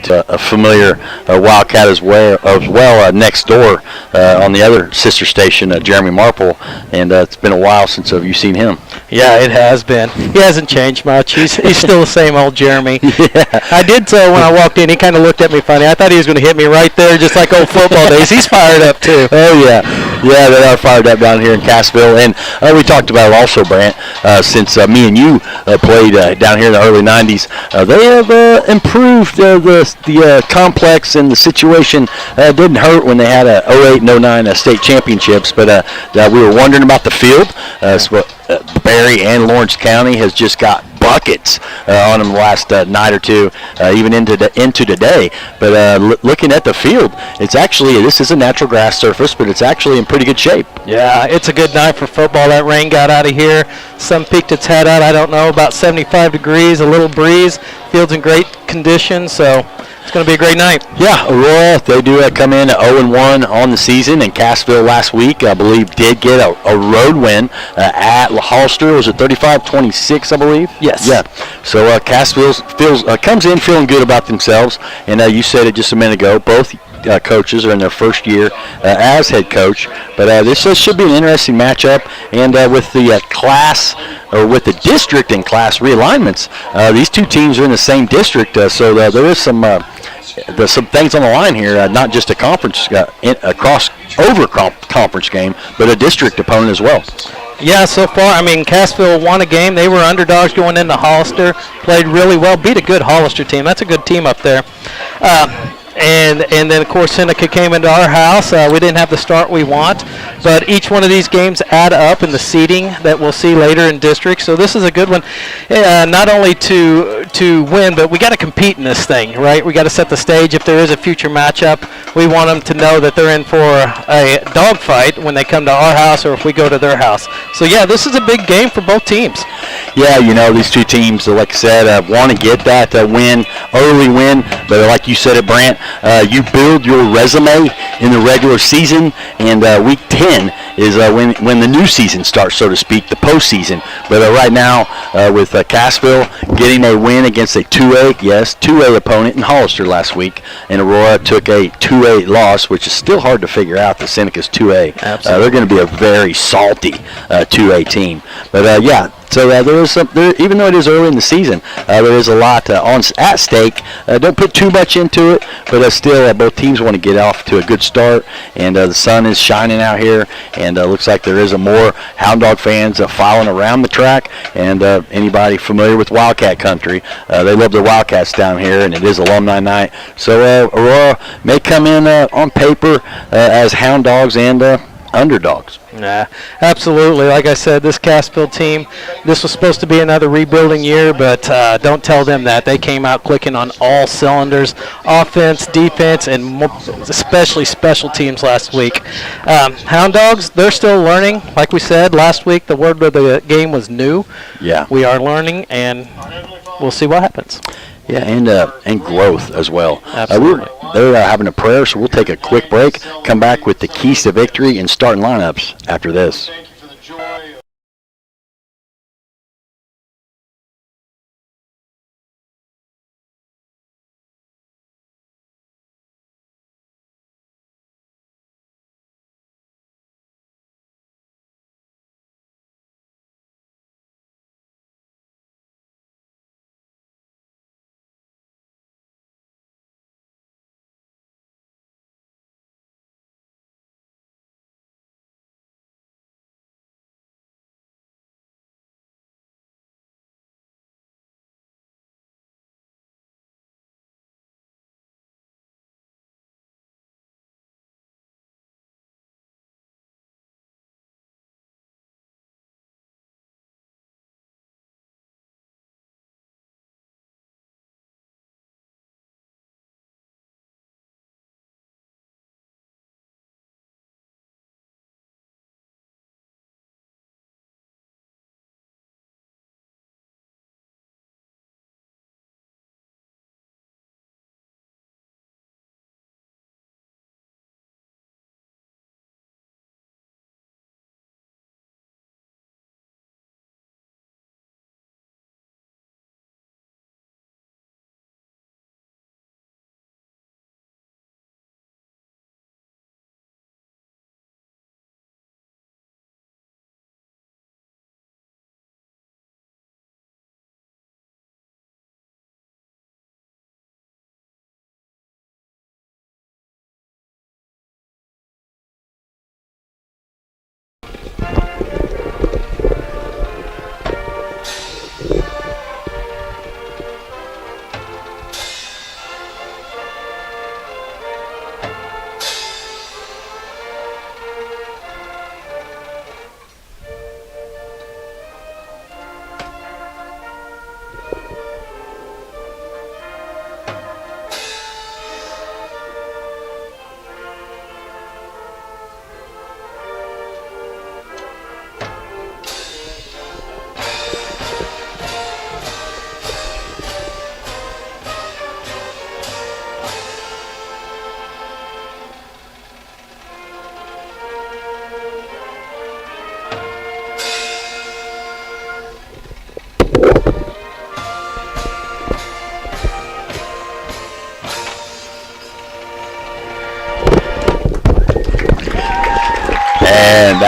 to a familiar Wildcat as well next door on the other sister station, Jeremy Marple, and it's been a while since you've seen him. Yeah, it has been. He hasn't changed much. He's still the same old Jeremy. Yeah. I did tell when I walked in, he kind of looked at me funny. I thought he was going to hit me right there, just like old football days. He's fired up too. Oh yeah, yeah, they are fired up down here in Cassville, and we talked about it also, Brant. Since me and you played down here in the early '90s, they have improved the complex, and the situation didn't hurt when they had a 08 and 09 state championships. But we were wondering about the field. Barry and Lawrence County has just got buckets on them the last night or two, even into today. But looking at the field, this is a natural grass surface, but it's actually in pretty good shape. Yeah, it's a good night for football. That rain got out of here. Sun peeked its head out, I don't know, about 75 degrees, a little breeze. Field's in great condition, so it's going to be a great night. Yeah, Aurora, they do come in at 0-1 on the season, and Cassville last week, I believe, did get a road win at Hollister. Was it 35-26, I believe? Yes. Yeah. So Cassville comes in feeling good about themselves, and you said it just a minute ago, both coaches are in their first year as head coach. But this should be an interesting matchup, and with the class or with the district and class realignments, these two teams are in the same district, so there is there's some things on the line here, not just a conference conference game, but a district opponent as well. Yeah, so far, Cassville won a game. They were underdogs going into Hollister, played really well, beat a good Hollister team. That's a good team up there. And then, of course, Seneca came into our house. We didn't have the start we want, but each one of these games add up in the seeding that we'll see later in district. So this is a good one, not only to win, but we got to compete in this thing, right? We got to set the stage. If there is a future matchup, we want them to know that they're in for a dogfight when they come to our house or if we go to their house. So, yeah, this is a big game for both teams. Yeah, these two teams, like I said, want to get that early win, but like you said it, Brant, you build your resume in the regular season, and week 10 is when the new season starts, so to speak, the postseason. But right now, with Cassville getting a win against a 2A opponent in Hollister last week, and Aurora took a 2A loss, which is still hard to figure out that Seneca's 2A. Absolutely. They're going to be a very salty 2A team. But yeah. So there is even though it is early in the season, there is a lot at stake. Don't put too much into it, but still, both teams want to get off to a good start. And the sun is shining out here, and looks like there is more Hound Dog fans filing around the track. And anybody familiar with Wildcat country, they love the Wildcats down here, and it is alumni night. So Aurora may come in on paper as Hound Dogs and underdogs. Yeah, absolutely. Like I said, this Cassville team, this was supposed to be another rebuilding year, but don't tell them that. They came out clicking on all cylinders, offense, defense, and especially special teams last week. Hound Dogs, they're still learning. Like we said last week, the word of the game was new. Yeah. We are learning, and we'll see what happens. Yeah, and growth as well. Absolutely. They're having a prayer, so we'll take a quick break, come back with the keys to victory and starting lineups after this.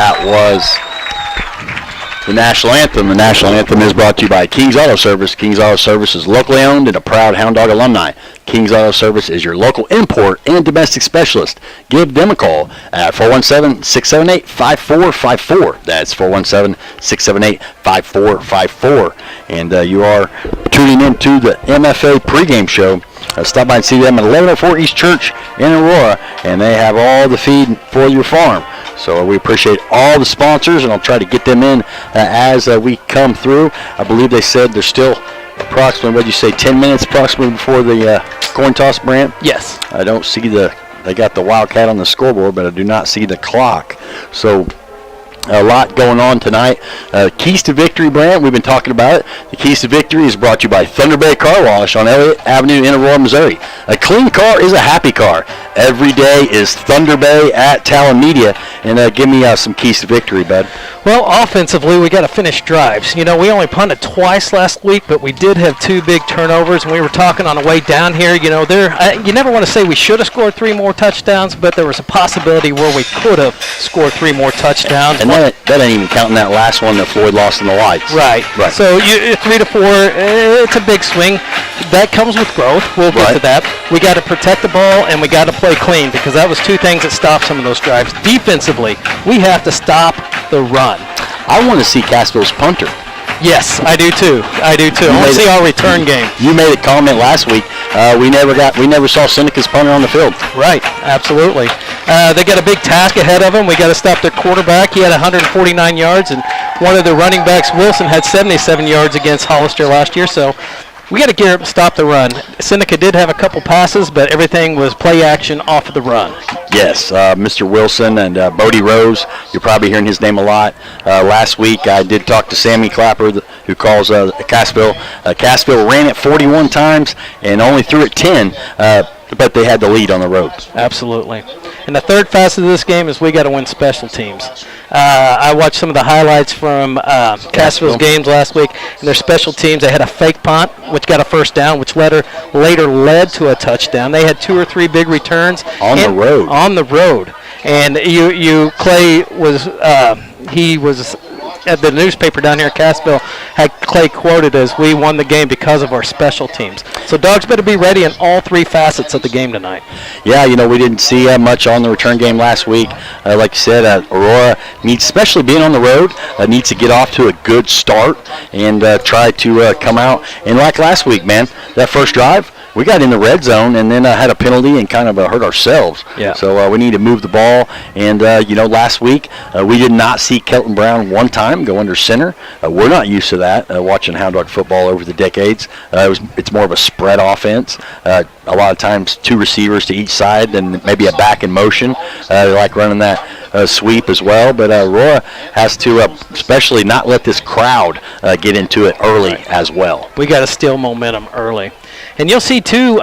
That was the national anthem. The national anthem is brought to you by King's Auto Service. King's Auto Service is locally owned and a proud Hound Dog alumni. King's Auto Service is your local import and domestic specialist. Give them a call at 417-678-5454. That's 417-678-5454. And you are tuning into the MFA pregame show. Stop by and see them at 1104 East Church in Aurora, and they have all the feed for your farm. So we appreciate all the sponsors, and I'll try to get them in as we come through. I believe they said there's still approximately, what did you say, 10 minutes approximately before the coin toss, Brant? Yes. I don't see they got the Wildcat on the scoreboard, but I do not see the clock. So a lot going on tonight. Keys to Victory, Brant, we've been talking about it. The Keys to Victory is brought to you by Thunder Bay Car Wash on Elliott Avenue in Aurora, Missouri. A clean car is a happy car. Every day is Thunder Bay at Talon Media. And give me some Keys to Victory, bud. Well, offensively, we got to finish drives. You know, we only punted twice last week, but we did have 2 big turnovers, and we were talking on the way down here. You know, you never want to say we should have scored 3 more touchdowns, but there was a possibility where we could have scored 3 more touchdowns. And that ain't even counting that last one that Floyd lost in the lights. Right. So 3 to 4, it's a big swing. That comes with growth. We'll get to that. We got to protect the ball, and we got to play clean, because that was 2 things that stopped some of those drives. Defensively, we have to stop the run. I want to see Cassville's punter. Yes, I do too. I want to see our return game. You made a comment last week. We never saw Seneca's punter on the field. Right, absolutely. They got a big task ahead of them. We got to stop their quarterback. He had 149 yards, and one of the running backs, Wilson, had 77 yards against Hollister last year. So we got to gear up and stop the run. Seneca did have a couple passes, but everything was play action off of the run. Yes, Mr. Wilson and Bodie Rose, you're probably hearing his name a lot. Last week I did talk to Sammy Clapper, who calls Cassville. Cassville ran it 41 times and only threw it 10, but they had the lead on the road. Absolutely. And the third facet of this game is we got to win special teams. I watched some of the highlights from Cassville's games last week, and their special teams. They had a fake punt, which got a first down, which later led to a touchdown. They had 2 or 3 big returns on the road. On the road, and Clay was he was. At the newspaper down here in Cassville had Clay quoted as, "We won the game because of our special teams." So Dogs better be ready in all 3 facets of the game tonight. Yeah, you know, we didn't see much on the return game last week. Like you said, Aurora needs, especially being on the road, needs to get off to a good start and try to come out. And like last week, man, that first drive, we got in the red zone and then had a penalty and kind of hurt ourselves. Yeah. So we need to move the ball. And, last week we did not see Kelton Brown one time go under center. We're not used to that, watching Hound Dog football over the decades. It's more of a spread offense. A lot of times 2 receivers to each side and maybe a back in motion. They like running that sweep as well. But Aurora has to especially not let this crowd get into it early as well. We got to steal momentum early. And you'll see, too,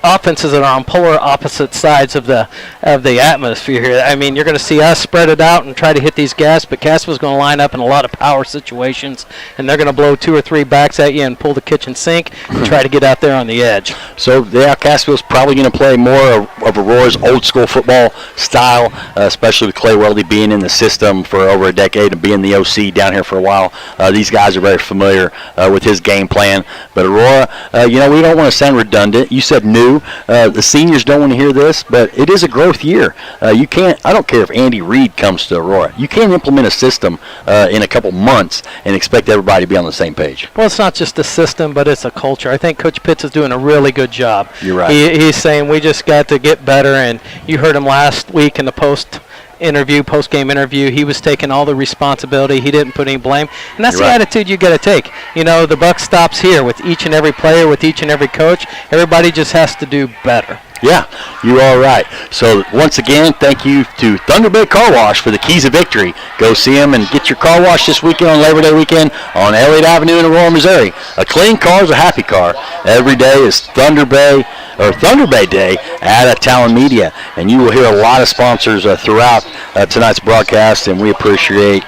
offenses that are on polar opposite sides of the atmosphere here. I mean, you're going to see us spread it out and try to hit these gaps, but Cassville's going to line up in a lot of power situations, and they're going to blow 2 or 3 backs at you and pull the kitchen sink and try to get out there on the edge. So, yeah, Cassville's probably going to play more of Aurora's old-school football style, especially with Clay Weldy being in the system for over a decade and being the OC down here for a while. These guys are very familiar with his game plan. But Aurora, we don't want to sound redundant. You said new. The seniors don't want to hear this, but it is a growth year. I don't care if Andy Reid comes to Aurora. You can't implement a system in a couple months and expect everybody to be on the same page. Well, it's not just a system, but it's a culture. I think Coach Pitts is doing a really good job. You're right. He's saying we just got to get better, and you heard him last week in the post-game interview. He was taking all the responsibility. He didn't put any blame. And that's attitude you got to take. The buck stops here with each and every player, with each and every coach. Everybody just has to do better. Yeah, you are right. So once again, thank you to Thunder Bay Car Wash for the Keys of Victory. Go see them and get your car washed this weekend on Labor Day weekend on Elliott Avenue in Aurora, Missouri. A clean car is a happy car. Every day is Thunder Bay or Thunder Bay Day at Talon Media. And you will hear a lot of sponsors throughout tonight's broadcast, and we appreciate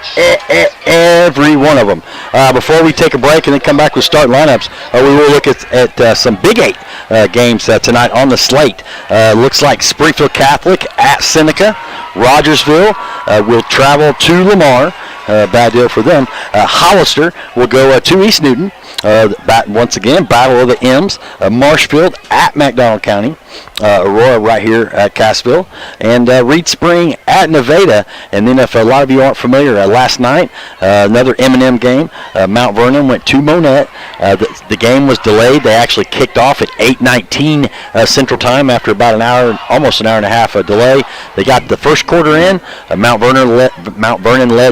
every one of them. Before we take a break and then come back with starting lineups, we will look at some Big 8 games tonight on the slate. Looks like Springfield Catholic at Seneca. Rogersville will travel to Lamar. Bad deal for them. Hollister will go to East Newton. Once again, Battle of the M's. Marshfield at McDonald County. Aurora right here at Cassville. And Reed Spring at Nevada. And then if a lot of you aren't familiar, last night, another M&M game. Mount Vernon went to Monette. The game was delayed. They actually kicked off at 8:19 Central Time after about an hour, almost an hour and a half delay. They got the first quarter in. Mount Vernon led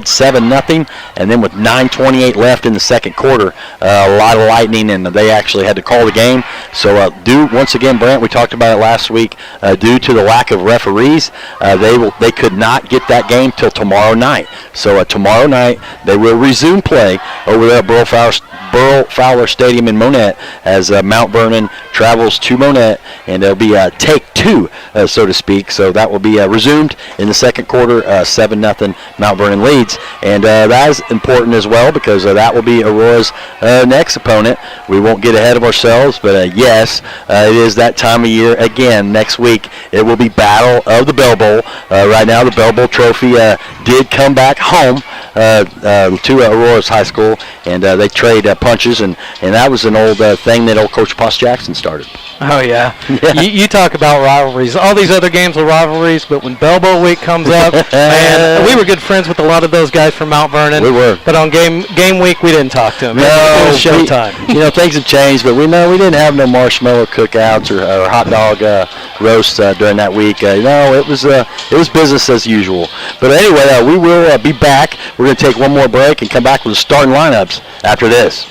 7-0, and then with 9:28 left in the second quarter, a lot of lightning, and they actually had to call the game. So once again, Brant, we talked about it last week, due to the lack of referees, they could not get that game till tomorrow night. So tomorrow night they will resume play over there at Burl Fowler Stadium in Monette as Mount Vernon travels to Monette, and it'll be take two, so to speak. So that will be resumed in the second quarter. 7-0 Mount Vernon leads, and that is important as well because that will be Aurora's next opponent. We won't get ahead of ourselves, but yes, it is that time of year again. Next week it will be Battle of the Bell Bowl. Right now the Bell Bowl trophy did come back home to Aurora's high school, and they trade punches, and that was an old thing that old Coach Poss Jackson started. Oh, yeah. You talk about rivalries. All these other games are rivalries, but when Bell Bowl week comes up, man, we were good friends with a lot of those guys from Mount Vernon. We were. But on game week, we didn't talk to them. No, it was showtime. Things have changed, but we didn't have no marshmallow cookouts or hot dog roasts during that week. It was business as usual. But anyway, we will be back. We're going to take one more break and come back with the starting lineups after this.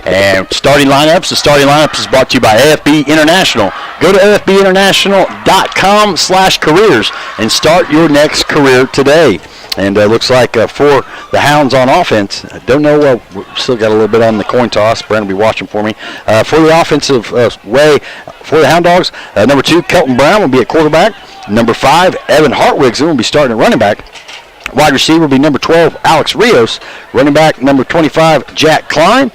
And starting lineups. The starting lineups is brought to you by AFB International. Go to afbinternational.com/careers and start your next career today. And it looks like for the Hounds on offense, I don't know, we still got a little bit on the coin toss. Brandon will be watching for me. For the offensive way, for the Hound Dogs, number 2, Kelton Brown will be at quarterback. Number 5, Evan Hartwigson will be starting at running back. Wide receiver will be number 12, Alex Rios. Running back, number 25, Jack Klein.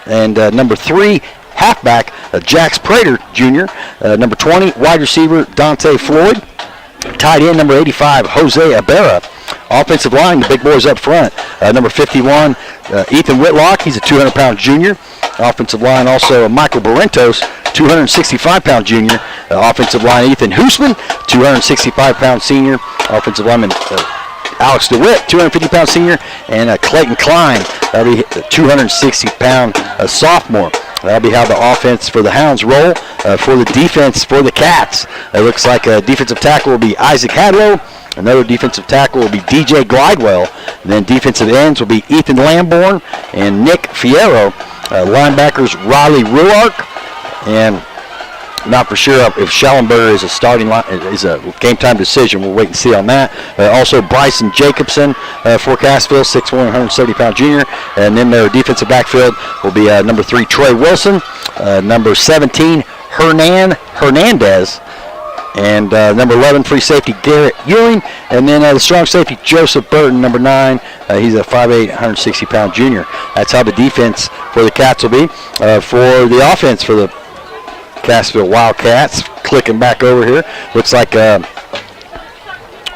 And number 3, halfback, Jax Prater Jr. Number 20, wide receiver, Dante Floyd. Tight end, number 85, Jose Abera. Offensive line, the big boys up front. Number 51, Ethan Whitlock. He's a 200-pound junior. Offensive line also Michael Barrentos, 265-pound junior. Offensive line, Ethan Hoosman, 265-pound senior. Offensive lineman, Alex DeWitt, 250-pound senior, and Clayton Klein, that'll be a 260-pound sophomore. That'll be how the offense for the Hounds roll. For the defense for the Cats, it looks like a defensive tackle will be Isaac Hadlow. Another defensive tackle will be DJ Glidewell. And then defensive ends will be Ethan Lamborn and Nick Fierro. Linebackers Riley Ruark and Not for sure if Schellenberger is a starting line, is a game time decision. We'll wait and see on that. Also, Bryson Jacobson for Cassville, 6'1", 170-pound junior. And then their defensive backfield will be number 3, Trey Wilson, number 17, Hernandez, and number 11, free safety, Garrett Ewing. And then the strong safety, Joseph Burton, number 9. He's a 5'8", 160-pound junior. That's how the defense for the Cats will be. For the offense for the Cassville Wildcats, clicking back over here, looks like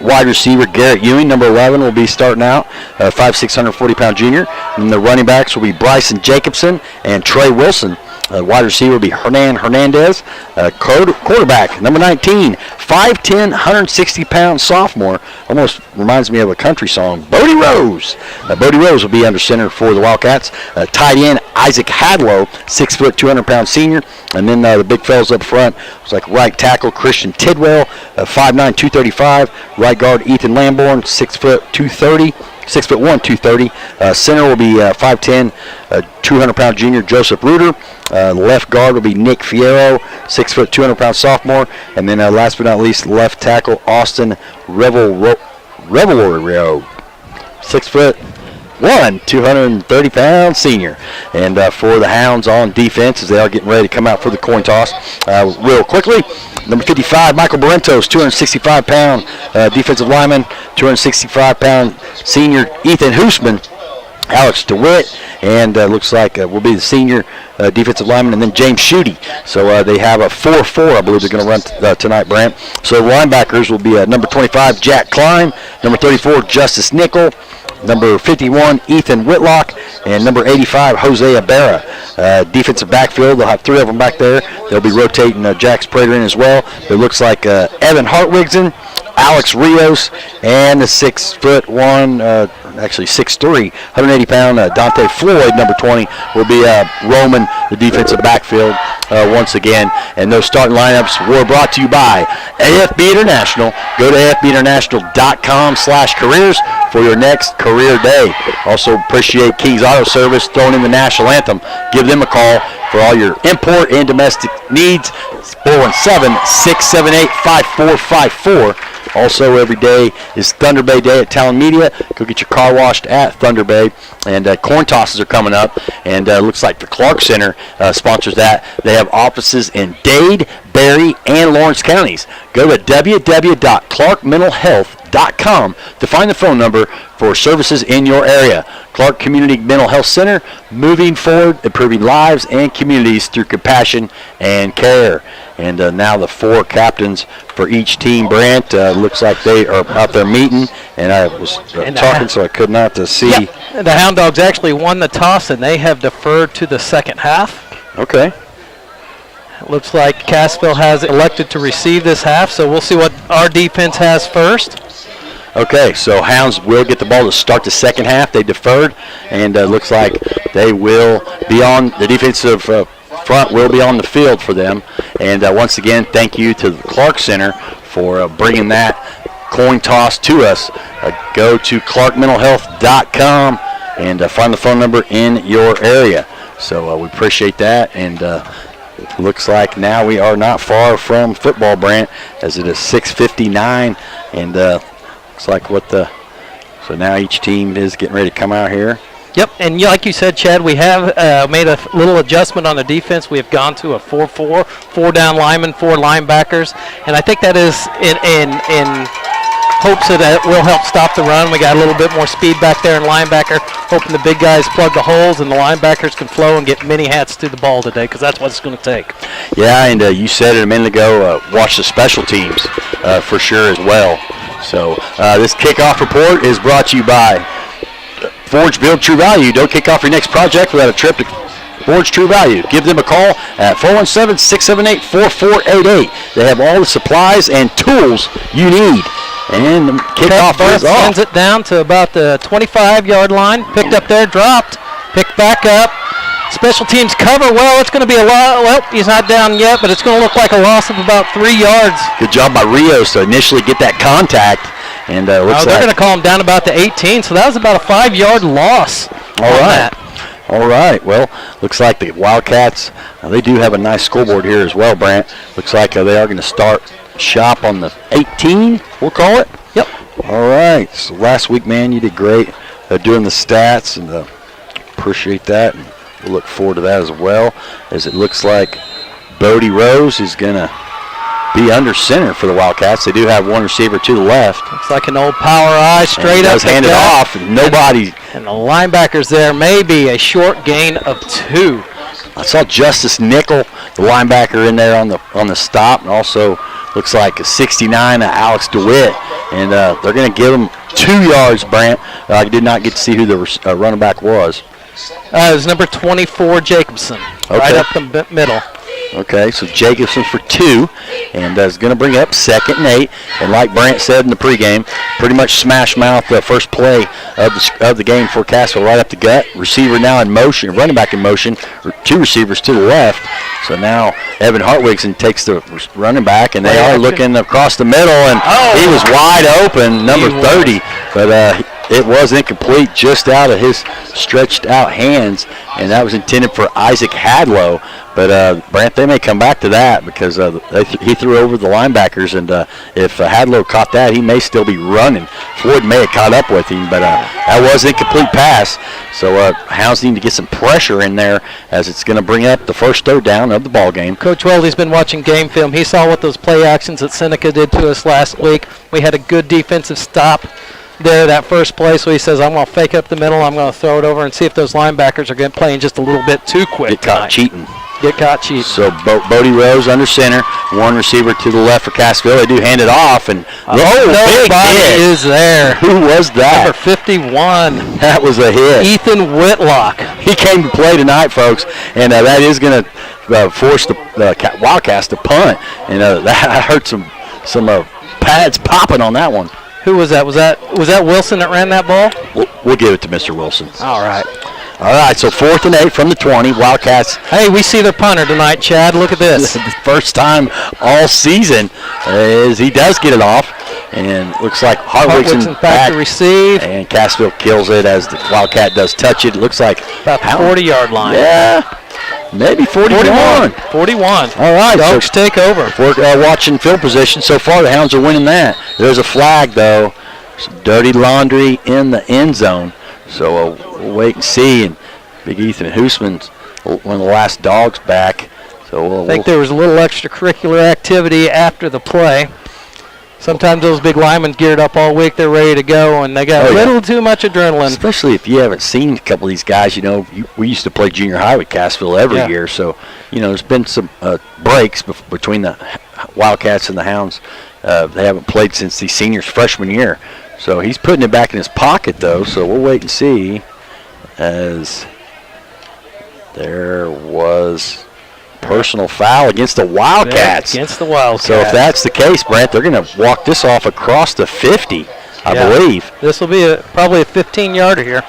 wide receiver Garrett Ewing, number 11, will be starting out, 5'6", 140-pound junior. And the running backs will be Bryson Jacobson and Trey Wilson. Wide receiver will be Hernandez. Quarterback, number 19, 5'10", 160-pound sophomore. Almost reminds me of a country song, Bodie Rose. Bodie Rose will be under center for the Wildcats. Tight end, Isaac Hadlow, 6 foot, 200-pound senior. And then the big fellas up front, it's like right tackle, Christian Tidwell, 5'9", 235. Right guard, Ethan Lamborn, 6 foot, 230. 6'1", 230. Center will be 5'10", 200-pound junior Joseph Reuter. Left guard will be Nick Fierro, 6 foot, 200-pound sophomore. And then last but not least, left tackle Austin Revelrio, 6'1", 230-pound senior. And for the Hounds on defense, as they are getting ready to come out for the coin toss, real quickly. Number 55, Michael Barrentos, 265-pound defensive lineman. 265-pound senior Ethan Hoosman. Alex DeWitt, and looks like will be the senior defensive lineman, and then James Schutte. So they have a 4-4, I believe they're going to run tonight, Brant. So linebackers will be number 25, Jack Klein, number 34, Justice Nickel, number 51, Ethan Whitlock, and number 85, Jose Ibarra. Defensive backfield, they'll have 3 of them back there. They'll be rotating Jax Prater in as well. It looks like Evan Hartwigson, Alex Rios, and the 6'1", actually 6'3", 180-pound Dante Floyd, number 20, will be roaming the defensive backfield once again. And those starting lineups were brought to you by AFB International. Go to afbinternational.com/careers for your next career day. Also appreciate King's Auto Service throwing in the national anthem. Give them a call for all your import and domestic needs. 417-678-5454. Also, every day is Thunder Bay Day at Talon Media. Go get your car washed at Thunder Bay. And corn tosses are coming up. And looks like the Clark Center sponsors that. They have offices in Dade, Berry, and Lawrence counties. Go to www.clarkmentalhealth.com to find the phone number for services in your area. Clark Community Mental Health Center, moving forward, improving lives and communities through compassion and care. And now the 4 captains for each team, Brant, looks like they are out there meeting. And I was talking, so I could not see. Yeah, the Hound Dogs actually won the toss, and they have deferred to the second half. Okay. It looks like Cassville has elected to receive this half, so we'll see what our defense has first. Okay, so Hounds will get the ball to start the second half. They deferred, and looks like they will be on the defensive front will be on the field for them. And once again, thank you to the Clark Center for bringing that coin toss to us. Go to clarkmentalhealth.com and find the phone number in your area. So we appreciate that. And looks like now we are not far from football, Brant, as it is 6:59. And looks like so now each team is getting ready to come out here. Yep, and like you said, Chad, we have made a little adjustment on the defense. We have gone to a 4-4, 4 down linemen, 4 linebackers, and I think that is in hopes that it will help stop the run. We got a little bit more speed back there in linebacker, hoping the big guys plug the holes and the linebackers can flow and get many hats to the ball today, because that's what it's going to take. Yeah, and you said it a minute ago, watch the special teams for sure as well. So this kickoff report is brought to you by Forge Build True Value. Don't kick off your next project without a trip to Forge True Value. Give them a call at 417-678-4488. They have all the supplies and tools you need. And the kickoff is off. Sends it down to about the 25-yard line. Picked up there, dropped, picked back up. Special teams cover. Well, it's going to be a lot. Well, he's not down yet, but it's going to look like a loss of about 3 yards. Good job by Rios to initially get that contact. And looks they're going to call him down about the 18, so that was about a 5-yard loss. All right. All right. Well, looks like the Wildcats, they do have a nice scoreboard here as well, Brant. Looks like they are going to start shop on the 18, we'll call it. Yep. All right. So last week, man, you did great doing the stats, and appreciate that. And we'll look forward to that as well, as it looks like Bodie Rose is going to be under center for the Wildcats. They do have one receiver to the left. Looks like an old power eye straight up. Does hand it off, and nobody. And the linebackers there, maybe a short gain of 2. I saw Justice Nickel, the linebacker, in there on the stop, and also looks like a 69, Alex DeWitt, and they're going to give him 2 yards. Brant, I did not get to see who the running back was. It was number 24, Jacobson, right up the middle. Okay, so Jacobson for 2, and is going to bring up 2nd and 8. And like Brant said in the pregame, pretty much smash mouth the first play of the game for Cassville, right up the gut. Receiver now in motion, running back in motion, 2 receivers to the left. So now Evan Hartwigson takes the running back, and they are looking across the middle, and he was wide open, number 30, but it was incomplete, just out of his stretched out hands, and that was intended for Isaac Hadlow. But Brant, they may come back to that because he threw over the linebackers, and if Hadlow caught that, he may still be running. Floyd may have caught up with him, but that was an incomplete pass. So Hounds need to get some pressure in there, as it's going to bring up the first 3rd down of the ball game. Coach Weldy's been watching game film. He saw what those play actions that Seneca did to us last week. We had a good defensive stop there that first play, so he says, I'm going to fake up the middle, I'm going to throw it over and see if those linebackers are going to play in just a little bit too quick. Get caught cheating. Get caught cheating. So Bodie Rose under center, 1 receiver to the left for Cassville. They do hand it off, and nobody is there. Who was that? Number 51. That was a hit. Ethan Whitlock. He came to play tonight, folks, and that is going to force the Wildcats to punt. And I heard some pads popping on that one. Who was that? Was that Wilson that ran that ball? We'll give it to Mr. Wilson. All right. All right, so 4th and 8 from the 20. Wildcats. Hey, we see their punter tonight, Chad. Look at this. The first time all season as he does get it off. And looks like Hartwigson back to receive. And Cassville kills it as the Wildcat does touch it. It looks like about the 40-yard line. Yeah. Maybe 41. 41. All right. Dogs so take over. If we're watching field position, so far the Hounds are winning that. There's a flag, though. Some dirty laundry in the end zone. So we'll wait and see. And Big Ethan Hoosman's one of the last dogs back. So I think there was a little extracurricular activity after the play. Sometimes those big linemen geared up all week, they're ready to go, and they got a little too much adrenaline. Especially if you haven't seen a couple of these guys. You know, we used to play junior high with Cassville every year, so, you know, there's been some breaks between the Wildcats and the Hounds. They haven't played since the seniors' freshman year. So he's putting it back in his pocket, though, so we'll wait and see, as there was personal foul against the Wildcats. Against the Wildcats. So if that's the case, Brent, they're going to walk this off across the 50, I believe. This will be probably a 15-yarder here.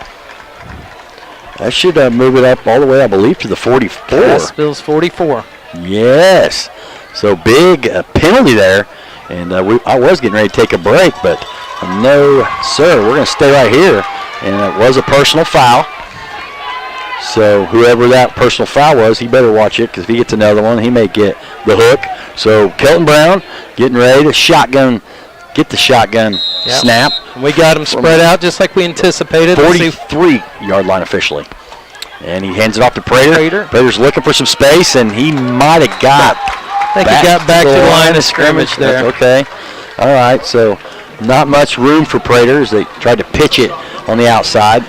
That should move it up all the way, I believe, to the 44. Cassville's 44. Yes. So big penalty there. And I was getting ready to take a break, but no, sir, we're going to stay right here. And it was a personal foul. So whoever that personal foul was, he better watch it, because if he gets another one, he may get the hook. So Kelton Brown getting ready to get the shotgun snap. We got him spread out just like we anticipated. 43-yard line officially. And he hands it off to Prater. Prater's looking for some space, and he might have got he got back to the line of scrimmage there. Okay. All right, so not much room for Prater as they tried to pitch it on the outside.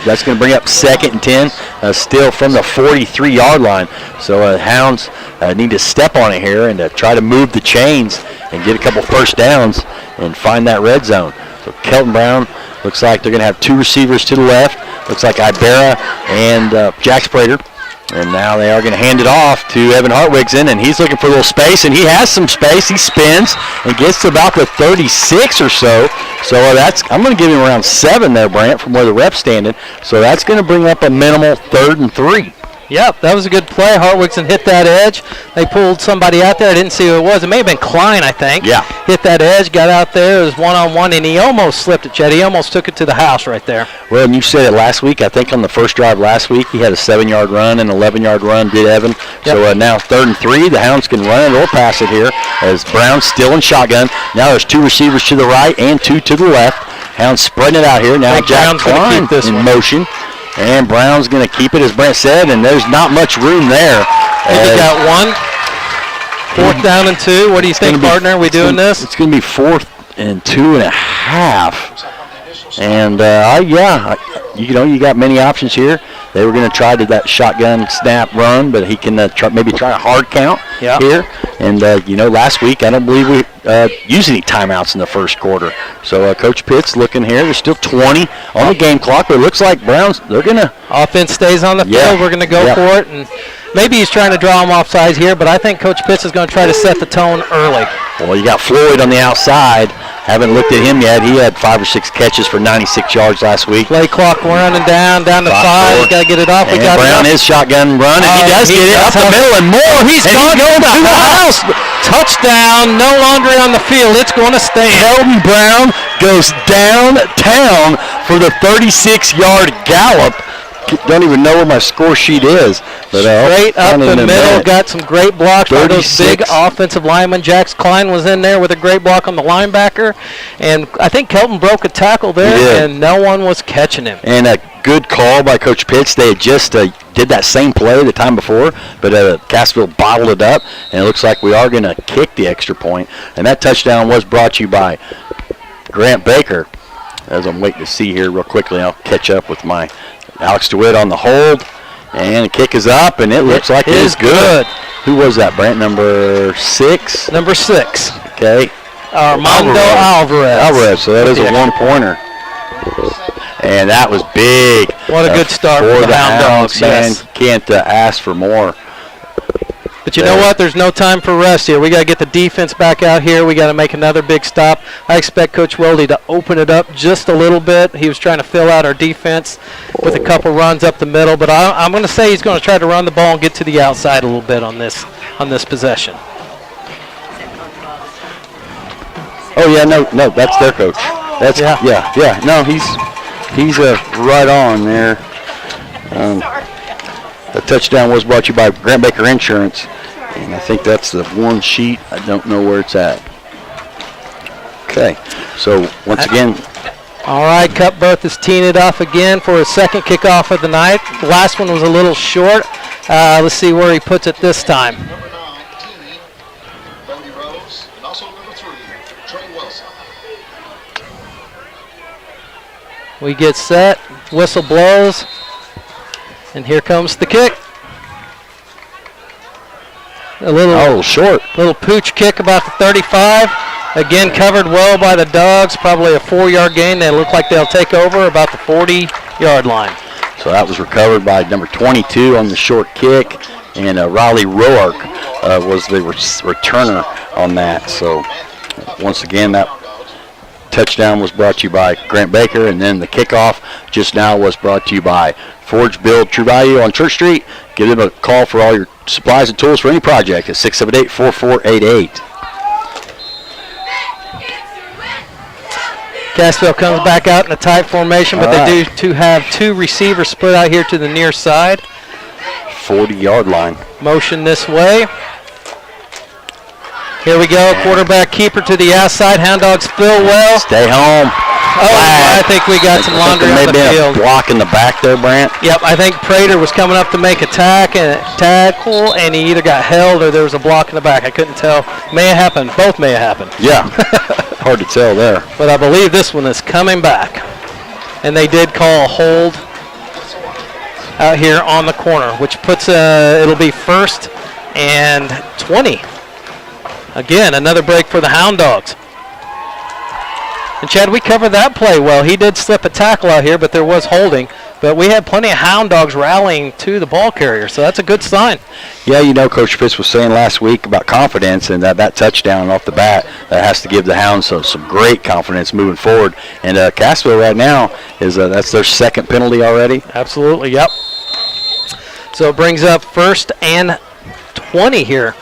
That's going to bring up 2nd and 10, still from the 43-yard line. So Hounds need to step on it here and try to move the chains and get a couple first downs and find that red zone. So Kelton Brown looks like they're going to have 2 receivers to the left. Looks like Ibarra and Jax Prater. And now they are going to hand it off to Evan Hartwigson, and he's looking for a little space, and he has some space. He spins and gets to about the 36 or so. So I'm going to give him around 7 there, Brant, from where the rep's standing. So that's going to bring up a minimal 3rd and 3. Yep, that was a good play. Hartwigson hit that edge. They pulled somebody out there. I didn't see who it was. It may have been Klein, I think. Yeah. Hit that edge, got out there. It was one-on-one, and he almost slipped it, Chet. He almost took it to the house right there. Well, and you said it last week. I think on the first drive last week, he had a 7-yard run and 11-yard run, did Evan. Yep. So now 3rd and 3. The Hounds can run it or pass it here as Brown's still in shotgun. Now there's 2 receivers to the right and 2 to the left. Hounds spreading it out here. Now Jack Klein in motion. And Brown's going to keep it, as Brent said, and there's not much room there. He got 1. 4th down and 2. What do you think, partner? Are we doing this? It's going to be 4th and 2.5. And, you got many options here. They were going to try that shotgun snap run, but he can maybe try a hard count here. And, last week I don't believe we used any timeouts in the first quarter. So Coach Pitt's looking here. There's still 20 on the game clock, but it looks like Browns, they're going to. Offense stays on the field. We're going to go for it. And maybe he's trying to draw him off sides here, but I think Coach Pitts is going to try to set the tone early. Well, you got Floyd on the outside. Haven't looked at him yet. He had 5 or 6 catches for 96 yards last week. Play clock running down to 5. We got to get it off. And Brown is shotgun run, and he does get it up the middle and more. He's going to the house. Touchdown. No longer on the field. It's going to stand. Keldon Brown goes downtown for the 36-yard gallop. Don't even know where my score sheet is. But straight up the middle, got some great blocks by those big offensive linemen. Jax Klein was in there with a great block on the linebacker. And I think Kelton broke a tackle there, and no one was catching him. And a good call by Coach Pitts. They had just did that same play the time before, but Cassville bottled it up, and it looks like we are going to kick the extra point. And that touchdown was brought to you by Grant Baker. As I'm waiting to see here real quickly, I'll catch up with my Alex DeWitt on the hold, and the kick is up, and it looks like it is good. Who was that, Brent? Number 6? Number 6. Okay. Armando Alvarez. So that is a one-pointer. And that was big. What a good start for the Hound Dogs. Man, can't ask for more. But you know what? There's no time for rest here. We got to get the defense back out here. We got to make another big stop. I expect Coach Weldy to open it up just a little bit. He was trying to fill out our defense with a couple runs up the middle, but I'm going to say he's going to try to run the ball and get to the outside a little bit on this possession. Oh yeah, no, that's their coach. That's yeah. No, he's right on there. The touchdown was brought to you by Grant Baker Insurance, and I think that's the one sheet. I don't know where it's at. Okay, so once again. All right, Cutbirth is teeing it off again for his second kickoff of the night. The last one was a little short. Let's see where he puts it this time. Number 9, Teeny, Bodie Rose, and also number 3, Trey Wilson. We get set, whistle blows. And here comes the kick. A little short. Little pooch kick about the 35. Again, covered well by the Dogs. Probably a 4-yard gain. They look like they'll take over about the 40-yard line. So that was recovered by number 22 on the short kick. And Riley Roark was the returner on that. So once again, that touchdown was brought to you by Grant Baker, and then the kickoff just now was brought to you by Forge Build True Value on Church Street. Give them a call for all your supplies and tools for any project at 678-4488. Cassville comes back out in a tight formation, but they do have 2 receivers split out here to the near side. 40-yard line. Motion this way. Here we go, quarterback keeper to the outside. Hound Dogs fill well. Stay home. I think we got some laundry on the field. A block in the back there, Brant. Yep, I think Prater was coming up to make a tackle, and he either got held or there was a block in the back. I couldn't tell. May have happened. Both may have happened. Yeah, hard to tell there. But I believe this one is coming back. And they did call a hold out here on the corner, which puts it'll be 1st and 20. Again, another break for the Hound Dogs. And Chad, we covered that play well. He did slip a tackle out here, but there was holding. But we had plenty of Hound Dogs rallying to the ball carrier, so that's a good sign. Yeah, Coach Fitz was saying last week about confidence, and that touchdown off the bat that has to give the Hounds some great confidence moving forward. And Cassville right now is that's their second penalty already. Absolutely, yep. So it brings up 1st and 20 here.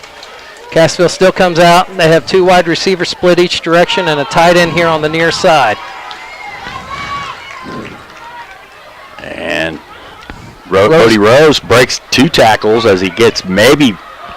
Cassville still comes out. They have 2 wide receivers split each direction and a tight end here on the near side. And Cody Rose breaks 2 tackles as he gets maybe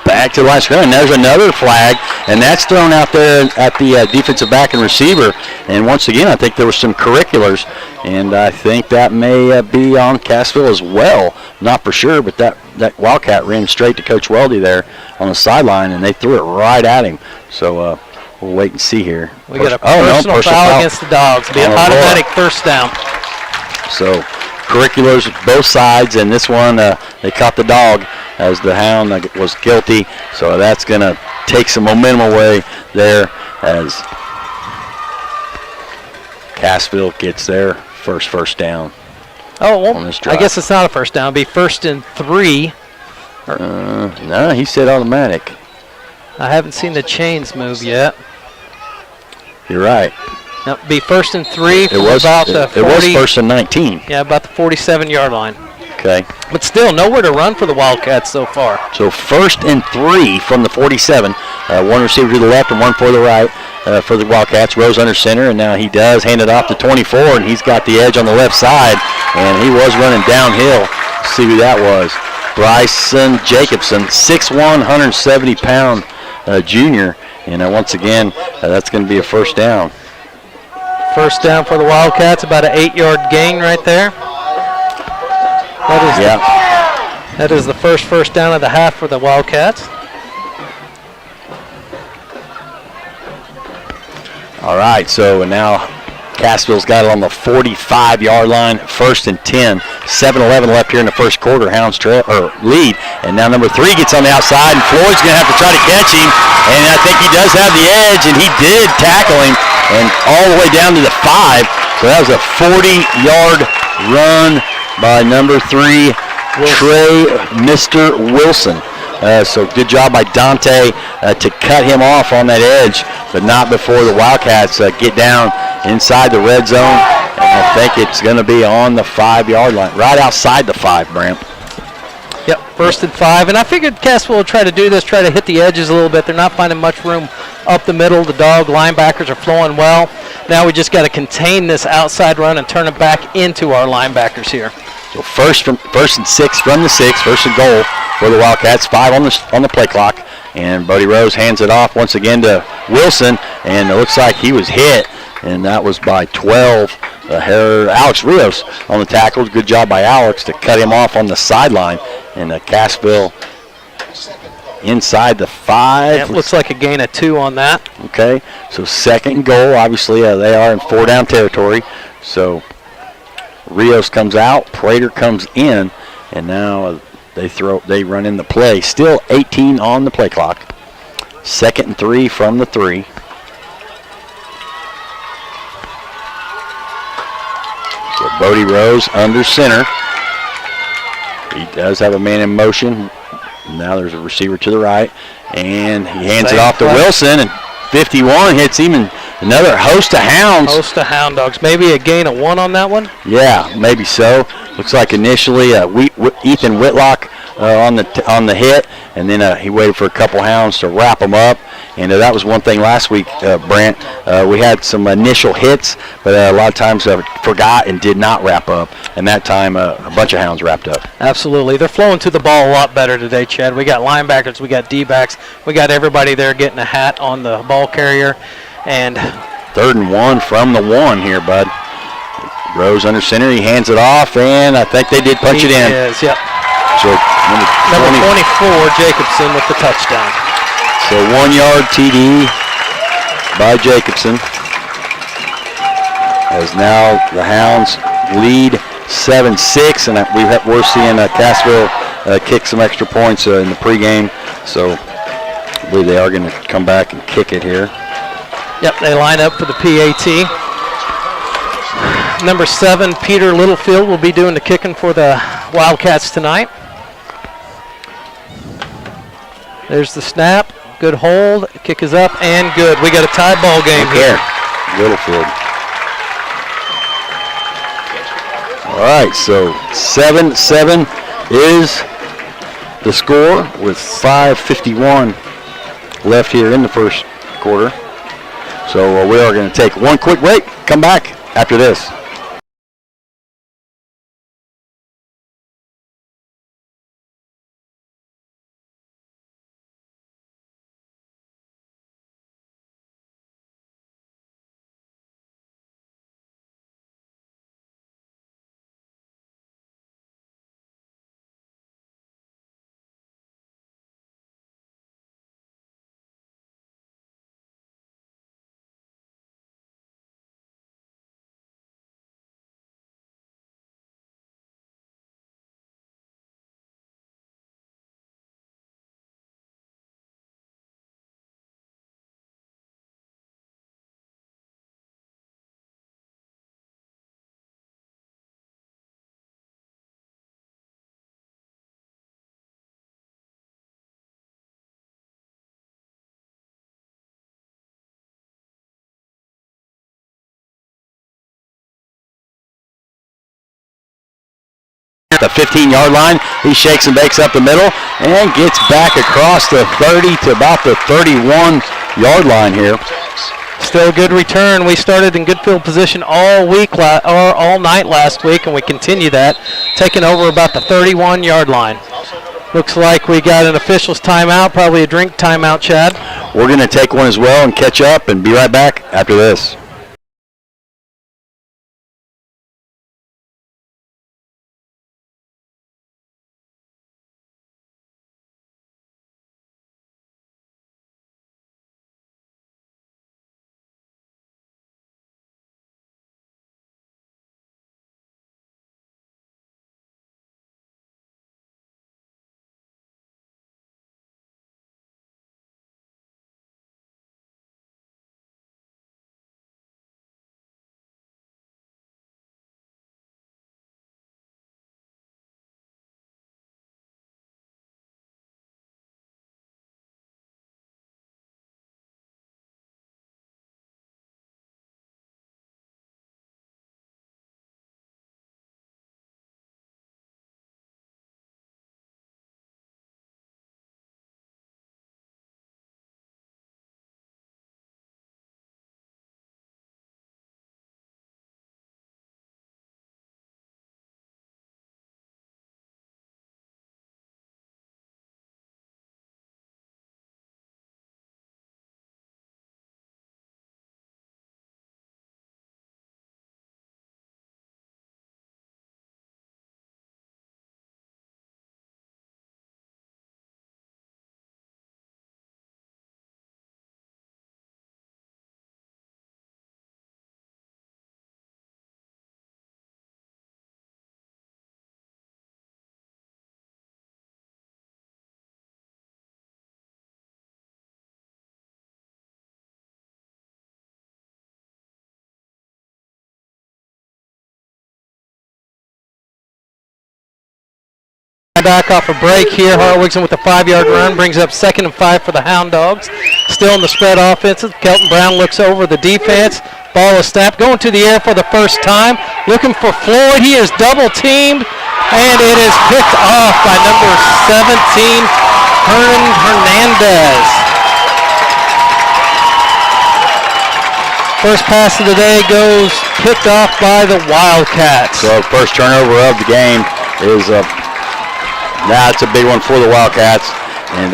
back to the line of scrimmage. And there's another flag, and that's thrown out there at the defensive back and receiver. And once again, I think there were some curriculars, and I think that may be on Cassville as well. Not for sure, but that Wildcat ran straight to Coach Weldy there on the sideline, and they threw it right at him. So we'll wait and see here. We got a personal foul against the Dogs. Be an automatic first down. So curriculars both sides, and this one they caught the dog as the hound was guilty. So that's going to take some momentum away there as Cassville gets their first down. Oh, well, I guess it's not a first down. It'll be 1st and 3. No, he said automatic. I haven't seen the chains move yet. You're right. It'll be 1st and 3 from it about the 40. It was 1st and 19. Yeah, about the 47-yard line. Okay. But still, nowhere to run for the Wildcats so far. So 1st and 3 from the 47. 1 receiver to the left and 1 for the right for the Wildcats. Rose under center, and now he does hand it off to 24, and he's got the edge on the left side, and he was running downhill. Let's see who that was. Bryson Jacobson, 6'1", 170-pound junior. And once again, that's going to be a first down. First down for the Wildcats, about an 8-yard gain right there. That is the first down of the half for the Wildcats. All right, so now Cassville's got it on the 45-yard line, 1st and 10. 7-11 left here in the first quarter. Hounds lead, and now number 3 gets on the outside, and Floyd's going to have to try to catch him, and I think he does have the edge, and he did tackle him, and all the way down to the 5. So that was a 40-yard run by number 3, Trey Mr. Wilson. So good job by Dante to cut him off on that edge, but not before the Wildcats get down inside the red zone. And I think it's going to be on the 5-yard line, right outside the 5, Brant. Yep, 1st and 5. And I figured Cassville would try to do this, try to hit the edges a little bit. They're not finding much room up the middle. The dog linebackers are flowing well. Now we just got to contain this outside run and turn it back into our linebackers here. So first and 6 from the 6, 1st and goal for the Wildcats. 5 on the play clock, and Bodie Rose hands it off once again to Wilson, and it looks like he was hit, and that was by 12. Alex Rios on the tackle. Good job by Alex to cut him off on the sideline, and Cassville inside the 5. It looks like a gain of 2 on that. Okay, so 2nd and goal. Obviously, they are in 4-down territory. So Rios comes out, Prater comes in, and now they run in the play. Still 18 on the play clock. 2nd and 3 from the 3. So Bodie Rose under center. He does have a man in motion. Now there's a receiver to the right, and he hands it off to Wilson, and 51 hits him, and another host of hounds. Host of hound dogs. Maybe a gain of 1 on that one? Yeah, maybe so. Looks like initially Ethan Whitlock on the hit, and then he waited for a couple hounds to wrap him up. And that was one thing last week, Brant. We had some initial hits, but a lot of times forgot and did not wrap up. And that time, a bunch of hounds wrapped up. Absolutely. They're flowing to the ball a lot better today, Chad. We got linebackers, we got D-backs, we got everybody there getting a hat on the ball carrier. And 3rd and 1 from the 1 here, bud. Rose under center, he hands it off, and I think they did punch it in. Is, yep. So number 24, Jacobson with the touchdown. So 1-yard TD by Jacobson. As now the Hounds lead 7-6, and we're seeing Cassville kick some extra points in the pregame. So I believe they are going to come back and kick it here. Yep, they line up for the PAT. Number 7, Peter Littlefield, will be doing the kicking for the Wildcats tonight. There's the snap. Good hold. Kick is up and good. We got a tie ball game here. Littlefield. All right, so 7-7 is the score with 5:51 left here in the first quarter. So we are going to take one quick break, come back after this. At the 15-yard line, he shakes and bakes up the middle and gets back across the 30 to about the 31-yard line here. Still a good return. We started in good field position all night last week, and we continue that, taking over about the 31-yard line. Looks like we got an official's timeout, probably a drink timeout, Chad. We're going to take one as well and catch up and be right back after this. Back off a break here. Hartwigson with a 5-yard run brings up 2nd and 5 for the Hound Dogs. Still in the spread offensive. Kelton Brown looks over the defense. Ball is snapped, going to the air for the first time. Looking for Floyd. He is double teamed, and it is picked off by number 17, Hernan Hernandez. First pass of the day goes picked off by the Wildcats. So first turnover of the game is now it's a big one for the Wildcats, and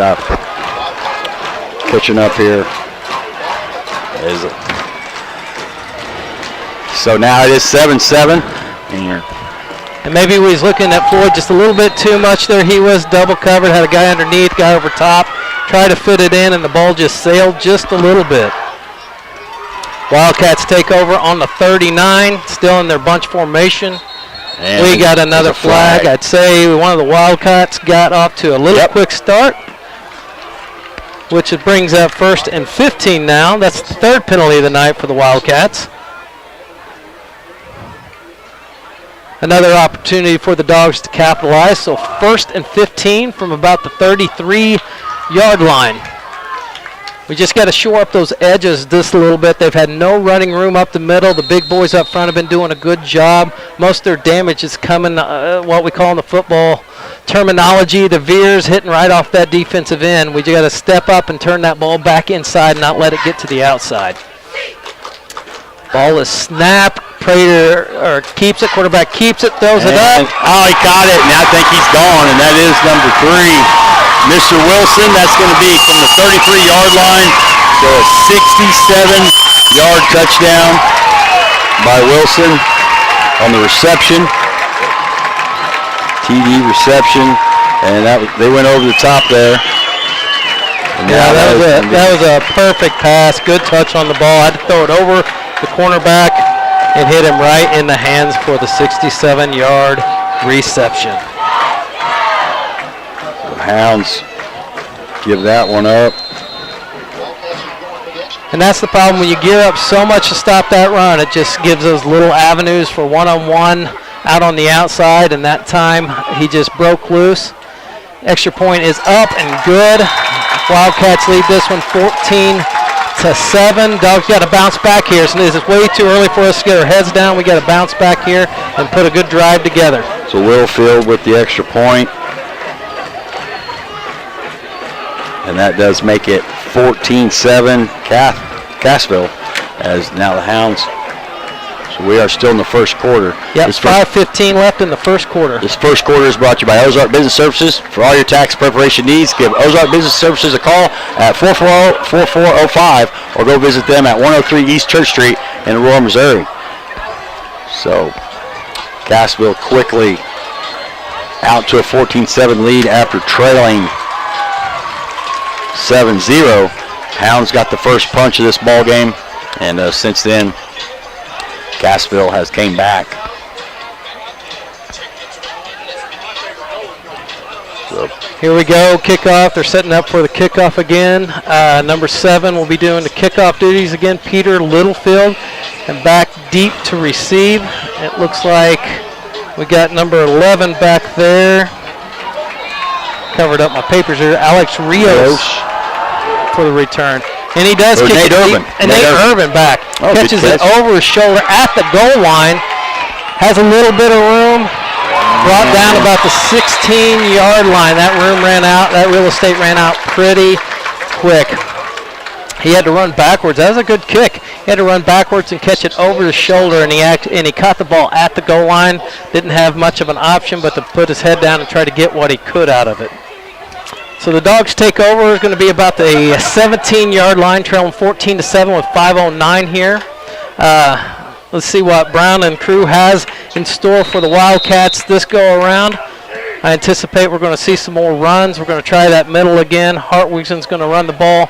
catching up here is so now it is 7-7. And maybe we was looking at Floyd just a little bit too much there. He was double covered, had a guy underneath, guy over top, tried to fit it in, and the ball just sailed just a little bit. Wildcats take over on the 39, still in their bunch formation. And we got another flag. I'd say one of the Wildcats got off to a little quick start, which it brings up 1st and 15 now. That's the 3rd penalty of the night for the Wildcats. Another opportunity for the Dogs to capitalize. So 1st and 15 from about the 33-yard line. We just got to shore up those edges just a little bit. They've had no running room up the middle. The big boys up front have been doing a good job. Most of their damage is coming, what we call in the football terminology, the veers hitting right off that defensive end. We just got to step up and turn that ball back inside and not let it get to the outside. Ball is snapped. Prater keeps it. Quarterback keeps it, throws it up. Oh, he caught it, and I think he's gone, and that is number 3. Mr. Wilson, that's going to be from the 33-yard line to a 67-yard touchdown by Wilson on the reception. TD reception, and they went over the top there. Yeah, that was a perfect pass. Good touch on the ball. I had to throw it over the cornerback and hit him right in the hands for the 67-yard reception. The Hounds give that one up. And that's the problem when you gear up so much to stop that run. It just gives those little avenues for one-on-one out on the outside, and that time he just broke loose. Extra point is up and good. Wildcats lead this one 14-7. Dogs got to bounce back here. So this is way too early for us to get our heads down. We got to bounce back here and put a good drive together. So Willfield with the extra point. And that does make it 14-7 Cassville, as now the Hounds. So we are still in the first quarter. Yep, 5:15 left in the first quarter. This first quarter is brought to you by Ozark Business Services. For all your tax preparation needs, give Ozark Business Services a call at 440-4405 or go visit them at 103 East Church Street in Aurora, Missouri. So Cassville quickly out to a 14-7 lead after trailing 7-0. Hounds got the first punch of this ball game, and since then Cassville has came back. So here we go, kickoff. They're setting up for the kickoff again. Number 7 will be doing the kickoff duties again, Peter Littlefield, and back deep to receive. It looks like we got number 11 back there. Covered up my papers here, Alex Rios for the return. And he does kick Nate it Irvin. deep. And Nate Irvin back. Catches it over his shoulder at the goal line. Has a little bit of room. Brought down about the 16-yard line. That room ran out. That real estate ran out pretty quick. He had to run backwards. That was a good kick. He had to run backwards and catch it over his shoulder, and he caught the ball at the goal line. Didn't have much of an option but to put his head down and try to get what he could out of it. So the Dogs take over. It's going to be about the 17-yard line, trailing 14-7 with 5:09 here. Let's see what Brown and crew has in store for the Wildcats this go around. I anticipate we're going to see some more runs. We're going to try that middle again. Hartwigson's going to run the ball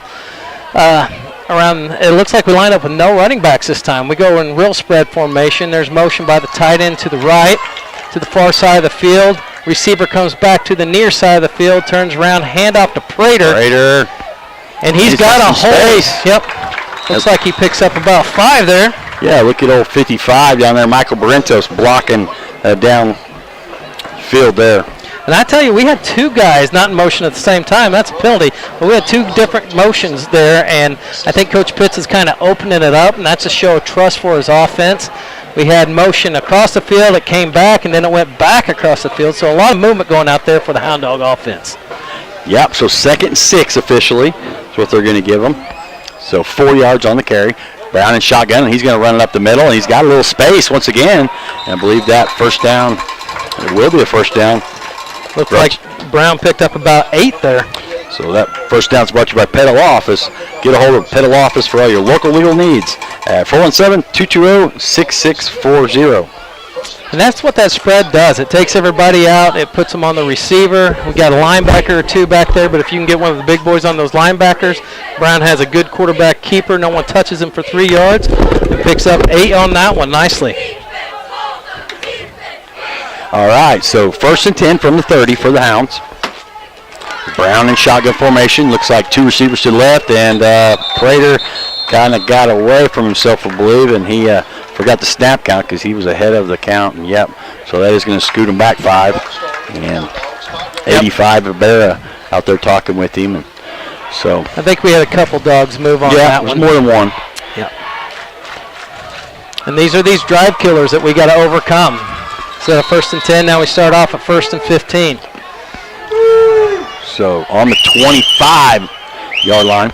around. It looks like we line up with no running backs this time. We go in real spread formation. There's motion by the tight end to the right, to the far side of the field. Receiver comes back to the near side of the field, turns around, handoff to Prater. And he's got a hole. Yep. Looks like he picks up about 5 there. Yeah, look at old 55 down there. Michael Barrentos blocking down field there. And I tell you, we had 2 guys not in motion at the same time. That's a penalty. But we had 2 different motions there, and I think Coach Pitts is kind of opening it up, and that's a show of trust for his offense. We had motion across the field. It came back, and then it went back across the field. So a lot of movement going out there for the Hound Dog offense. Yep, so 2nd and 6 officially is what they're going to give them. So 4 yards on the carry. Brown in shotgun, and he's going to run it up the middle, and he's got a little space once again. And I believe that first down, it will be a first down. Looks like Brown picked up about 8 there. So that first down is brought to you by Pedal Office. Get a hold of Pedal Office for all your local legal needs at 417-220-6640. And that's what that spread does. It takes everybody out. It puts them on the receiver. We got a linebacker or 2 back there, but if you can get one of the big boys on those linebackers, Brown has a good quarterback keeper. No one touches him for 3 yards. And picks up 8 on that one nicely. All right, so 1st and 10 from the 30 for the Hounds. Brown in shotgun formation. Looks like 2 receivers to the left, and Prater kind of got away from himself, I believe, and he forgot the snap count because he was ahead of the count. And yep, so that is going to scoot him back 5. And 85 Rivera out there talking with him. And so I think we had a couple Dogs move on that one. Yeah, more than one. Yeah. And these are these drive killers that we got to overcome. Instead of 1st and 10, now we start off at 1st and 15. So on the 25-yard line.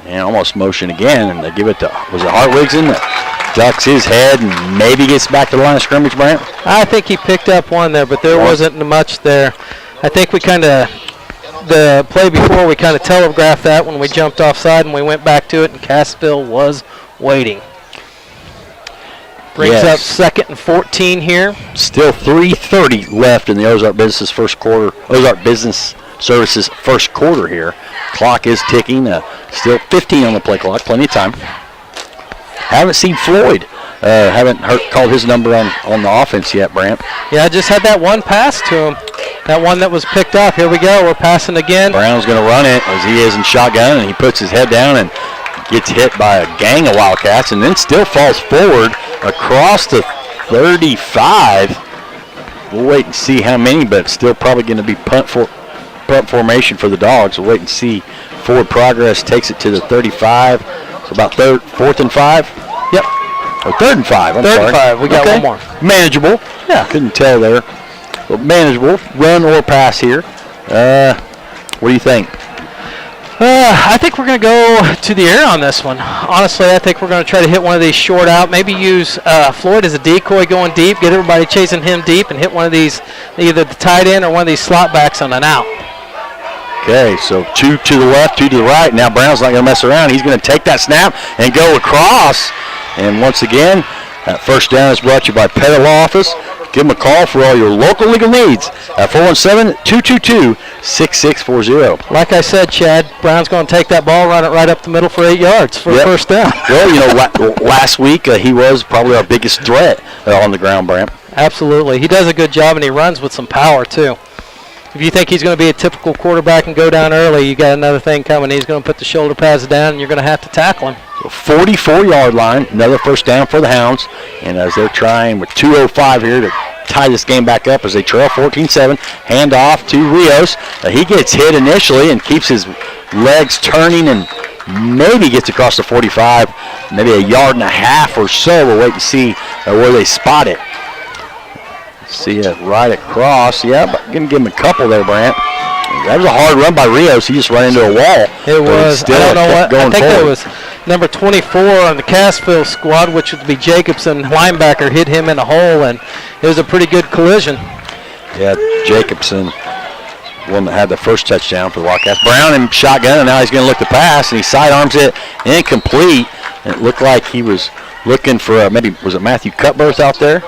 And almost motion again, and they give it to, was it Hartwigson that ducks his head and maybe gets back to the line of scrimmage, Brant? I think he picked up one there, but there wasn't much there. I think we kind of, the play before, we kind of telegraphed that when we jumped offside and we went back to it, and Cassville was waiting. Brings up 2nd and 14 here. Still 3:30 left in the Ozark Business Services first quarter here. Clock is ticking. Still 15 on the play clock. Plenty of time. Haven't seen Floyd. Haven't called his number on the offense yet, Brant. Yeah, I just had that one pass to him. That one that was picked up. Here we go. We're passing again. Brown's going to run it as he is in shotgun, and he puts his head down and gets hit by a gang of Wildcats, and then still falls forward across the 35. We'll wait and see how many, but it's still probably going to be punt formation for the Dogs. We'll wait and see. Forward progress takes it to the 35. So about 4th and 5. Yep. Or 3rd and 5. I'm 3rd sorry. and 5. We got one more. Manageable. Yeah. Couldn't tell there. But manageable. Run or pass here. What do you think? I think we're going to go to the air on this one. Honestly, I think we're going to try to hit one of these short out. Maybe use Floyd as a decoy going deep, get everybody chasing him deep, and hit one of these, either the tight end or one of these slot backs on an out. Okay, so 2 to the left, 2 to the right. Now Brown's not going to mess around. He's going to take that snap and go across. And once again, that first down is brought to you by Pettit Law Office. Give them a call for all your local legal needs at 417-222-6640. Like I said, Chad, Brown's going to take that ball, run it right up the middle for 8 yards for a first down. Well, you know, last week he was probably our biggest threat on the ground, Brant. Absolutely. He does a good job, and he runs with some power, too. If you think he's going to be a typical quarterback and go down early, you got another thing coming. He's going to put the shoulder pads down, and you're going to have to tackle him. So 44-yard line, another first down for the Hounds. And as they're trying with 2:05 here to tie this game back up as they trail 14-7, hand off to Rios. He gets hit initially and keeps his legs turning and maybe gets across the 45, maybe 1.5 yards or so. We'll wait and see where they spot it. See it right across. Yeah, but going to give him a couple there, Brant. That was a hard run by Rios. He just ran into a wall. It was. Still I don't know what. I think forward. it was number 24 on the Cassville squad, which would be Jacobson, linebacker, hit him in a hole, and it was a pretty good collision. Yeah, Jacobson, one that had the first touchdown for the Wildcats. Brown in shotgun, and now he's going to look to pass, and he sidearms it, incomplete. And it looked like he was looking for maybe, was it Matthew Cutbirth out there?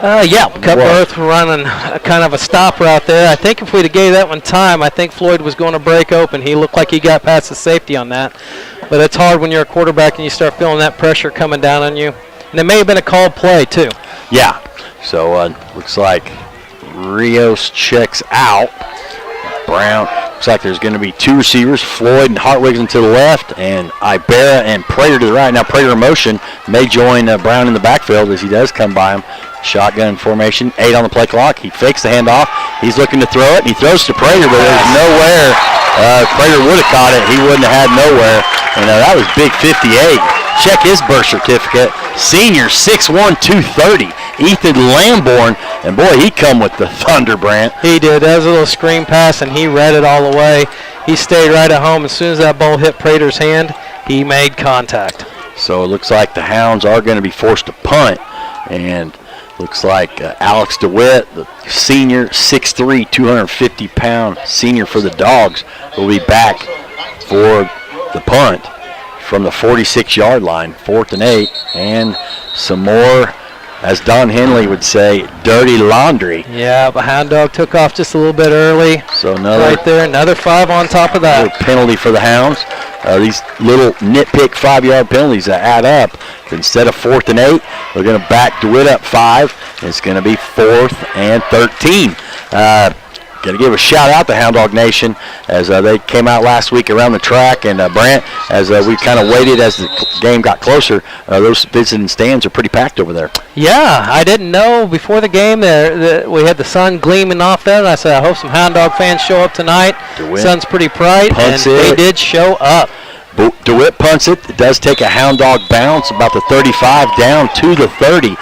Yeah, Cutbirth running kind of a stop route there. I think if we'd have gave that one time, I think Floyd was going to break open. He looked like he got past the safety on that. But it's hard when you're a quarterback and you start feeling that pressure coming down on you. And it may have been a called play, too. Yeah. So looks like Rios checks out. Brown. Looks like there's going to be 2 receivers, Floyd and Hartwigson to the left, and Ibera and Prater to the right. Now Prater in motion may join Brown in the backfield as he does come by him. Shotgun formation, 8 on the play clock. He fakes the handoff. He's looking to throw it. He throws to Prater, but there's nowhere. Prater would have caught it. He wouldn't have had nowhere. And that was big 58. Check his birth certificate. Senior, 6'1", 230. Ethan Lamborn. And, boy, he come with the thunder, Brant. He did. That was a little screen pass, and he read it all the way. He stayed right at home. As soon as that ball hit Prater's hand, he made contact. So it looks like the Hounds are going to be forced to punt. And looks like Alex DeWitt, the senior, 6'3", 250-pound senior for the Dogs, will be back for the punt from the 46-yard line, 4th and 8, and some more, as Don Henley would say, dirty laundry. Yeah, but Hound Dog took off just a little bit early. So another right there, another 5 on top of that. Penalty for the Hounds. These little nitpick 5-yard penalties that add up. Instead of 4th and 8, we're going to back DeWitt up 5. It's going to be 4th and 13. Got to give a shout out to Hound Dog Nation as they came out last week around the track. And Brant, as we kind of waited as the game got closer, those visiting stands are pretty packed over there. Yeah, I didn't know before the game that we had the sun gleaming off there. And I said, I hope some Hound Dog fans show up tonight. Sun's pretty bright, and they did show up. DeWitt punts it. It does take a Hound Dog bounce about the 35 down to the 30.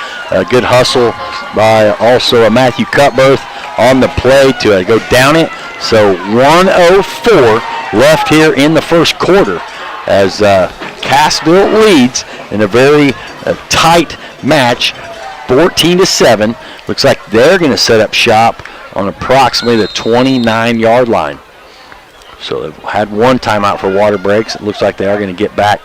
Good hustle by also Matthew Cutbirth on the play to go down it. So 1:04 left here in the first quarter as Cassville leads in a very tight match, 14-7. Looks like they're going to set up shop on approximately the 29-yard line. So they've had one timeout for water breaks. It looks like they are going to get back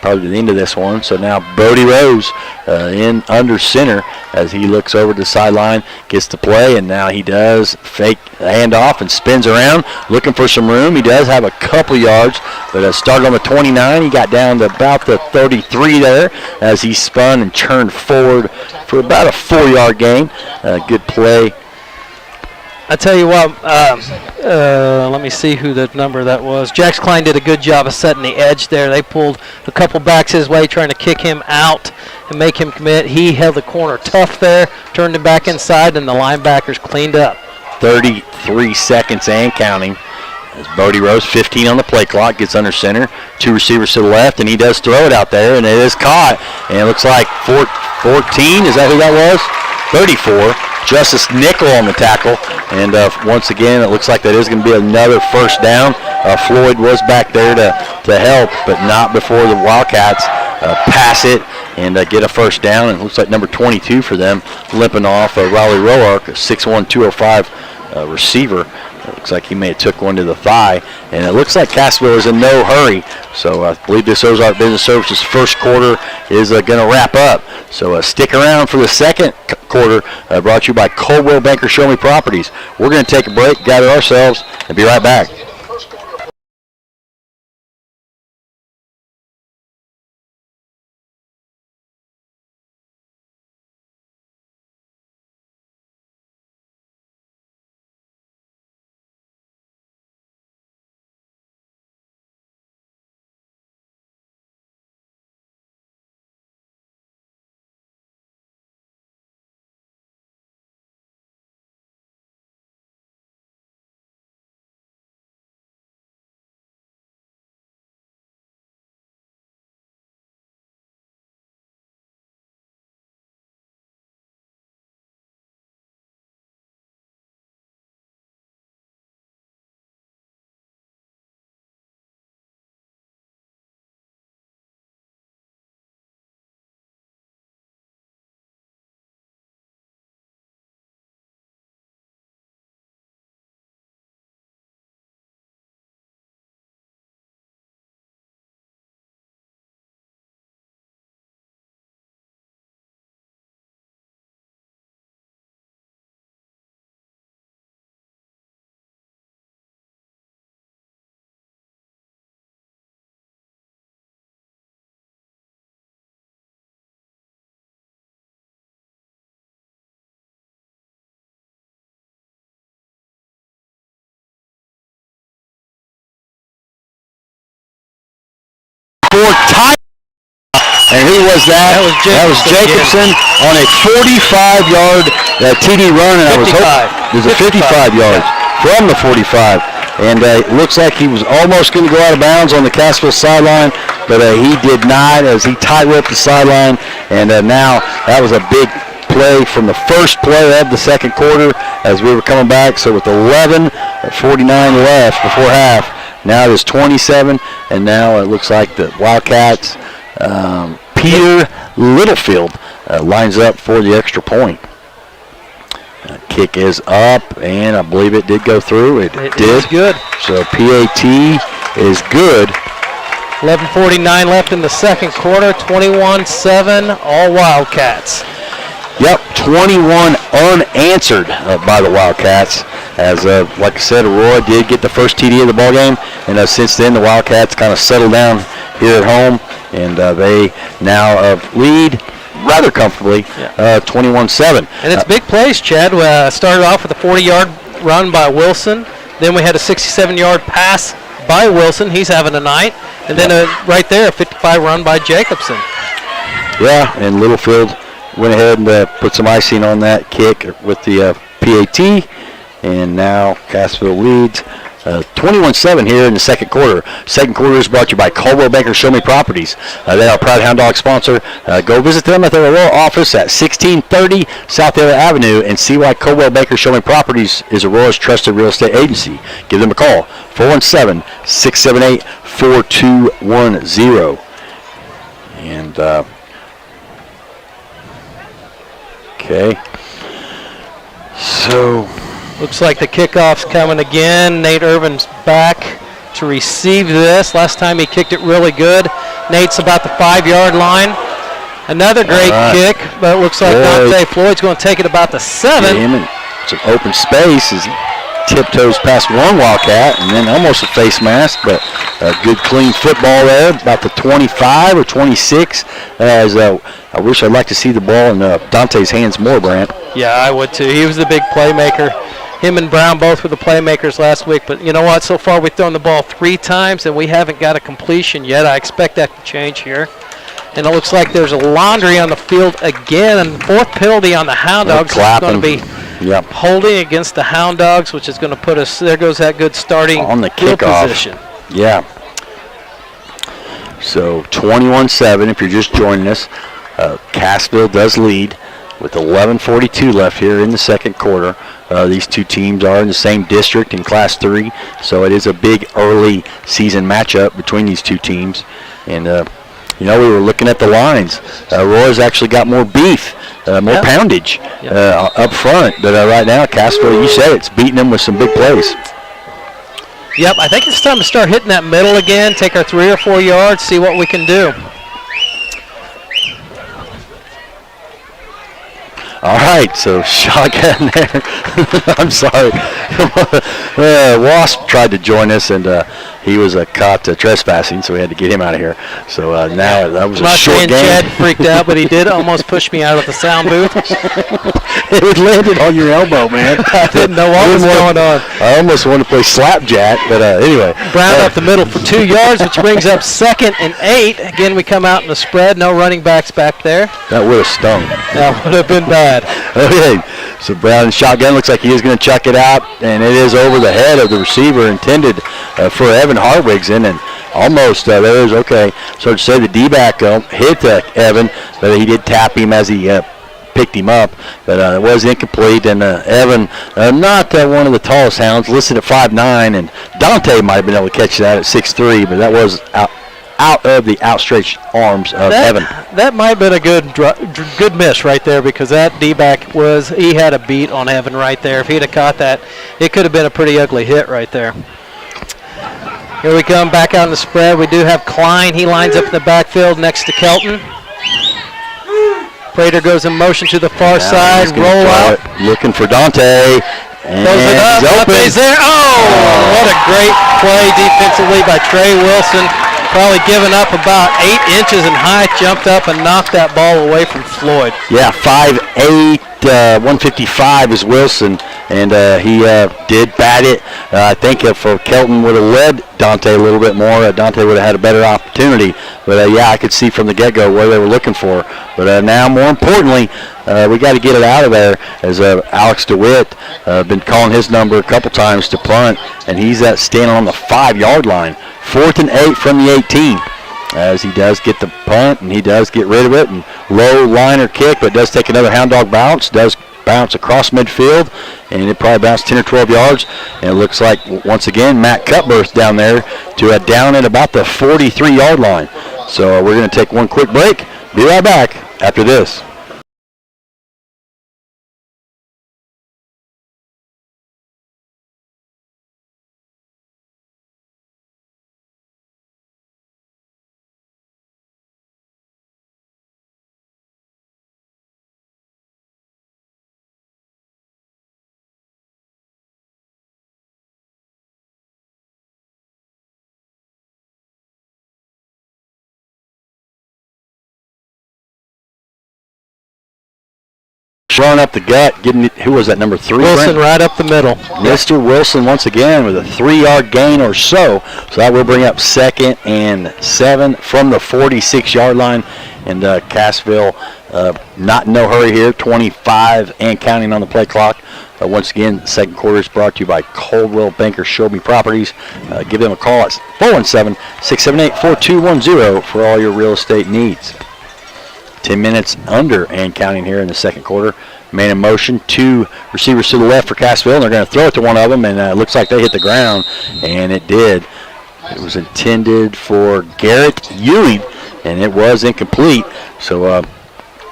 probably to the end of this one. So now Bodie Rose in under center as he looks over the sideline, gets to play, and now he does fake handoff and spins around looking for some room. He does have a couple yards, but started on the 29. He got down to about the 33 there as he spun and turned forward for about a 4-yard gain. Good play. I tell you what, let me see who the number that was. Jax Klein did a good job of setting the edge there. They pulled a couple backs his way, trying to kick him out and make him commit. He held the corner tough there, turned him back inside, and the linebackers cleaned up. 33 seconds and counting. As Bodie Rose, 15 on the play clock, gets under center. 2 receivers to the left, and he does throw it out there, and it is caught. And it looks like 14, is that who that was? 34. Justice Nickel on the tackle, and once again, it looks like that is going to be another first down. Floyd was back there to help, but not before the Wildcats pass it and get a first down. And it looks like number 22 for them limping off Riley Roark, a 6'1", 205 receiver. It looks like he may have took one to the thigh, and it looks like Cassville is in no hurry. So I believe this Ozark Business Services first quarter is going to wrap up. So stick around for the second quarter, brought to you by Coldwell Banker Show Me Properties. We're going to take a break, gather ourselves, and be right back. For time. And who was that? That was Jacobson on a 45-yard TD run, and 55. I was hoping it was a 55 yards from the 45. And it looks like he was almost going to go out of bounds on the Cassville sideline, but he did not as he tight-whipped the sideline. And now that was a big play from the first play of the second quarter as we were coming back. So with 11:49 left before half, now it is 27, and now it looks like the Wildcats, Peter Littlefield lines up for the extra point. Kick is up, and I believe it did go through. It did. Is good. So PAT is good. 11:49 left in the second quarter, 21-7, all Wildcats. Yep, 21 unanswered by the Wildcats. As, like I said, Aurora did get the first TD of the ballgame, and since then the Wildcats kind of settled down here at home, and they now lead rather comfortably, 21-7. And it's big plays, Chad. We started off with a 40-yard run by Wilson. Then we had a 67-yard pass by Wilson. He's having a night. And then right there, a 55 run by Jacobson. Yeah, and Littlefield went ahead and put some icing on that kick with the PAT. And now Cassville leads 21-7 here in the second quarter. Second quarter is brought to you by Caldwell Banker Show Me Properties. They are a proud Hound Dog sponsor. Go visit them at their Aurora office at 1630 South Taylor Avenue and see why Caldwell Banker Show Me Properties is Aurora's trusted real estate agency. Give them a call, 417-678-4210. And, okay. So, looks like the kickoff's coming again. Nate Irvin's back to receive this. Last time he kicked it really good. Nate's about the 5-yard line. Another great kick, but it looks like Dante Floyd's going to take it about the 7. Get him in some open space as he tiptoes past one Wildcat and then almost a face mask, but a good clean football there, about the 25 or 26. As I wish I'd like to see the ball in Dante's hands more, Brant. Yeah, I would too. He was the big playmaker. Him and Brown both were the playmakers last week, but you know what? So far we've thrown the ball 3 times and we haven't got a completion yet. I expect that to change here. And it looks like there's a laundry on the field again, and 4th penalty on the Hound Dogs. It's going to be holding against the Hound Dogs, which is going to put us, there goes that good starting on the field kickoff position. Yeah. So 21-7 if you're just joining us. Cassville does lead with 11:42 left here in the second quarter. These two teams are in the same district in Class 3, so it is a big early season matchup between these two teams. And, we were looking at the lines. Aurora's actually got more beef, more poundage up front. But right now, Cassville, you said it's beating them with some big plays. Yep, I think it's time to start hitting that middle again, take our 3 or 4 yards, see what we can do. All right, so shotgun there. I'm sorry. Wasp tried to join us, and he was caught trespassing, so we had to get him out of here. So now that was a short game. Chad freaked out, but he did almost push me out of the sound booth. It landed on your elbow, man. I didn't know what was going on. I almost wanted to play slapjack, but anyway. Brown up the middle for 2 yards, which brings up 2nd and 8. Again, we come out in the spread. No running backs back there. That would have stung. That would have been bad. Okay, so Brown shotgun looks like he is going to chuck it out, and it is over the head of the receiver intended for Evan Hartwigson, and almost there is okay. So to say the D-back hit Evan, but he did tap him as he picked him up, but it was incomplete. And Evan, not one of the tallest hounds, listed at 5'9", and Dante might have been able to catch that at 6'3", but that was out of the outstretched arms of Evan. That might have been a good miss right there, because that D-back he had a beat on Evan right there. If he'd have caught that, it could have been a pretty ugly hit right there. Here we come back out in the spread. We do have Klein. He lines up in the backfield next to Kelton. Prater goes in motion to the far side, roll out. Looking for Dante. And throws it up, Dante's there. Oh, what a great play defensively by Trey Wilson. Probably given up about 8 inches in height, jumped up and knocked that ball away from Floyd. Yeah, 5'8", 155 is Wilson, and he did bat it. I think if Kelton would have led Dante a little bit more, Dante would have had a better opportunity. But yeah, I could see from the get-go what they were looking for. But now, more importantly, we got to get it out of there, as Alex DeWitt been calling his number a couple times to punt, and he's standing on the 5-yard line. 4th and 8 from the 18, as he does get the punt, and he does get rid of it, and low liner kick, but does take another Hound Dog bounce, does bounce across midfield, and it probably bounced 10 or 12 yards, and it looks like, once again, Matt Cutbirth down there to down at about the 43-yard line. So we're going to take one quick break. Be right back after this. Run up the gut, getting it, who was that, number 3? Wilson Brent? right up the middle. Mr. Wilson once again with a 3-yard gain or so. So that will bring up 2nd and 7 from the 46-yard line. And Cassville not in no hurry here, 25 and counting on the play clock. Once again, the second quarter is brought to you by Coldwell Banker Show Me Properties. Give them a call at 417-678-4210 for all your real estate needs. 10 minutes under and counting here in the second quarter. Man in motion, 2 receivers to the left for Cassville, and they're going to throw it to one of them, and it looks like they hit the ground, and it did. It was intended for Garrett Ewing, and it was incomplete. So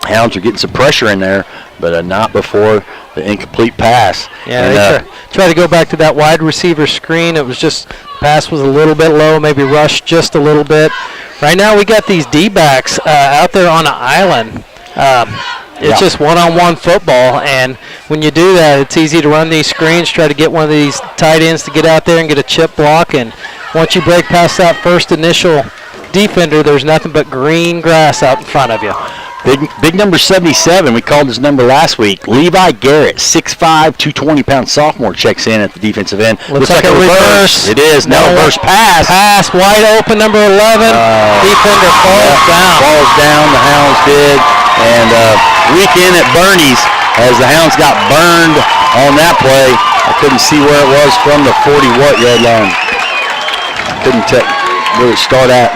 Hounds are getting some pressure in there, but not before the incomplete pass. Yeah, and, they try to go back to that wide receiver screen. It was just, pass was a little bit low, maybe rushed just a little bit. Right now we got these D-backs out there on an island. It's just one-on-one football, and when you do that, it's easy to run these screens, try to get one of these tight ends to get out there and get a chip block, and once you break past that first initial defender, there's nothing but green grass out in front of you. Big number 77, we called his number last week. Levi Garrett, 6'5", 220-pound sophomore, checks in at the defensive end. Looks like a reverse. It is. Now reverse pass. Pass, wide open, number 11. Defender falls down. Falls down, the Hounds did. And weekend at Bernie's as the Hounds got burned on that play. I couldn't see where it was from the 40-yard line. Couldn't tell where it started at.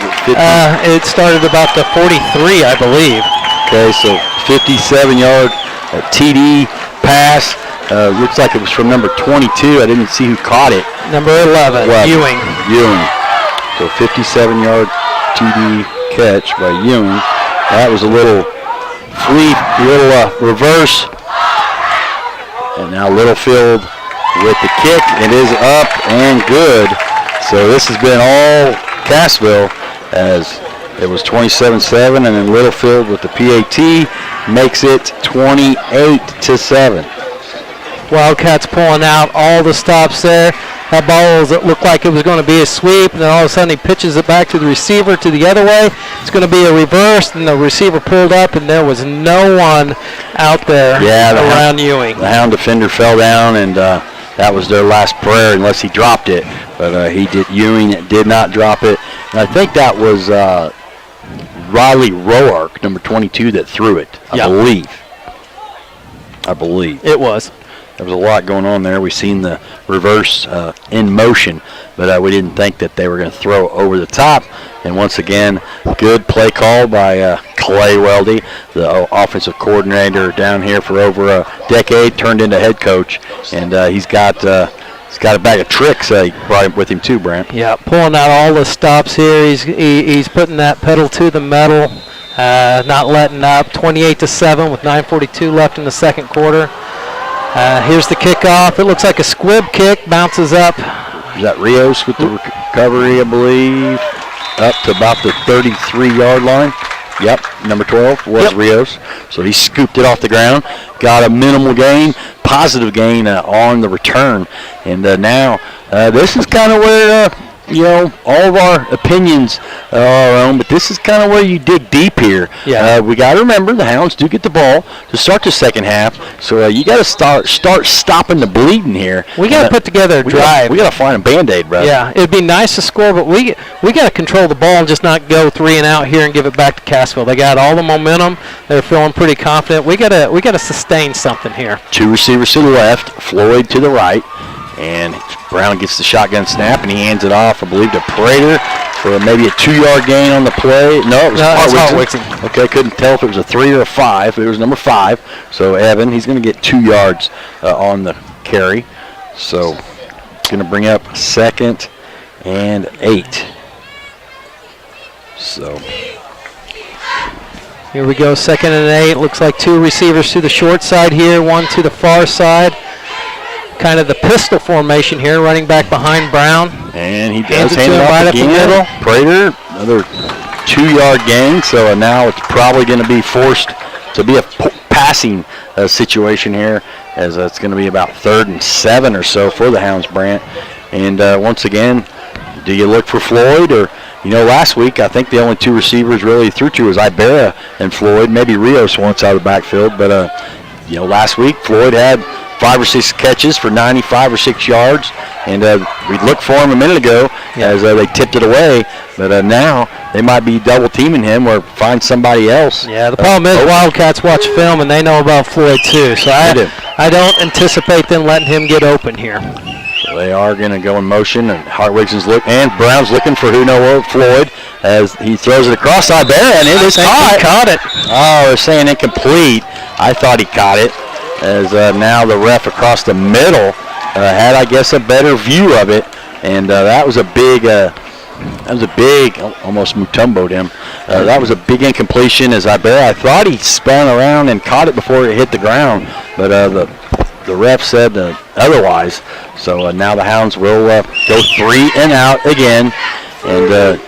It started about the 43, I believe. Okay, so 57-yard TD pass. Looks like it was from number 22. I didn't see who caught it. Number 11, Ewing. So 57-yard TD catch by Ewing. That was a little reverse. And now Littlefield with the kick. It is up and good. So this has been all Cassville as it was 27-7, and then Littlefield with the PAT makes it 28-7. Wildcats pulling out all the stops there. That ball looked like it was going to be a sweep, and then all of a sudden he pitches it back to the receiver to the other way. It's going to be a reverse, and the receiver pulled up, and there was no one out there around Ewing. The Hound defender fell down, and that was their last prayer unless he dropped it. But Ewing did not drop it. And I think that was Riley Roark, number 22, that threw it, I believe. It was. There was a lot going on there. We've seen the reverse in motion, but we didn't think that they were going to throw over the top. And once again, good play call by Clay Weldy, the offensive coordinator down here for over a decade, turned into head coach. And he's got a bag of tricks. He brought him with him too, Brant. Yeah, pulling out all the stops here. He's putting that pedal to the metal, not letting up. 28-7 with 9:42 left in the second quarter. Here's the kickoff. It looks like a squib kick. Bounces up. Is that Rios with the recovery, I believe? Up to about the 33-yard line. Yep, number 12 was Rios. So he scooped it off the ground. Got a minimal gain, positive gain on the return. And now this is kind of where, all of our opinions are our own, but this is kind of where you dig deep here. Yeah. We got to remember the Hounds do get the ball to start the second half, so you got to start stopping the bleeding here. We got to put together a drive. We got to find a Band-Aid, brother. Yeah, it'd be nice to score, but we got to control the ball and just not go 3 and out here and give it back to Cassville. They got all the momentum. They're feeling pretty confident. We got to sustain something here. 2 receivers to the left, Floyd to the right. And Brown gets the shotgun snap, and he hands it off, I believe, to Prater for maybe a 2-yard gain on the play. No, it was Hartwigson. Okay, couldn't tell if it was a 3 or a 5. It was number 5. So Evan, he's going to get 2 yards on the carry. So going to bring up 2nd and 8. So here we go, 2nd and 8. Looks like 2 receivers to the short side here, 1 to the far side. Kind of the pistol formation here, running back behind Brown. And he does hand it off right again. Up the middle. Prater, another 2-yard gain. So now it's probably going to be forced to be a passing situation here, as it's going to be about 3rd and 7 or so for the Hounds, Brant. And once again, do you look for Floyd or? Last week I think the only 2 receivers really threw to was Ibarra and Floyd, maybe Rios once out of the backfield, but last week Floyd had 5 or 6 catches for 95 or 6 yards, and we looked for him a minute ago as they tipped it away. But now they might be double teaming him or find somebody else. Yeah, the problem is Wildcats watch film and they know about Floyd too. So I don't anticipate them letting him get open here. So they are going to go in motion, and Hartwigson's and Brown's looking for Floyd as he throws it across Iberia, and it is caught. He caught it. Oh, they're saying incomplete. I thought he caught it, as now the ref across the middle had, I guess, a better view of it, and that was a big, almost Mutombo'd him. That was a big incompletion, as I thought he spun around and caught it before it hit the ground, but the ref said otherwise. So now the Hounds will go 3 and out again, and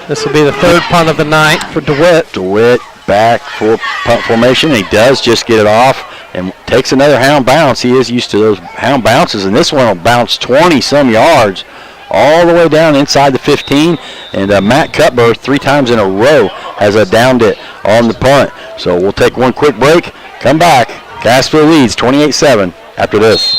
this will be the 3rd punt of the night for DeWitt. DeWitt back for punt formation. He does just get it off and takes another Hound bounce. He is used to those Hound bounces, and this one will bounce 20-some yards all the way down inside the 15. And Matt Cutbirth 3 times in a row has downed it on the punt. So we'll take one quick break, come back. Cassville leads 28-7 after this.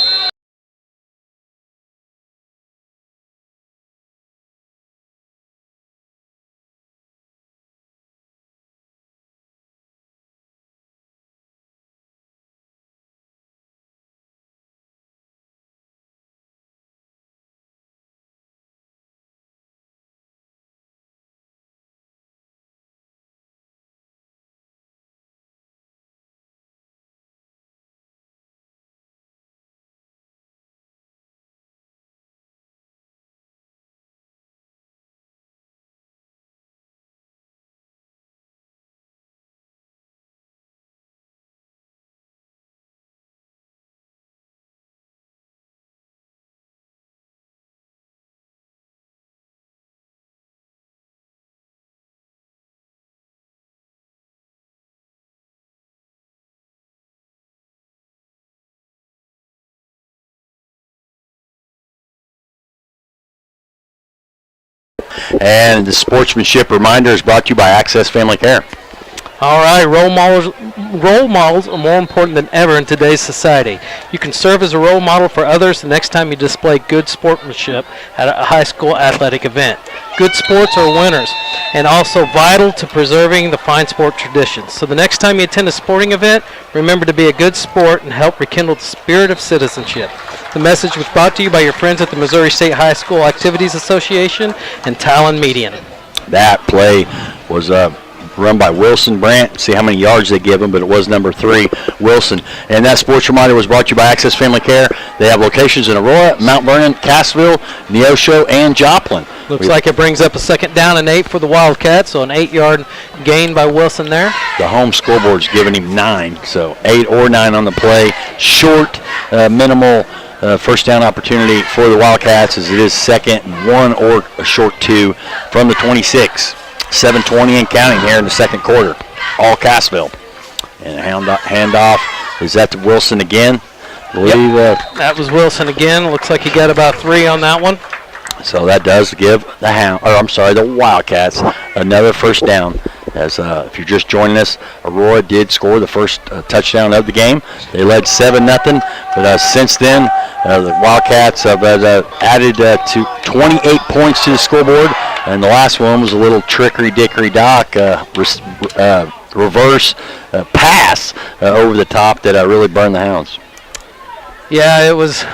And the sportsmanship reminder is brought to you by Access Family Care. All right, role models are more important than ever in today's society. You can serve as a role model for others the next time you display good sportsmanship at a high school athletic event. Good sports are winners and also vital to preserving the fine sport traditions. So the next time you attend a sporting event, remember to be a good sport and help rekindle the spirit of citizenship. The message was brought to you by your friends at the Missouri State High School Activities Association and Talon Median. That play was run by Wilson Brandt. See how many yards they give him, but it was number 3, Wilson. And that sports reminder was brought to you by Access Family Care. They have locations in Aurora, Mount Vernon, Cassville, Neosho, and Joplin. Looks like it brings up a 2nd down and 8 for the Wildcats, so an 8-yard gain by Wilson there. The home scoreboard's giving him 9, so 8 or 9 on the play. Short, minimal first down opportunity for the Wildcats, as it is 2nd and 1 or a short 2 from the 26. 7:20 and counting here in the 2nd quarter. All Cassville. And handoff is that to Wilson again. That was Wilson again. Looks like he got about 3 on that one. So that does give the Wildcats another first down. As if you're just joining us, Aurora did score the first touchdown of the game. They led 7-0, but since then the Wildcats have added to 28 points to the scoreboard, and the last one was a little trickery-dickery-dock reverse pass over the top that really burned the Hounds. Yeah, it was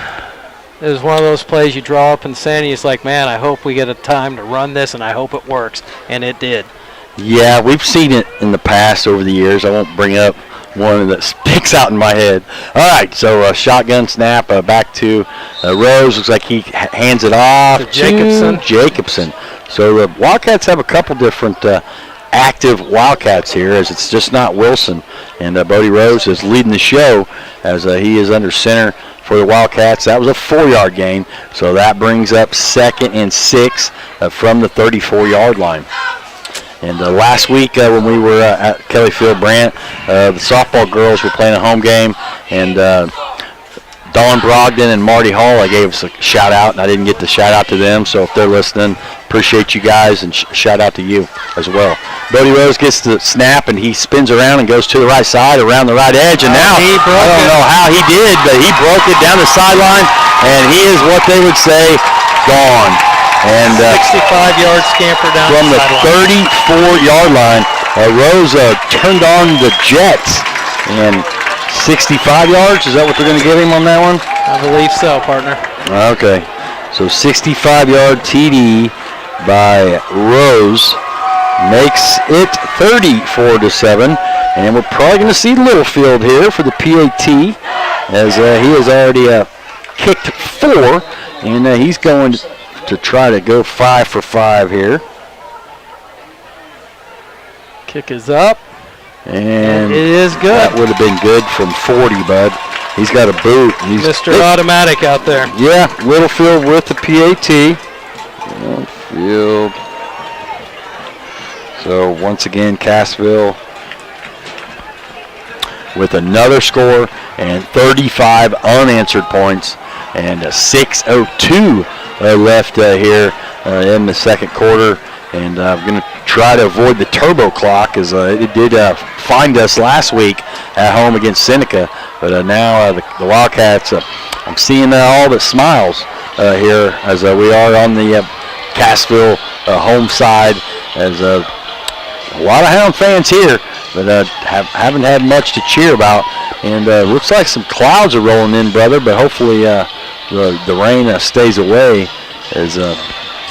one of those plays you draw up in the sand, and it's like, man, I hope we get a time to run this, and I hope it works, and it did. Yeah, we've seen it in the past over the years. I won't bring up one that sticks out in my head. All right, so shotgun snap back to Rose. Looks like he hands it off to Jacobson. So the Wildcats have a couple different active Wildcats here, as it's just not Wilson. And Bodie Rose is leading the show as he is under center for the Wildcats. That was a 4-yard gain, so that brings up 2nd and 6 from the 34-yard line. And last week when we were at Kelly Field Brant, the softball girls were playing a home game, and Dawn Brogdon and Marty Hall, I gave us a shout out, and I didn't get to shout out to them. So if they're listening, appreciate you guys, and shout out to you as well. Bodie Rose gets the snap, and he spins around and goes to the right side, around the right edge, and now he broke I don't it. know how he did, but he broke it down the sideline, and he is what they would say gone. And 65-yard scamper down from the sideline. 34-yard line, Rose turned on the Jets, and 65 yards, is that what they're going to give him on that one? I believe so, partner. Okay, so 65-yard TD by Rose makes it 34-7, and we're probably going to see Littlefield here for the PAT, as he has already kicked 4, and he's going to try to go 5 for 5 here. Kick is up. And it is good. That would have been good from 40, bud. He's got a boot. He's Mr. Automatic out there. Yeah, Littlefield with the PAT. Littlefield. So once again, Cassville with another score and 35 unanswered points, and 6:02 left here in the second quarter. And I'm going to try to avoid the turbo clock, as it did find us last week at home against Seneca. But now the Wildcats, I'm seeing all but smiles here, as we are on the Cassville home side, as a lot of Hound fans here, but haven't had much to cheer about. And looks like some clouds are rolling in, brother, but hopefully the rain stays away, as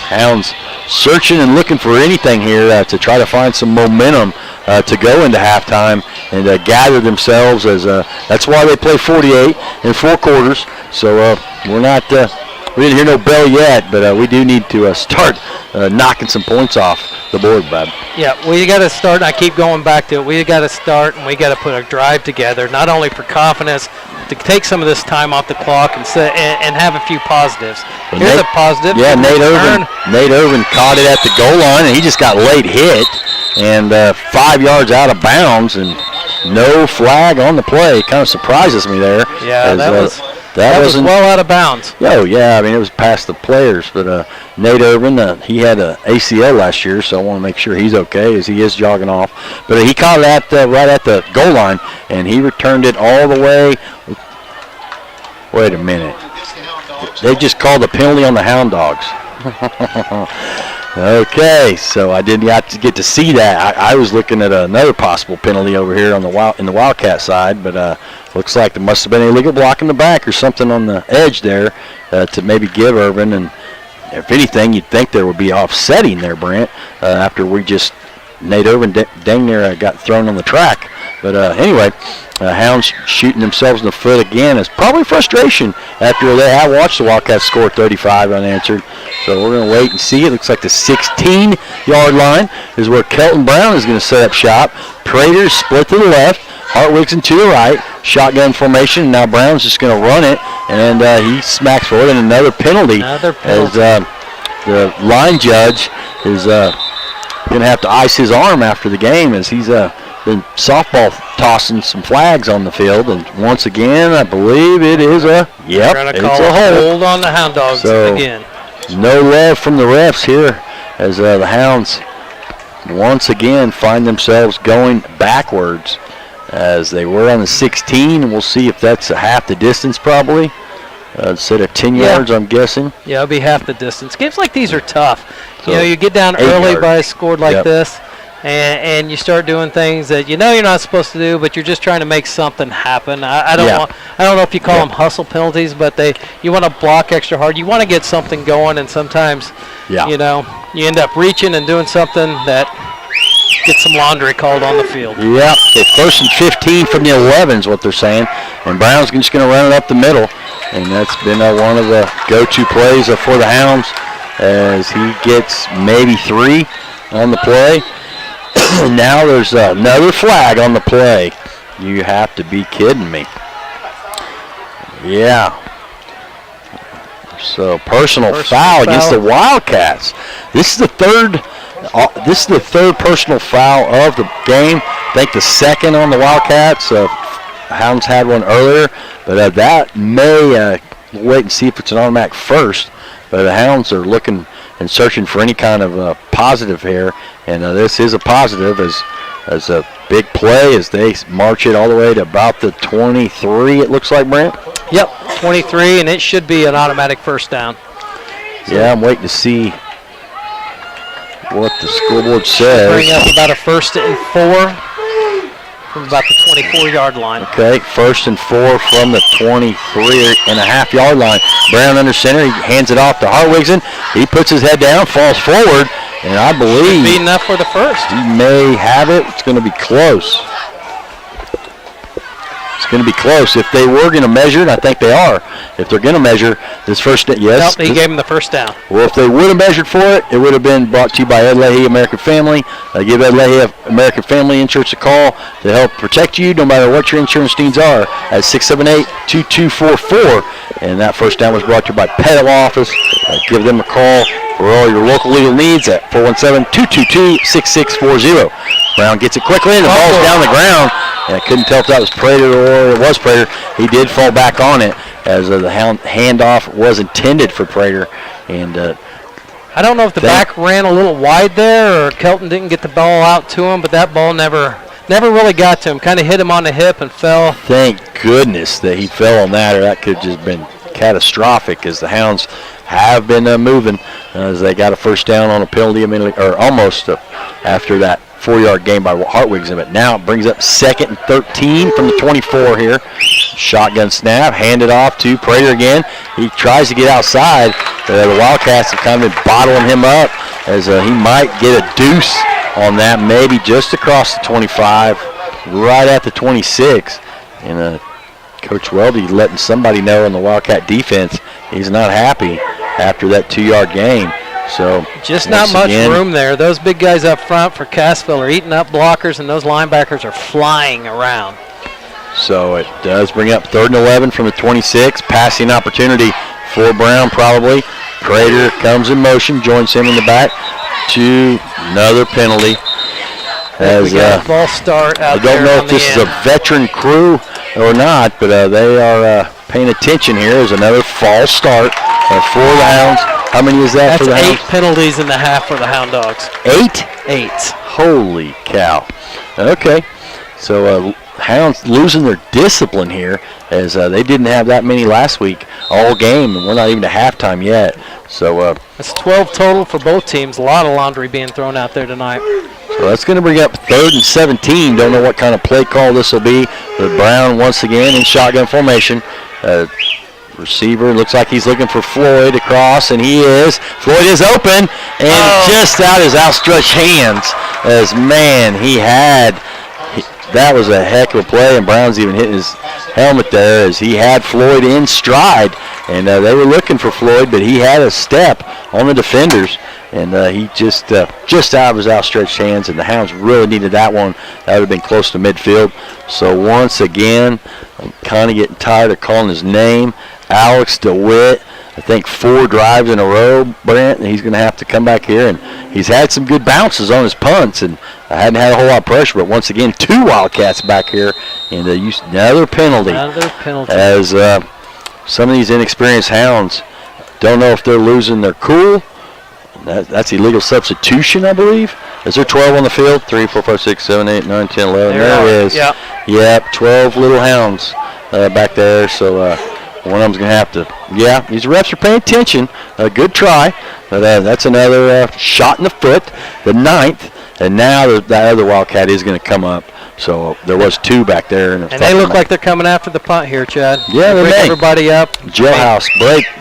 Hounds searching and looking for anything here to try to find some momentum to go into halftime and gather themselves, as that's why they play 48 in 4 quarters. So we didn't hear no bell yet, but we do need to start knocking some points off the board, bud. Yeah, we got to start. I keep going back to it. We got to start, and we got to put a drive together, not only for confidence, to take some of this time off the clock and have a few positives. Well, Here's a positive. Yeah, Nate Irvin caught it at the goal line, and he just got late hit, and 5 yards out of bounds, and no flag on the play. Kind of surprises me there. Yeah, that was well out of bounds. Oh, yeah, I mean, it was past the players, but Nate Irvin, he had an ACL last year, so I want to make sure he's okay, as he is jogging off. But he caught it right at the goal line, and he returned it all the way. Wait a minute. They just called a penalty on the Hound Dogs. Okay, so I didn't have to get to see that. I was looking at another possible penalty over here on in the Wildcat side, but looks like there must have been a illegal block in the back or something on the edge there to maybe give Irvin. And if anything, you'd think there would be offsetting there, Brent, after Nate Irvin dang near got thrown on the track. But anyway, Hounds shooting themselves in the foot again. It's probably frustration after they have watched the Wildcats score 35 unanswered. So we're going to wait and see. It looks like the 16-yard line is where Kelton Brown is going to set up shop. Prater's split to the left. Hartwigson to the right. Shotgun formation. Now Brown's just going to run it, and he smacks forward. And another penalty. As the line judge is going to have to ice his arm after the game, as he's been softball tossing some flags on the field. And once again, I believe it is a hold on the Hound Dogs again. No love from the refs here, as the Hounds once again find themselves going backwards, as they were on the 16, and we'll see if that's a half the distance probably. Instead of 10 yards, I'm guessing. Yeah, it'll be half the distance. Games like these are tough. So you get down early by a score like this, and you start doing things that you know you're not supposed to do, but you're just trying to make something happen. I don't know if you call them hustle penalties, but you want to block extra hard. You want to get something going, and sometimes you end up reaching and doing something that gets some laundry called on the field. Yeah, it's first and 15 from the 11 is what they're saying, and Brown's just going to run it up the middle, and that's been one of the go-to plays for the Hounds, as he gets maybe 3 on the play. Now there's another flag on the play. You have to be kidding me. Yeah. So personal foul against the Wildcats. This is the third personal foul of the game. I think the second on the Wildcats. Hounds had one earlier, but that may wait and see if it's an automatic first. But the Hounds are looking and searching for any kind of positive here. And this is a positive as a big play as they march it all the way to about the 23, it looks like, Brent? Yep, 23, and it should be an automatic first down. So yeah, I'm waiting to see what the scoreboard says. Bring up about a 1st and 4 from about the 24-yard line. Okay, 1st and 4 from the 23.5-yard line. Brown under center. He hands it off to Hartwigson. He puts his head down, falls forward, and I believe be enough for the first. He may have it. It's going to be close. It's going to be close. If they were going to measure it, I think they are. If they're going to measure this first, yes. Nope, he gave him the first down. Well, if they would have measured for it, it would have been brought to you by Ed Leahy American Family. Give Ed Leahy American Family Insurance a call to help protect you no matter what your insurance needs are at 678-2244. And that first down was brought to you by Pet Law Office. Give them a call for all your local legal needs at 417-222-6640. Brown gets it quickly, and the ball's down the ground. And I couldn't tell if that was Prater or it was Prater. He did fall back on it as the handoff was intended for Prater. And I don't know if the back ran a little wide there or Kelton didn't get the ball out to him, but that ball never really got to him. Kind of hit him on the hip and fell. Thank goodness that he fell on that, or that could have just been catastrophic as the Hounds have been moving as they got a first down on a penalty immediately, or almost after that 4-yard gain by Hartwigson. But now it brings up 2nd and 13 from the 24 here. Shotgun snap, handed off to Prater again. He tries to get outside. The Wildcats have kind of been bottling him up as he might get a deuce on that, maybe just across the 25, right at the 26. And Coach Weldy letting somebody know in the Wildcat defense he's not happy after that 2-yard gain. So just not much room there. Those big guys up front for Cassville are eating up blockers, and those linebackers are flying around. So it does bring up 3rd and 11 from the 26. Passing opportunity for Brown probably. Prater comes in motion, joins him in the back to another penalty. We got a false start out there. I don't know if this is a veteran crew or not, but they are paying attention here. There's another false start for the Hounds. How many is that for the Hounds? That's 8 penalties in the half for the Hound Dogs. 8? 8. Holy cow. Okay. So Hounds losing their discipline here as they didn't have that many last week all game, and we're not even to halftime yet. So that's 12 total for both teams. A lot of laundry being thrown out there tonight. So that's going to bring up 3rd and 17. Don't know what kind of play call this will be. But Brown once again in shotgun formation. Receiver looks like he's looking for Floyd across, and he is. Floyd is open, and just out his outstretched hands as, man, that was a heck of a play, and Brown's even hitting his helmet there as he had Floyd in stride, and they were looking for Floyd, but he had a step on the defenders, and he just out of his outstretched hands, and the Hounds really needed that one. That would have been close to midfield. So once again, I'm kind of getting tired of calling his name. Alex DeWitt, I think 4 drives in a row, Brent, and he's going to have to come back here. And he's had some good bounces on his punts, and I hadn't had a whole lot of pressure. But once again, 2 Wildcats back here, and they used another penalty. As some of these inexperienced Hounds don't know if they're losing their cool. That's illegal substitution, I believe. Is there 12 on the field? 3, 4, 5, 6, 7, 8, 9, 10, 11. There it is. Yep, 12 little Hounds back there. So one of them's going to have to, these refs are paying attention. Good try. But that's another shot in the foot, the 9th. And now that other Wildcat is going to come up. So there was 2 back there. And they look like they're coming after the punt here, Chad. Yeah, they may. Everybody up. Jailhouse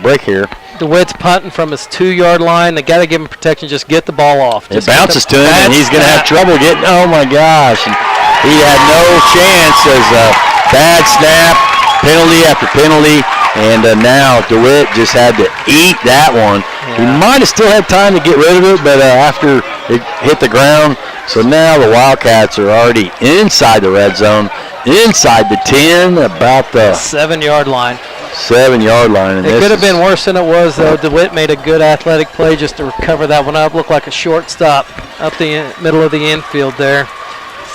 break here. DeWitt's punting from his 2-yard line. They got to give him protection. Just get the ball off. It bounces to him, and he's going to have trouble getting. Oh my gosh! And he had no chance as a bad snap, penalty after penalty, and now DeWitt just had to eat that one. He might have still had time to get rid of it, but after it hit the ground, so now the Wildcats are already inside the red zone, inside the 10, about the 7-yard line. 7-yard line. And it could have been worse than it was, though. DeWitt made a good athletic play just to recover that one up. Looked like a shortstop up the middle of the infield there.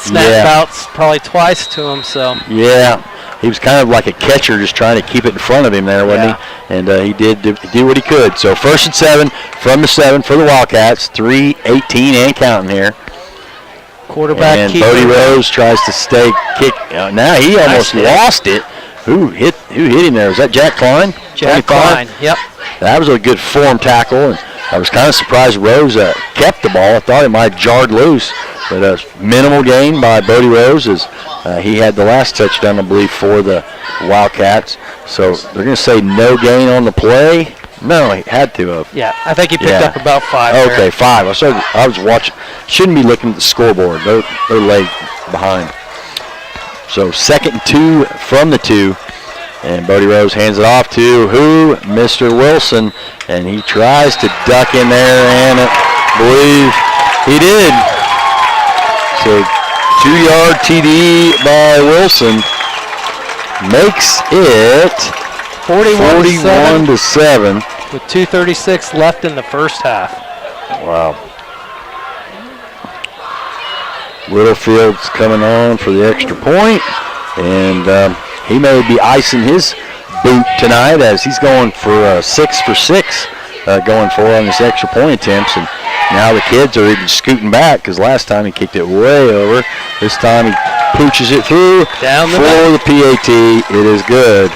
Snap outs probably twice to him. So. Yeah, he was kind of like a catcher, just trying to keep it in front of him there, wasn't he? And he did do what he could. So 1st and 7 from the 7 for the Wildcats. 3:18 and counting here. Quarterback and keeper. Bodie Rose tries to stay kick. Now he almost lost it. Who hit him there? Was that Jack Klein? Jack 25? Klein, yep. That was a good form tackle, and I was kind of surprised Rose kept the ball. I thought it might have jarred loose, but a minimal gain by Bodie Rose as he had the last touchdown, I believe, for the Wildcats. So they're going to say no gain on the play. No, he had to have. Yeah, I think he picked up about 5. Okay, there. 5. I was watching. Shouldn't be looking at the scoreboard. They're late behind. So 2nd and 2 from the 2. And Bodie Rose hands it off to who? Mr. Wilson. And he tries to duck in there, and I believe he did. So 2-yard TD by Wilson makes it 41 to 7. With 2:36 left in the first half. Wow. Littlefield's coming on for the extra point, and he may be icing his boot tonight as he's going for 6 for 6 going for on this extra point attempts. And now the kids are even scooting back because last time he kicked it way over. This time he pooches it through down the for the PAT. It is good.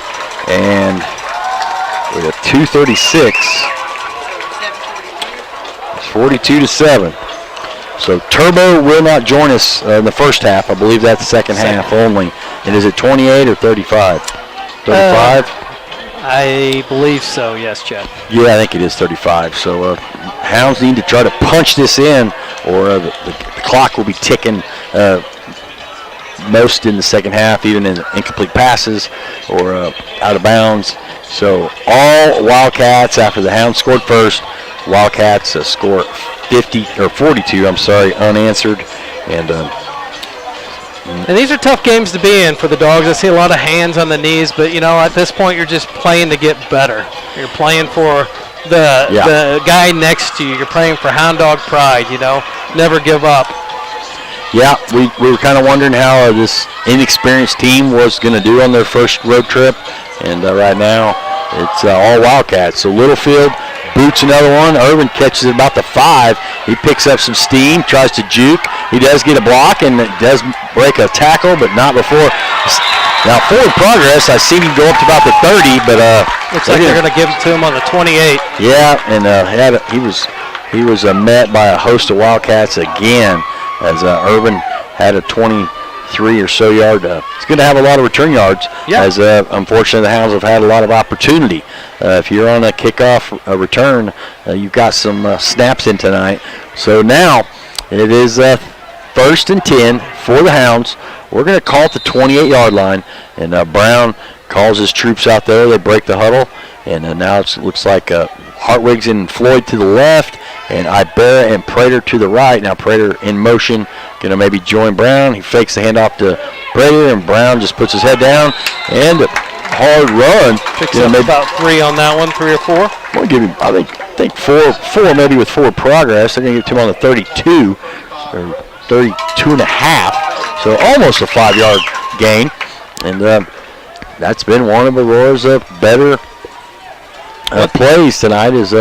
And with a 2:36, it's 42 to 7. So Turbo will not join us in the first half. I believe that's second half only. And is it 28 or 35? 35? I believe so, yes, Chad. Yeah, I think it is 35. So Hounds need to try to punch this in, or the clock will be ticking most in the second half, even in incomplete passes or out of bounds. So all Wildcats, after the Hounds scored first, Wildcats score 42, unanswered. And these are tough games to be in for the Dogs. I see a lot of hands on the knees, but, at this point you're just playing to get better. You're playing for the guy next to you. You're playing for Hound Dog pride, never give up. Yeah, we were kind of wondering how this inexperienced team was going to do on their first road trip, and right now it's all Wildcats. So Littlefield boots another one. Irvin catches it about the 5. He picks up some steam, tries to juke. He does get a block and it does break a tackle, but not before. Now forward progress, I seen him go up to about the 30, but looks like they're going to give it to him on the 28. Yeah, and he was met by a host of Wildcats again, as Irvin had a 23 or so yard. It's going to have a lot of return yards, as unfortunately the Hounds have had a lot of opportunity. If you're on a kickoff return, you've got some snaps in tonight. So now it is 1st and 10 for the Hounds. We're going to call it the 28-yard line, and Brown calls his troops out there. They break the huddle, and now it looks like Hartwigs and Floyd to the left, and Ibarra and Prater to the right. Now Prater in motion, going to maybe join Brown. He fakes the handoff to Prater, and Brown just puts his head down, and hard run. Picks up about 3 on that one, 3 or 4. I'm going to give him, I think four maybe with forward progress. They're going to give it to him on the 32, or 32 and a half. So almost a 5-yard gain. And that's been one of Aurora's better plays tonight, is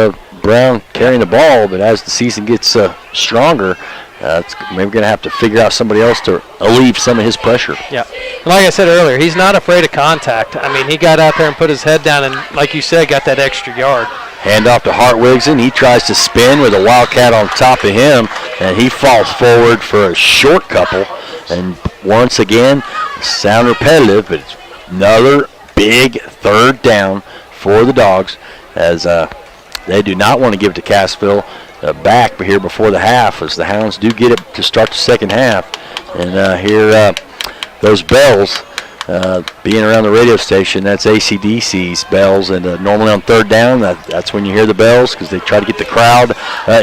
Brown carrying the ball. But as the season gets stronger, it's maybe going to have to figure out somebody else to alleviate some of his pressure. Yeah. Like I said earlier, he's not afraid of contact. I mean, he got out there and put his head down and, like you said, got that extra yard. Hand off to Hartwigson. He tries to spin with a Wildcat on top of him, and he falls forward for a short couple. And once again, sound repetitive, but it's another big 3rd down for the Dogs, as they do not want to give it to Cassville back here before the half, as the Hounds do get it to start the second half. And here, those bells being around the radio station, that's AC/DC's bells, and normally on 3rd down, that's when you hear the bells, because they try to get the crowd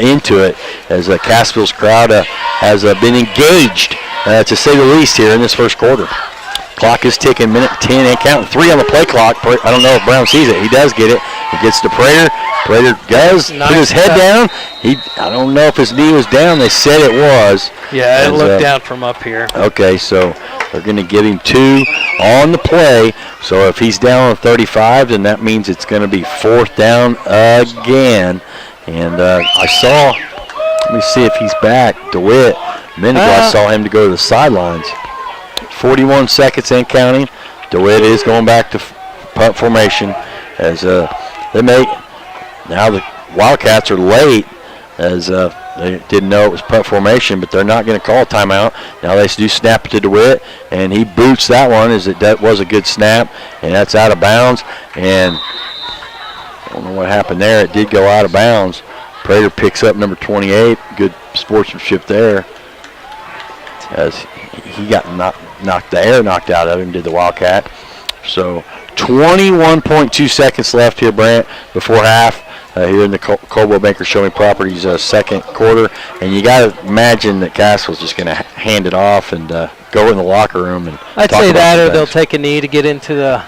into it, as Cassville's crowd has been engaged, to say the least, here in this first quarter. Clock is ticking, minute 10 and counting. 3 on the play clock. I don't know if Brown sees it. He does get it. It gets to Prater. Prater does put his head down. I don't know if his knee was down. They said it was. Yeah, it looked down from up here. Okay, so they're going to give him 2 on the play. So if he's down on 35, then that means it's going to be 4th down again. And I saw, let me see if he's back. DeWitt, a minute ago I saw him to go to the sidelines. 41 seconds and counting. DeWitt is going back to punt formation as they make, now the Wildcats are late as they didn't know it was punt formation, but they're not going to call a timeout. Now they do snap it to DeWitt, and he boots that one as that was a good snap, and that's out of bounds. And I don't know what happened there. It did go out of bounds. Prater picks up number 28. Good sportsmanship there as he got knocked the air knocked out of him, did the Wildcat. So 21.2 seconds left here, Brant, before half. Here in the Coldwell Banker Showing Properties second quarter, and you got to imagine that Cassville's just going to hand it off and go in the locker room and I'd talk say about that, the or they'll things. take a knee to get into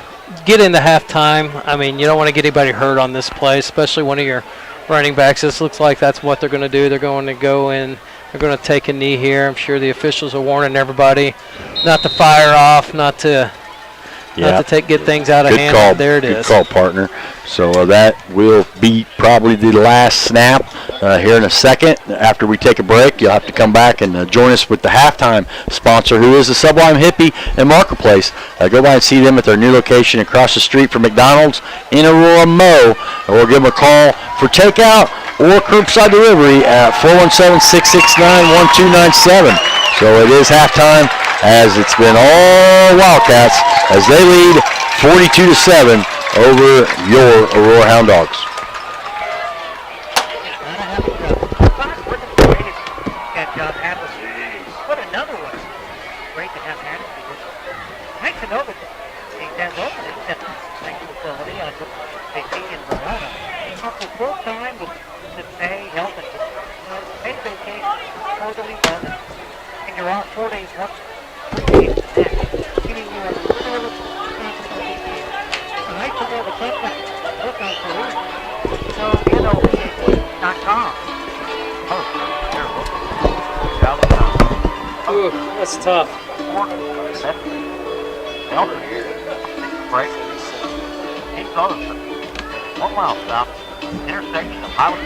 halftime. I mean, you don't want to get anybody hurt on this play, especially one of your running backs. This looks like that's what they're going to do. They're going to go in. They're going to take a knee here. I'm sure the officials are warning everybody not to fire off, not to get things out of hand. Call. There it Good is. call, partner. So that will be probably the last snap here in a second. After we take a break, you'll have to come back and join us with the halftime sponsor, who is the Sublime Hippie and Marketplace. Go by and see them at their new location across the street from McDonald's in Aurora, Mo. Or give them a call for takeout or curbside delivery at 417-669-1297. So it is halftime, as it's been all Wildcats as they lead 42-7 over your Aurora Hound Dogs. What another one. Great to have Hannity with us. Nice to know that he has openings at the facility on AP in Verona. For full time with pay, health, and paid vacation, totally done. And you're off 4 days once, 3 days the next. Meaning you have a little nice to know the company. Look on career. So, NOPAP.com. Oh, terrible. Ooh, that's tough. Right? Keep going. 1 mile south. Intersection of Highway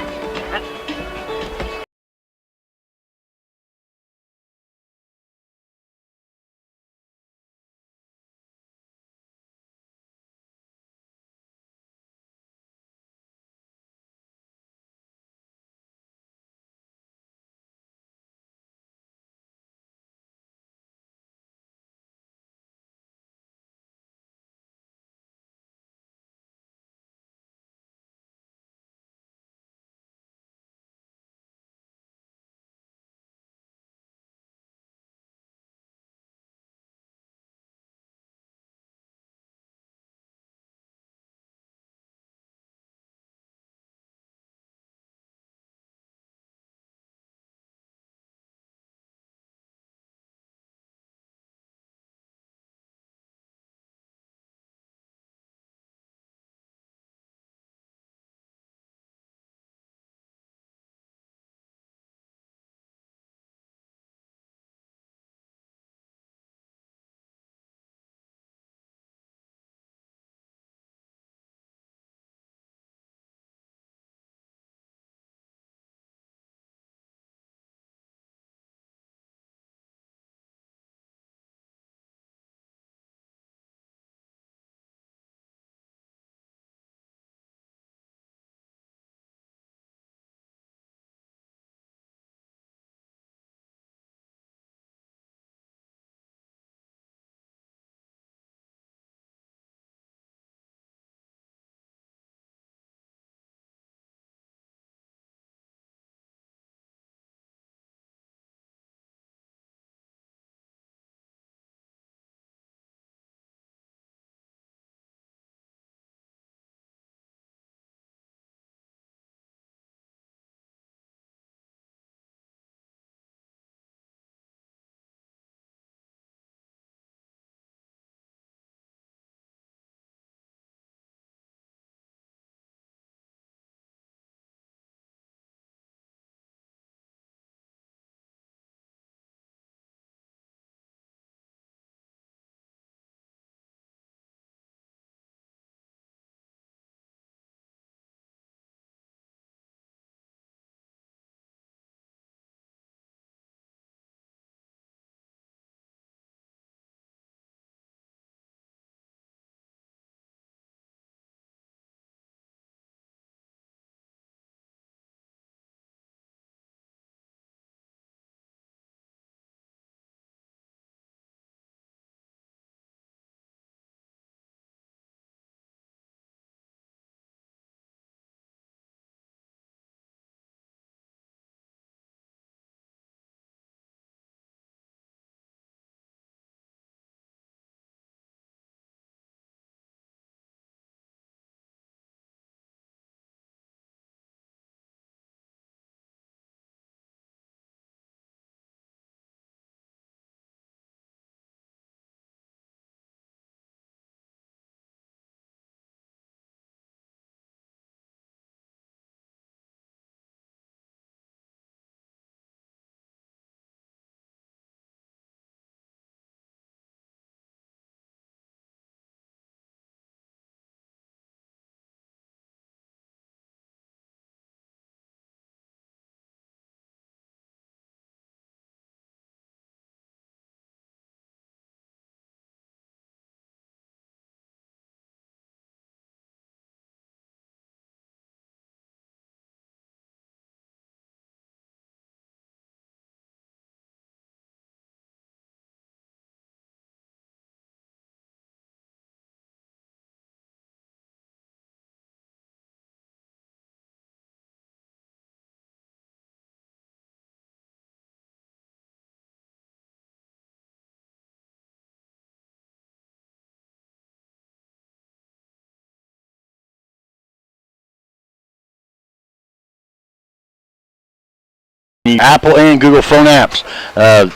Apple and Google phone apps.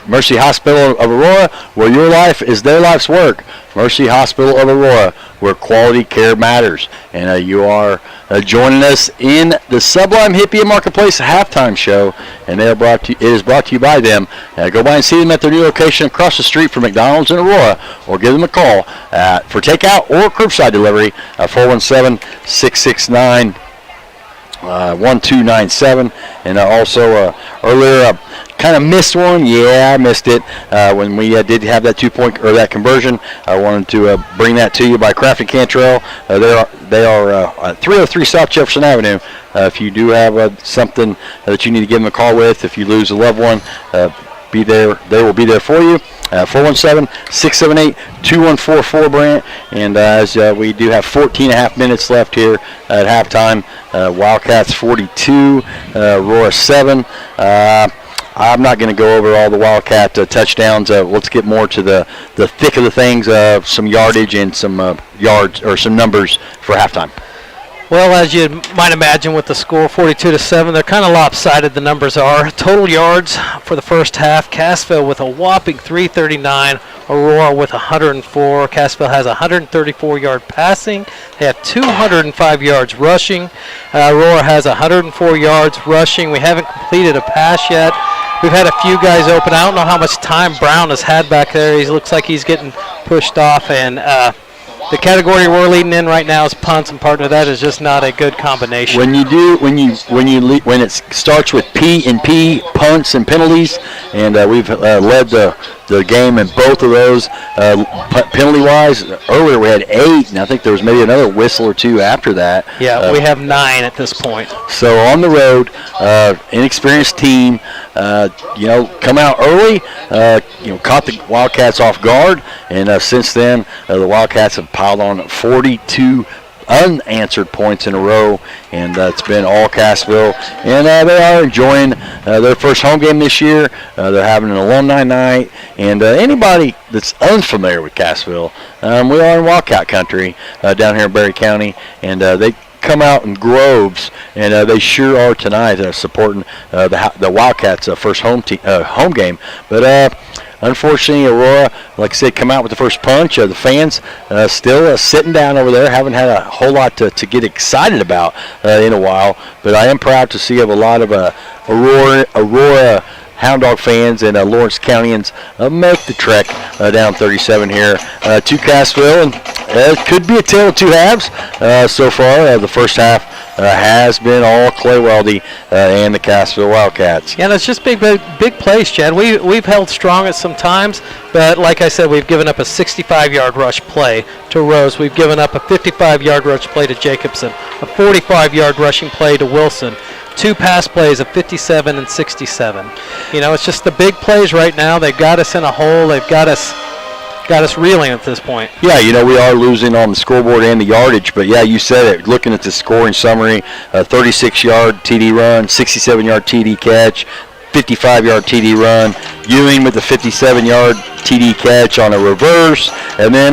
Mercy Hospital of Aurora, where your life is their life's work. Mercy Hospital of Aurora, where quality care matters. And you are joining us in the Sublime Hippie Marketplace halftime show, and it is brought to you by them. Go by and see them at their new location across the street from McDonald's in Aurora, or give them a call for takeout or curbside delivery at 417-669 1297. And also earlier kind of missed one. Yeah, I missed it when we did have that 2-point or that conversion. I wanted to bring that to you by Craft and Cantrell. They are 303 South Jefferson Avenue. If you do have something that you need to give them a call with, if you lose a loved one, be there. They will be there for you. 417-678-2144, Brant. And as we do have 14 and a half minutes left here at halftime, Wildcats 42, Aurora 7. I'm not going to go over all the Wildcat touchdowns. Let's get more to the thick of the things, some yardage and some yards or some numbers for halftime. Well, as you might imagine with the score 42-7, they're kind of lopsided, the numbers are. Total yards for the first half, Cassville with a whopping 339, Aurora with 104. Cassville has 134-yard passing. They have 205 yards rushing. Aurora has 104 yards rushing. We haven't completed a pass yet. We've had a few guys open. I don't know how much time Brown has had back there. He looks like he's getting pushed off, and the category we're leading in right now is punts, and part of that is just not a good combination. When it starts with P and P, punts and penalties, and we've led the game in both of those penalty-wise. Earlier we had 8, and I think there was maybe another whistle or 2 after that. Yeah, we have 9 at this point. So on the road, inexperienced team, come out early, caught the Wildcats off guard, and since then the Wildcats have piled on 42 unanswered points in a row, and it's been all Cassville, and they are enjoying their first home game this year. They're having an alumni night, and anybody that's unfamiliar with Cassville, we are in Wildcat country down here in Berry County, and they come out in groves, and they sure are tonight supporting the Wildcats' first home game. But unfortunately, Aurora, like I said, come out with the first punch. The fans still sitting down over there, haven't had a whole lot to get excited about in a while. But I am proud to see of a lot of Aurora Hound Dog fans and Lawrence Countyans make the trek down 37 here to Cassville. And it could be a tale of two halves so far. The first half has been all Clay Weldy and the Cassville Wildcats. Yeah, and it's just big plays, Chad. We've held strong at some times, but like I said, we've given up a 65-yard rush play to Rose. We've given up a 55-yard rush play to Jacobson, a 45-yard rushing play to Wilson, 2 pass plays of 57 and 67. It's just the big plays right now. They've got us in a hole. They've got us reeling at this point. Yeah, we are losing on the scoreboard and the yardage, but yeah, you said it. Looking at the scoring summary, 36-yard TD run, 67-yard TD catch, 55-yard TD run. Ewing with the 57-yard TD catch on a reverse, and then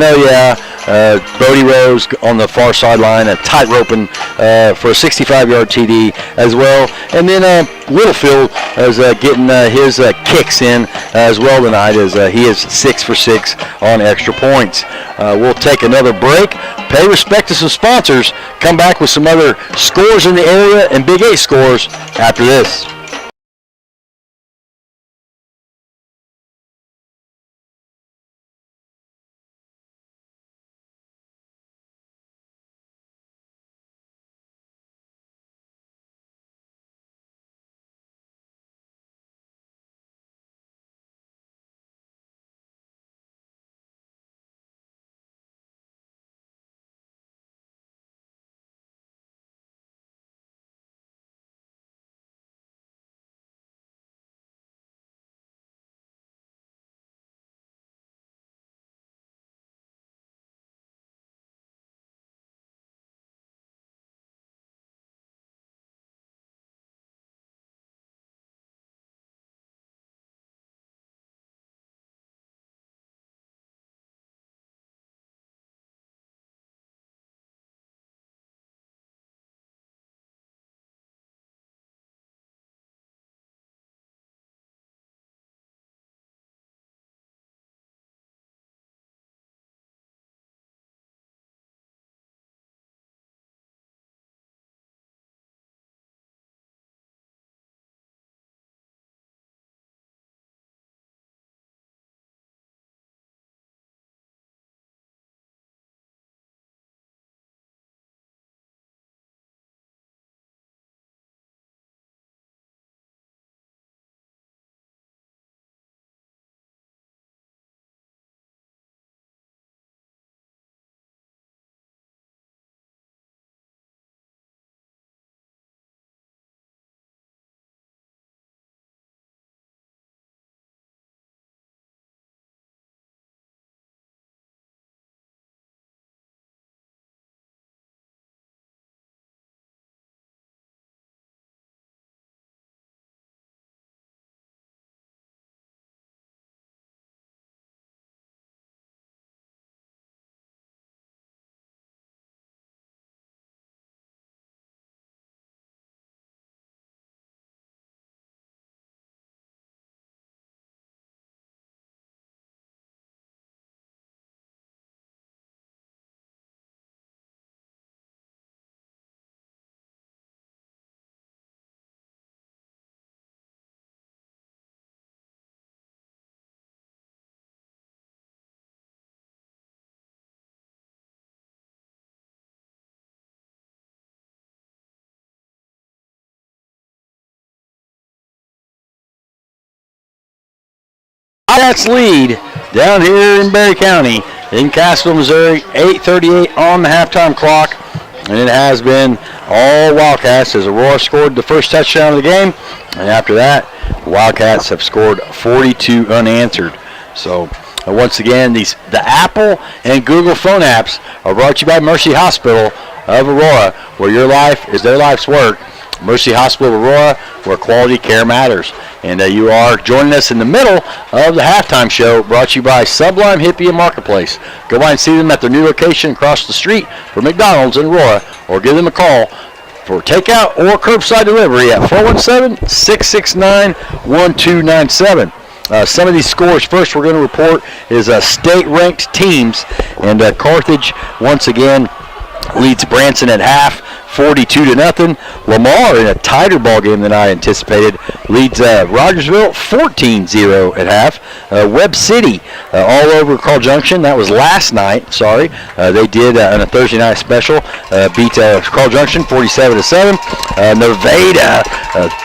Bodie Rose on the far sideline, a tight roping for a 65-yard TD as well, and then Littlefield is getting his kicks in as well tonight, as he is 6 for 6 on extra points. We'll take another break, pay respect to some sponsors, come back with some other scores in the area and Big 8 scores after this. Wildcats lead down here in Berry County in Cassville, Missouri. 8:38 on the halftime clock. And it has been all Wildcats as Aurora scored the first touchdown of the game. And after that, Wildcats have scored 42 unanswered. So once again, the Apple and Google phone apps are brought to you by Mercy Hospital of Aurora, where your life is their life's work. Mercy Hospital of Aurora, where quality care matters. And you are joining us in the middle of the halftime show, brought to you by Sublime Hippie and Marketplace. Go by and see them at their new location across the street from McDonald's in Aurora, or give them a call for takeout or curbside delivery at 417-669-1297. Some of these scores first we're going to report is state-ranked teams, and Carthage once again leads Branson at half, 42-0. Lamar, in a tighter ball game than I anticipated, leads Rogersville 14-0 at half. Webb City all over Carl Junction. That was last night. Sorry, they did on a Thursday night special beat Carl Junction 47-7. Nevada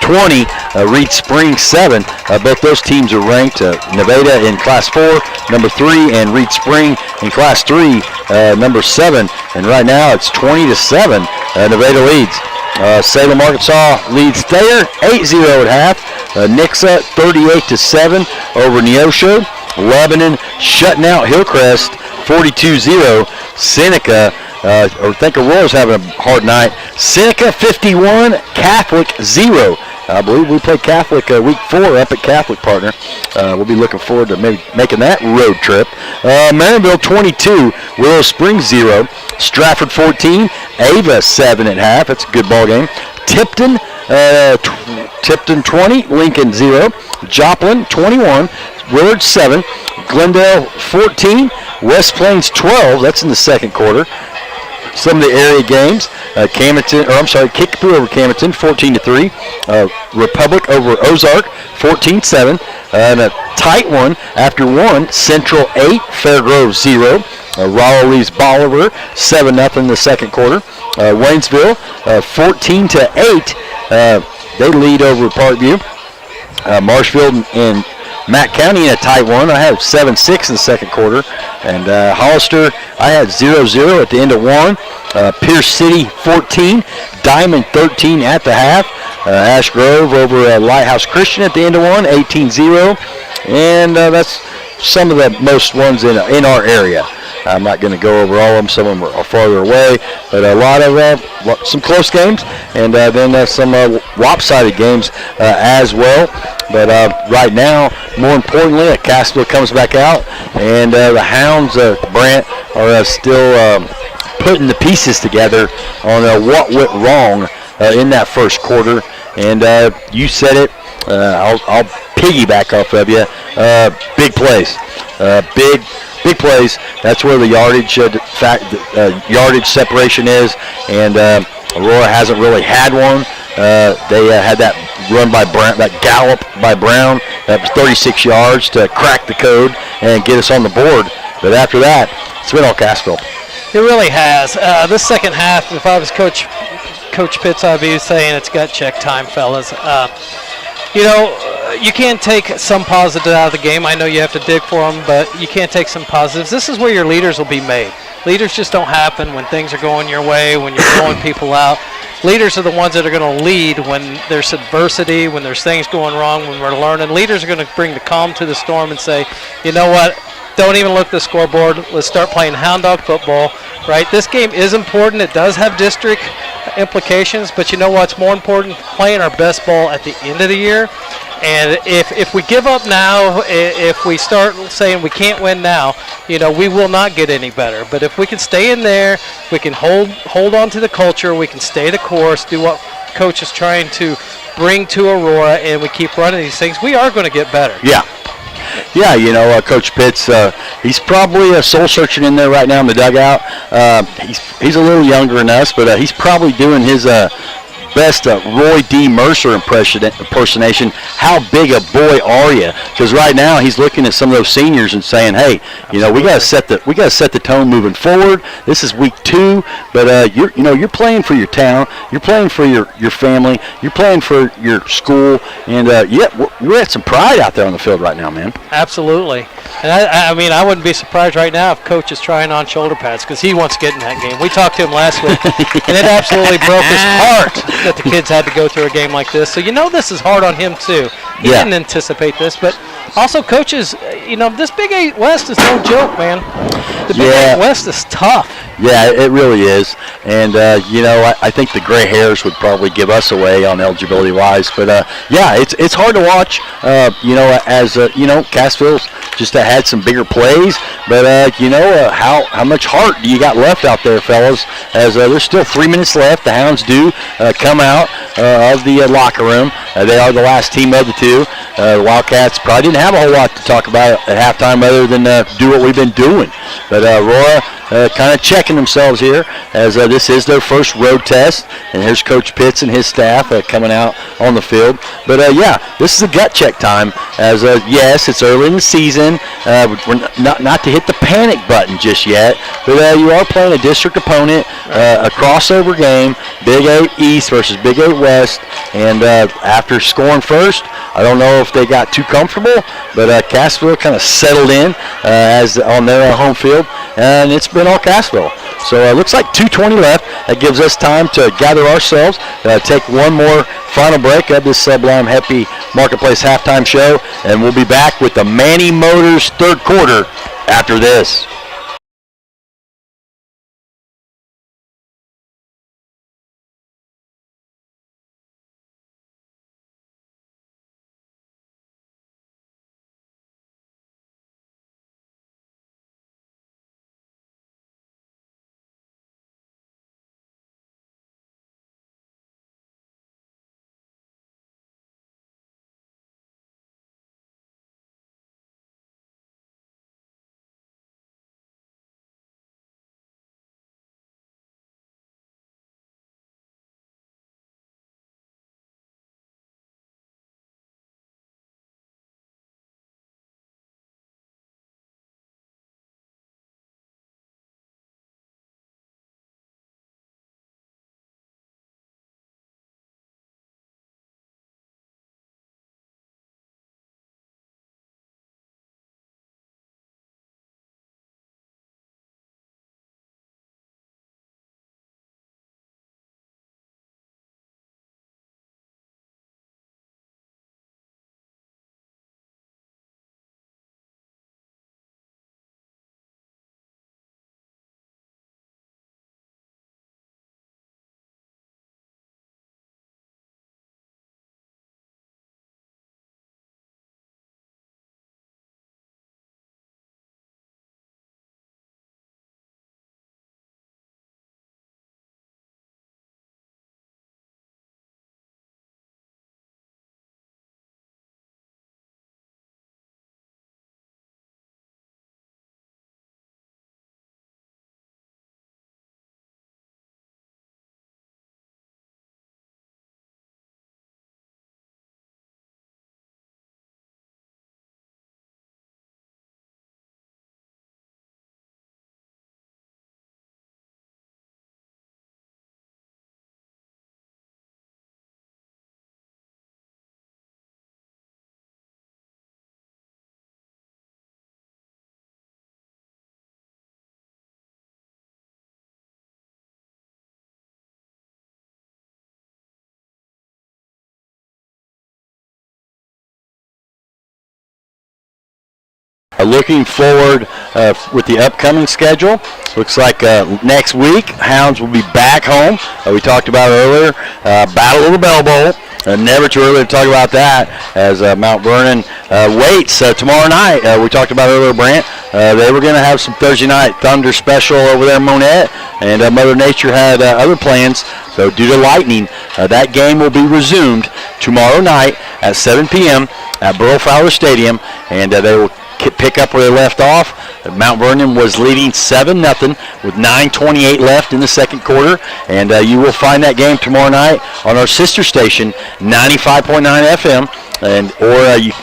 20, Reed Springs 7. Both those teams are ranked. Nevada in Class 4, number 3, and Reed Spring in Class 3, number 7. And right now it's 20-7. Nevada leads. Salem, Arkansas leads Thayer 8-0 at half. Nixa 38-7 over Neosho. Lebanon shutting out Hillcrest 42-0. Seneca, I think Aurora's having a hard night. Seneca 51, Catholic 0. I believe we play Catholic week 4 up at Catholic, partner. We'll be looking forward to maybe making that road trip. Marinville 22, Willow Springs 0. Stratford 14, Ava 7 at half. That's a good ball game. Tipton 20, Lincoln 0. Joplin 21, Willard 7. Glendale 14, West Plains 12. That's in the second quarter. Some of the area games, Kickapoo over Camden 14-3. Republic over Ozark 14-7. And a tight one after one, Central 8, Fairgrove 0. Rollo leaves Bolivar 7-0 in the second quarter. Waynesville 14-8. They lead over Parkview. Marshfield and Mack County in a tight one. I had 7-6 in the second quarter. And Hollister, I had 0-0 at the end of one. Pierce City 14, Diamond 13 at the half. Ash Grove over Lighthouse Christian at the end of one, 18-0. And that's some of the most ones in our area. I'm not going to go over all of them. Some of them are farther away, but a lot of some close games, and then some lopsided games as well. But right now, more importantly, Cassville comes back out, and the Hounds, Brant, are still putting the pieces together on what went wrong in that first quarter. And you said it. I'll piggyback off of you. Big plays. Big plays. That's where the yardage separation is, and Aurora hasn't really had one. They had that run by Brown, that gallop by Brown, that was 36 yards to crack the code and get us on the board. But after that, it's been all Cassville. It really has. This second half, if I was Coach Pitts, I'd be saying it's gut check time, fellas. You can't take some positives out of the game. I know you have to dig for them, but you can't take some positives. This is where your leaders will be made. Leaders just don't happen when things are going your way, when you're blowing people out. Leaders are the ones that are going to lead when there's adversity, when there's things going wrong, when we're learning. Leaders are going to bring the calm to the storm and say, you know what, don't even look at the scoreboard. Let's start playing hound dog football, right? This game is important. It does have district implications, but you know what's more important? Playing our best ball at the end of the year. And if we give up now, if we start saying we can't win now, we will not get any better. But if we can stay in there, we can hold on to the culture, we can stay the course, do what Coach is trying to bring to Aurora, and we keep running these things, we are going to get better. Yeah. Yeah, Coach Pitts, he's probably soul-searching in there right now in the dugout. He's a little younger than us, but he's probably doing his best Roy D. Mercer impersonation. How big a boy are you? Because right now he's looking at some of those seniors and saying, "Hey, you know, we got to set the tone moving forward. This is week 2, but you're playing for your town, you're playing for your family, you're playing for your school, and we're at some pride out there on the field right now, man." Absolutely. And I mean, I wouldn't be surprised right now if Coach is trying on shoulder pads because he wants to get in that game. We talked to him last week, and it absolutely broke his heart that the kids had to go through a game like this. So this is hard on him too. He didn't anticipate this, but also coaches, this Big 8 West is no joke, man. The Big 8 West is tough. Yeah, it really is. And, I think the gray hairs would probably give us away on eligibility-wise. But, it's hard to watch, Cassville's just had some bigger plays. But, how much heart do you got left out there, fellas? As there's still 3 minutes left. The Hounds do come out of the locker room. They are the last team of the 2. The Wildcats probably didn't have a whole lot to talk about at halftime other than do what we've been doing. But Aurora kind of checking themselves here as this is their first road test. And here's Coach Pitts and his staff coming out on the field. But, this is a gut check time as, yes, it's early in the season. We're not to hit the panic button just yet. But you are playing a district opponent, a crossover game, Big 8 East versus Big 8 West. And after scoring first, I don't know if they got too comfortable, but Cassville kind of settled in as on their home field, and it's been all Cassville. So it looks like 2:20 left. That gives us time to gather ourselves, take one more final break of this Sublime Happy Marketplace halftime show, and we'll be back with the Manny Motors third quarter after this. Looking forward with the upcoming schedule. Looks like next week, Hounds will be back home. We talked about earlier, Battle of the Bell Bowl. Never too early to talk about that as Mount Vernon waits tomorrow night. We talked about earlier, Brant. They were going to have some Thursday night Thunder special over there in Monette, and Mother Nature had other plans. So due to lightning, that game will be resumed tomorrow night at 7 p.m. at Burl Fowler Stadium, and they will pick up where they left off Mount Vernon was leading 7-0 with 9:28 left in the second quarter, and you will find that game tomorrow night on our sister station, 95.9 FM. And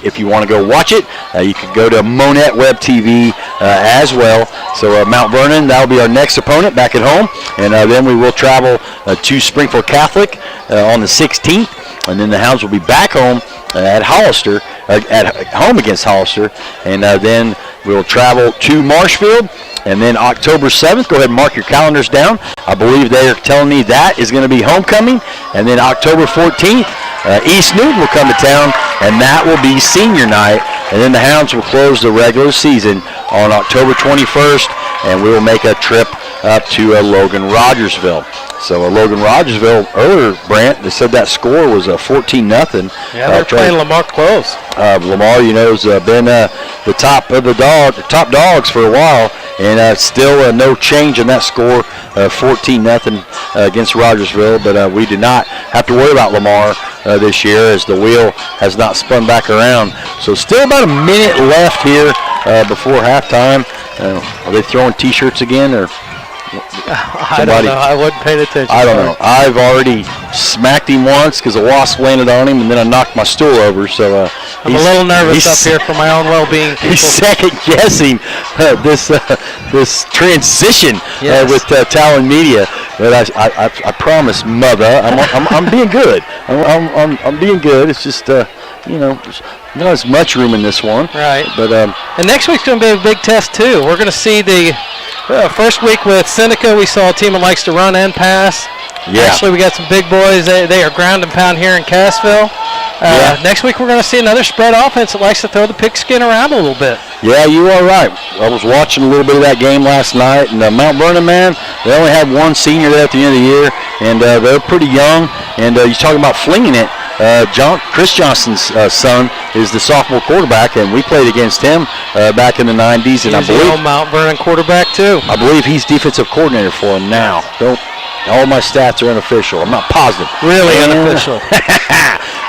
if you want to go watch it, you can go to Monette Web TV as well. So Mount Vernon, that will be our next opponent back at home, and then we will travel to Springfield Catholic on the 16th, and then the Hounds will be back home at Hollister, at home against Hollister, and then we will travel to Marshfield. And then October 7th, go ahead and mark your calendars down. I believe they are telling me that is going to be homecoming. And then October 14th, East Newton will come to town, and that will be senior night. And then the Hounds will close the regular season on October 21st, and we will make a trip up to Logan Rogersville. So Logan Rogersville earlier, Brant, they said that score was 14-0. Yeah, they're playing Lamar close. Lamar, has been the top dogs for a while, and still no change in that score, 14-0 against Rogersville. But we did not have to worry about Lamar this year, as the wheel has not spun back around. So still about a minute left here before halftime. Are they throwing T-shirts again, or? I don't know. I wasn't paying attention. I don't know. I've already smacked him once because a wasp landed on him, and then I knocked my stool over. So I'm a little nervous up here for my own well-being. He's second-guessing this transition with Talon Media. But I promise, Mother, I'm being good. I'm being good. It's just there's not as much room in this one. Right. But and next week's going to be a big test too. We're going to see the first week with Seneca. We saw a team that likes to run and pass. Yeah. Actually, we got some big boys. They are ground and pound here in Cassville. Next week we're going to see another spread offense that likes to throw the pigskin around a little bit. Yeah, you are right. I was watching a little bit of that game last night, and Mount Vernon, man, they only had one senior there at the end of the year, and they're pretty young. And you're talking about flinging it. Chris Johnson's son is the sophomore quarterback, and we played against him back in the 90s. And I believe the Mount Vernon quarterback too. I believe he's defensive coordinator for him now. All my stats are unofficial. I'm not positive. Really unofficial.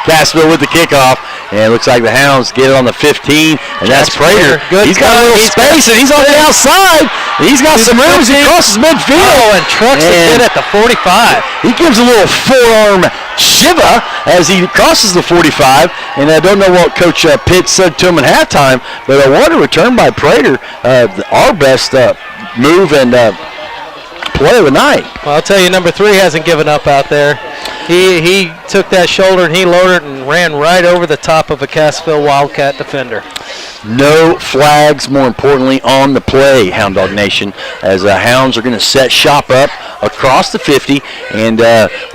Cassville with the kickoff, and it looks like the Hounds get it on the 15, and that's Prater. He's got a little space, and he's on the outside. He's got some room as he crosses midfield. Oh, and trucks the kid at the 45. He gives a little forearm shiva as he crosses the 45, and I don't know what Coach Pitt said to him at halftime, but what a return by Prater, our best move and play of the night. Well, I'll tell you, number 3 hasn't given up out there. He took that shoulder and he loaded it and ran right over the top of a Cassville Wildcat defender. No flags, more importantly, on the play, Hound Dog Nation, as Hounds are going to set shop up across the 50. And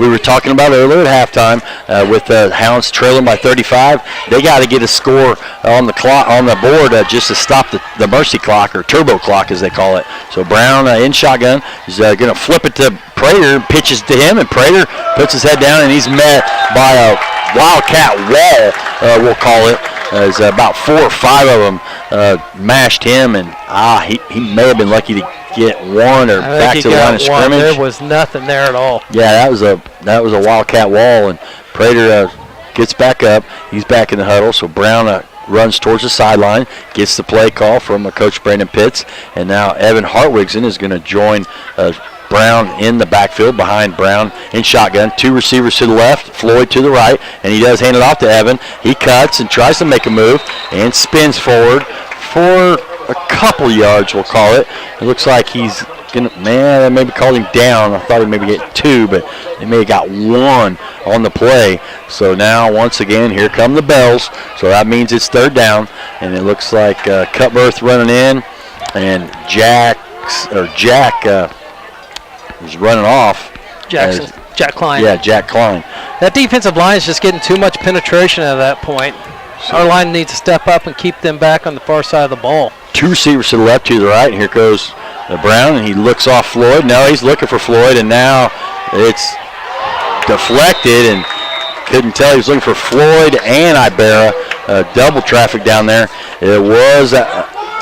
we were talking about earlier at halftime with Hounds trailing by 35. They got to get a score on the clock, on the board, just to stop the mercy clock, or turbo clock as they call it. So Brown in shotgun is going to flip it to Prater, pitches to him, and Prater puts his head down, and he's met by a Wildcat wall, we'll call it. As about 4 or 5 of them mashed him, and he may have been lucky to get one or back to the line of scrimmage. There was nothing there at all. Yeah, that was a Wildcat wall, and Prater gets back up. He's back in the huddle, so Brown runs towards the sideline, gets the play call from Coach Brandon Pitts, and now Evan Hartwigson is going to join Brown in the backfield behind Brown in shotgun. 2 receivers to the left, Floyd to the right, and he does hand it off to Evan. He cuts and tries to make a move and spins forward for a couple yards, we'll call it. It looks like he's going to, they maybe called him down. I thought he maybe get 2, but they may have got 1 on the play. So now, once again, here come the bells. So that means it's 3rd down, and it looks like Cutbirth running in, and Jack is running off. Jack Klein. Yeah, Jack Klein. That defensive line is just getting too much penetration at that point. Our line needs to step up and keep them back on the far side of the ball. 2 receivers to the left, 2 to the right, and here goes Brown, and he looks off Floyd. Now he's looking for Floyd, and now it's deflected, and couldn't tell he was looking for Floyd and Ibarra. Double traffic down there. It was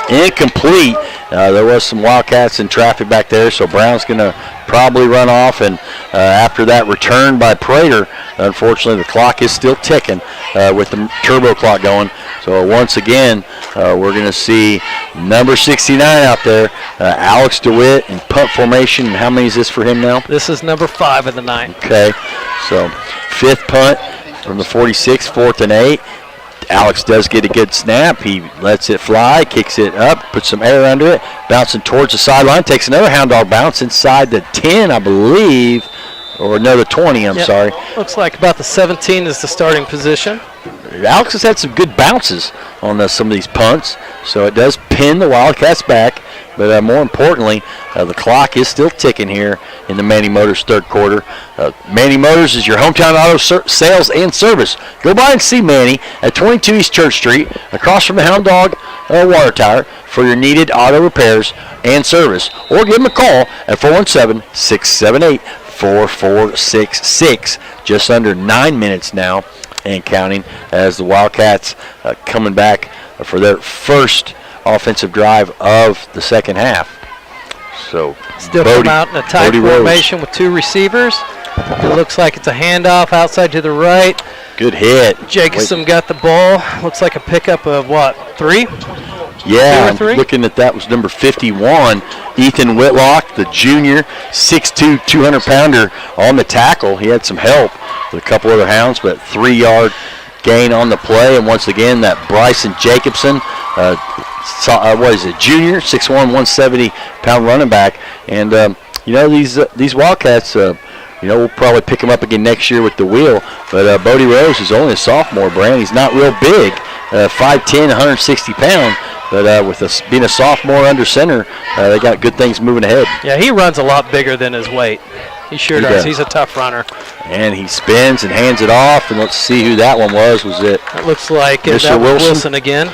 incomplete. There was some Wildcats in traffic back there, so Brown's going to probably run off, and after that return by Prater, unfortunately the clock is still ticking with the turbo clock going. So once again, we're going to see Number 69 out there, Alex DeWitt in punt formation. And how many is this for him now? This is number 5 of the night. Okay, so 5th punt from the 46, 4th and 8. Alex does get a good snap. He lets it fly, kicks it up, puts some air under it, bouncing towards the sideline, takes another hound dog bounce inside the 10, I believe, or another 20, I'm sorry. Looks like about the 17 is the starting position. Alex has had some good bounces on some of these punts, so it does pin the Wildcats back. But more importantly, the clock is still ticking here in the Manny Motors third quarter. Manny Motors is your hometown auto sales and service. Go by and see Manny at 22 East Church Street, across from the Hound Dog Water Tower, for your needed auto repairs and service. Or give him a call at 417-678-4466. Just under 9 minutes now and counting, as the Wildcats coming back for their first offensive drive of the second half. So still come out in a tight formation with 2 receivers. It looks like it's a handoff outside to the right. Good hit. Jacobson got the ball. Looks like a pickup of what, 3? Yeah, 2 or 3? I'm looking at that was number 51, Ethan Whitlock, the junior, 6'2", 200-pounder on the tackle. He had some help with a couple other hounds, but 3-yard gain on the play. And once again, that Bryson Jacobson, what is it, junior, 6'1", 170-pound running back. And, these Wildcats, we'll probably pick him up again next year with the wheel. But Bodie Rose is only a sophomore, Brand. He's not real big, 5'10", 160 pounds. But with being a sophomore under center, they got good things moving ahead. Yeah, he runs a lot bigger than his weight. He sure does. He's a tough runner. And he spins and hands it off. And let's see who that one was. Was it? It looks like Mr. Wilson again.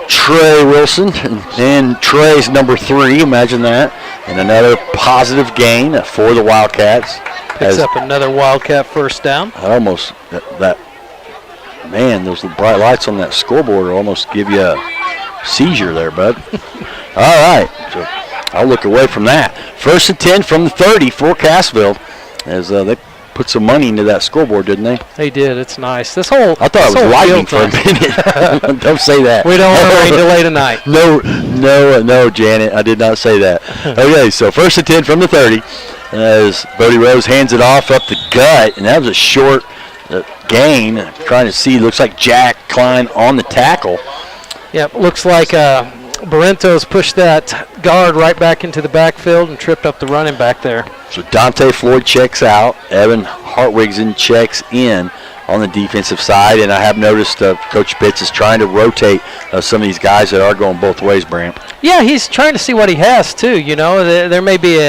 Trey Wilson. And Trey's number 3. Imagine that. And another positive gain for the Wildcats. Picks up another Wildcat first down. Almost man, those bright lights on that scoreboard almost give you a seizure there, bud. All right. So I'll look away from that. 1st and 10 from the 30 for Cassville, as they put some money into that scoreboard, didn't they? They did. It's nice. I thought it was lightning for a minute. Don't say that. We don't want to rain delay tonight. No, Janet. I did not say that. Okay, so 1st and 10 from the 30, as Bodie Rose hands it off up the gut, and that was a short gain. Trying to see, looks like Jack Klein on the tackle. Yep, looks like Barrentos pushed that guard right back into the backfield and tripped up the running back there. So Dante Floyd checks out. Evan Hartwigson checks in on the defensive side. And I have noticed Coach Pitts is trying to rotate some of these guys that are going both ways, Bram. Yeah, he's trying to see what he has, too. There may be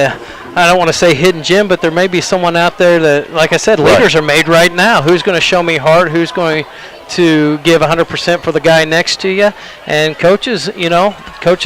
I don't want to say hidden gem, but there may be someone out there that, like I said, leaders are made right now. Who's going to show me heart? Who's going to give 100% for the guy next to you? And coach is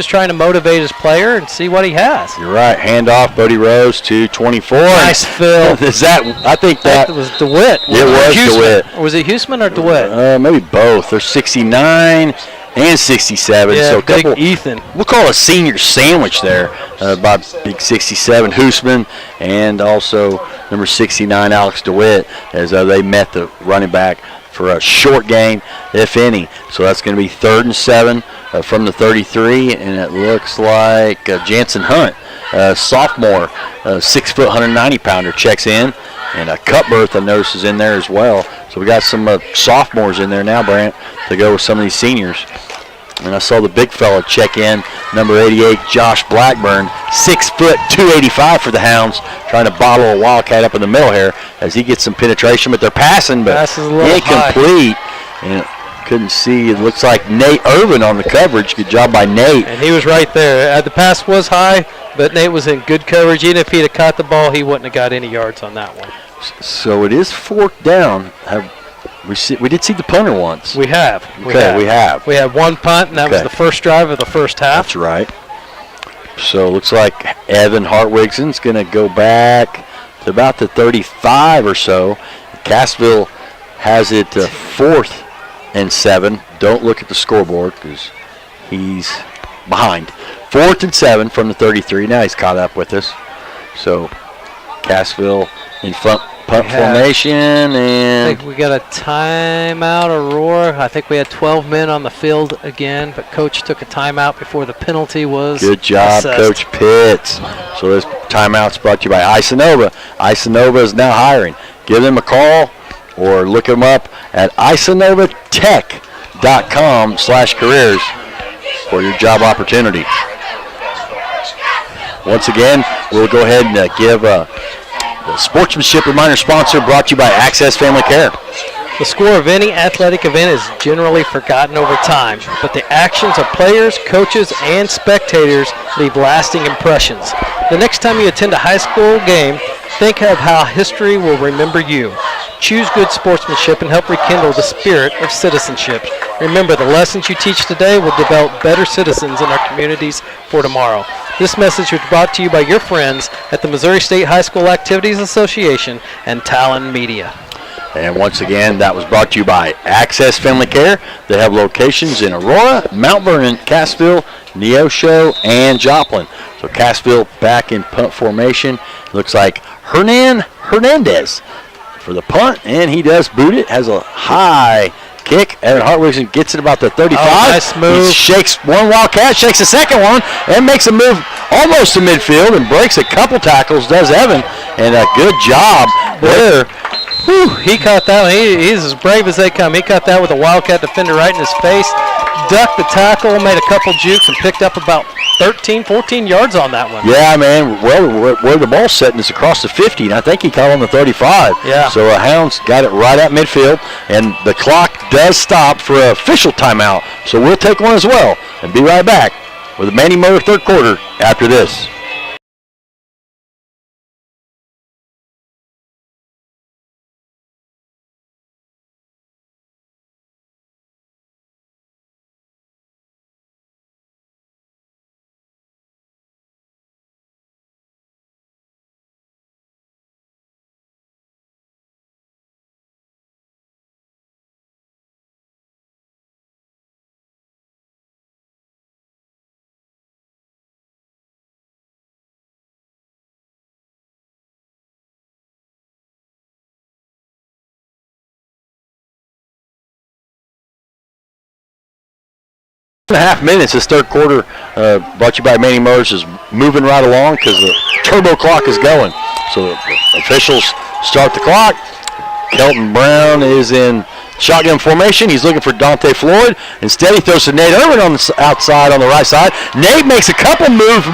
trying to motivate his player and see what he has. You're right. Handoff, Bodie Rose to 24. Nice fill. I think that was DeWitt. It was DeWitt. Or was it Huseman or DeWitt? Maybe both. There's 69 and 67. Yeah, so big Ethan. We'll call it a senior sandwich there by big 67 Huseman, and also number 69 Alex DeWitt, as they met the running back for a short gain, if any. So that's going to be 3rd and 7 from the 33, and it looks like Jansen Hunt, sophomore, 6 foot, 190-pounder, checks in, and Cutbirth I notice is in there as well. So we got some sophomores in there now, Brant, to go with some of these seniors. And I saw the big fella check in, number 88, Josh Blackburn, 6 foot, 285 for the Hounds, trying to bottle a Wildcat up in the middle here as he gets some penetration, but they're passing, but incomplete. And couldn't see. It looks like Nate Irvin on the coverage. Good job by Nate. And he was right there. The pass was high, but Nate was in good coverage. Even if he'd have caught the ball, he wouldn't have got any yards on that one. So it is 4th down. We did see the punter once. We have. We have. We had one punt, and that was the first drive of the first half. That's right. So it looks like Evan Hartwigson's going to go back to about the 35 or so. Cassville has it 4th and 7. Don't look at the scoreboard because he's behind. 4th and 7 from the 33. Now he's caught up with us. So Cassville in front Punt formation, I and think we got a timeout, Aurora. I think we had 12 men on the field again, but Coach took a timeout before the penalty was good job, assessed. Coach Pitts. So this timeout's brought to you by Isanova. Isanova is now hiring. Give them a call or look them up at isanovatech.com/careers for your job opportunity. Once again, we'll go ahead and give the sportsmanship reminder sponsor brought to you by Access Family Care. The score of any athletic event is generally forgotten over time, but the actions of players, coaches, and spectators leave lasting impressions. The next time you attend a high school game, think of how history will remember you. Choose good sportsmanship and help rekindle the spirit of citizenship. Remember, the lessons you teach today will develop better citizens in our communities for tomorrow. This message was brought to you by your friends at the Missouri State High School Activities Association and Talon Media. And once again, that was brought to you by Access Family Care. They have locations in Aurora, Mount Vernon, Cassville, Neosho, and Joplin. So Cassville back in punt formation. Looks like Hernandez for the punt, and he does boot it. Has a high kick. Evan Hartwig gets it about the 35. Oh, nice move. He shakes one Wildcat, shakes the second one, and makes a move almost to midfield and breaks a couple tackles, does Evan. And a good job there. Whew, he caught that one. He's as brave as they come. He caught that with a Wildcat defender right in his face. Ducked the tackle, made a couple jukes, and picked up about 13, 14 yards on that one. Yeah, man. Well, where the ball's setting is across the 50, and I think he caught on the 35. Yeah. So Hounds got it right at midfield, and the clock does stop for an official timeout. So we'll take one as well and be right back with the Manny Motor third quarter after this. And a half minutes. This third quarter brought to you by Manny Motors is moving right along because the turbo clock is going. So the officials start the clock. Kelton Brown is in shotgun formation. He's looking for Dante Floyd. Instead, he throws to Nate Irwin on the outside on the right side. Nate makes a couple moves,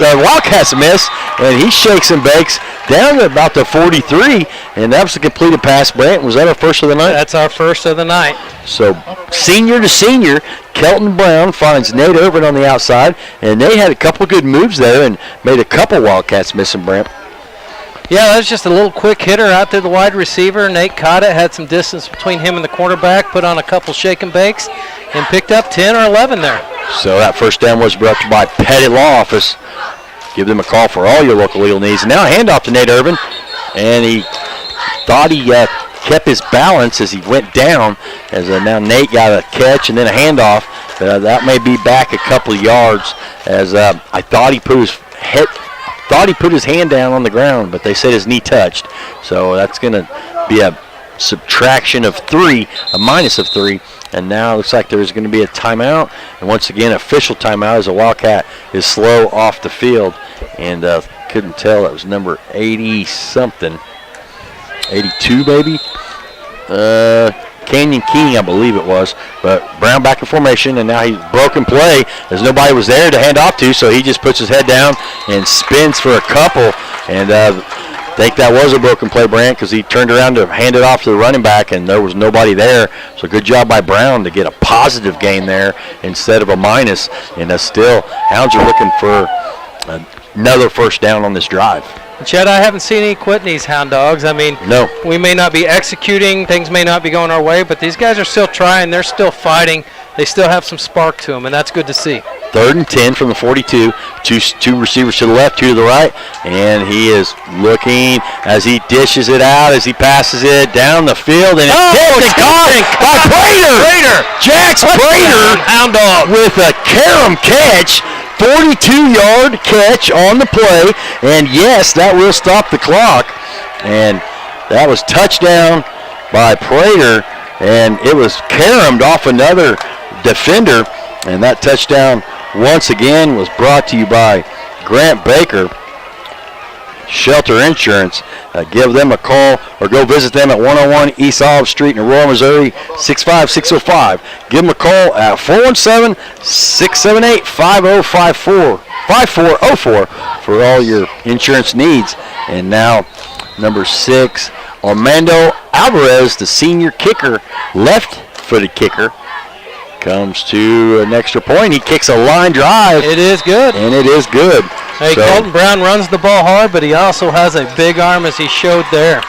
Wildcats miss, and he shakes and bakes down to about the 43, and that was a completed pass. Brant, was that our first of the night? That's our first of the night. So senior to senior, Kelton Brown finds Nate Irvin on the outside, and they had a couple good moves there and made a couple Wildcats missing, Brant. Yeah, that was just a little quick hitter out to the wide receiver. Nate caught it, had some distance between him and the quarterback, put on a couple shake and bakes, and picked up 10 or 11 there. So that first down was brought to you by Pettit Law Office. Give them a call for all your local legal needs. And now a handoff to Nate Irvin, and he thought he kept his balance as he went down, as now Nate got a catch and then a handoff. That may be back a couple of yards, as I thought he put his hand down on the ground, but they said his knee touched. So that's going to be a subtraction of 3, a minus of 3. And now it looks like there's going to be a timeout. And once again, official timeout as a Wildcat is slow off the field. And couldn't tell. It was number 80-something. 82, maybe? Canyon King, I believe it was. But Brown back in formation, and now he's broken play as nobody was there to hand off to, so he just puts his head down and spins for a couple. And I think that was a broken play, Brant, because he turned around to hand it off to the running back, and there was nobody there. So good job by Brown to get a positive gain there instead of a minus. And still, Hounds are looking for another first down on this drive. Chet, I haven't seen any quitting these Hound Dogs. I mean, no. We may not be executing, things may not be going our way, but these guys are still trying, they're still fighting, they still have some spark to them, and that's good to see. 3rd and 10 from the 42. Two receivers to the left, 2 to the right, and he is looking as he dishes it out, as he passes it down the field, and it's caught by Prater. Jax Prater, Hound Dog, with a carom catch. 42-yard catch on the play, and yes, that will stop the clock And that was touchdown by Prater, and it was caromed off another defender. And that touchdown, once again, was brought to you by Grant Baker, Shelter Insurance. Give them a call or go visit them at 101 East Olive Street in Aurora, Missouri, 65605. Give them a call at 417-678-5404 for all your insurance needs. And now, number 6, Armando Alvarez, the senior kicker, left-footed kicker, comes to an extra point. He kicks a line drive. It is good. And it is good. Hey, So- Colton Brown runs the ball hard, but he also has a big arm, as he showed there.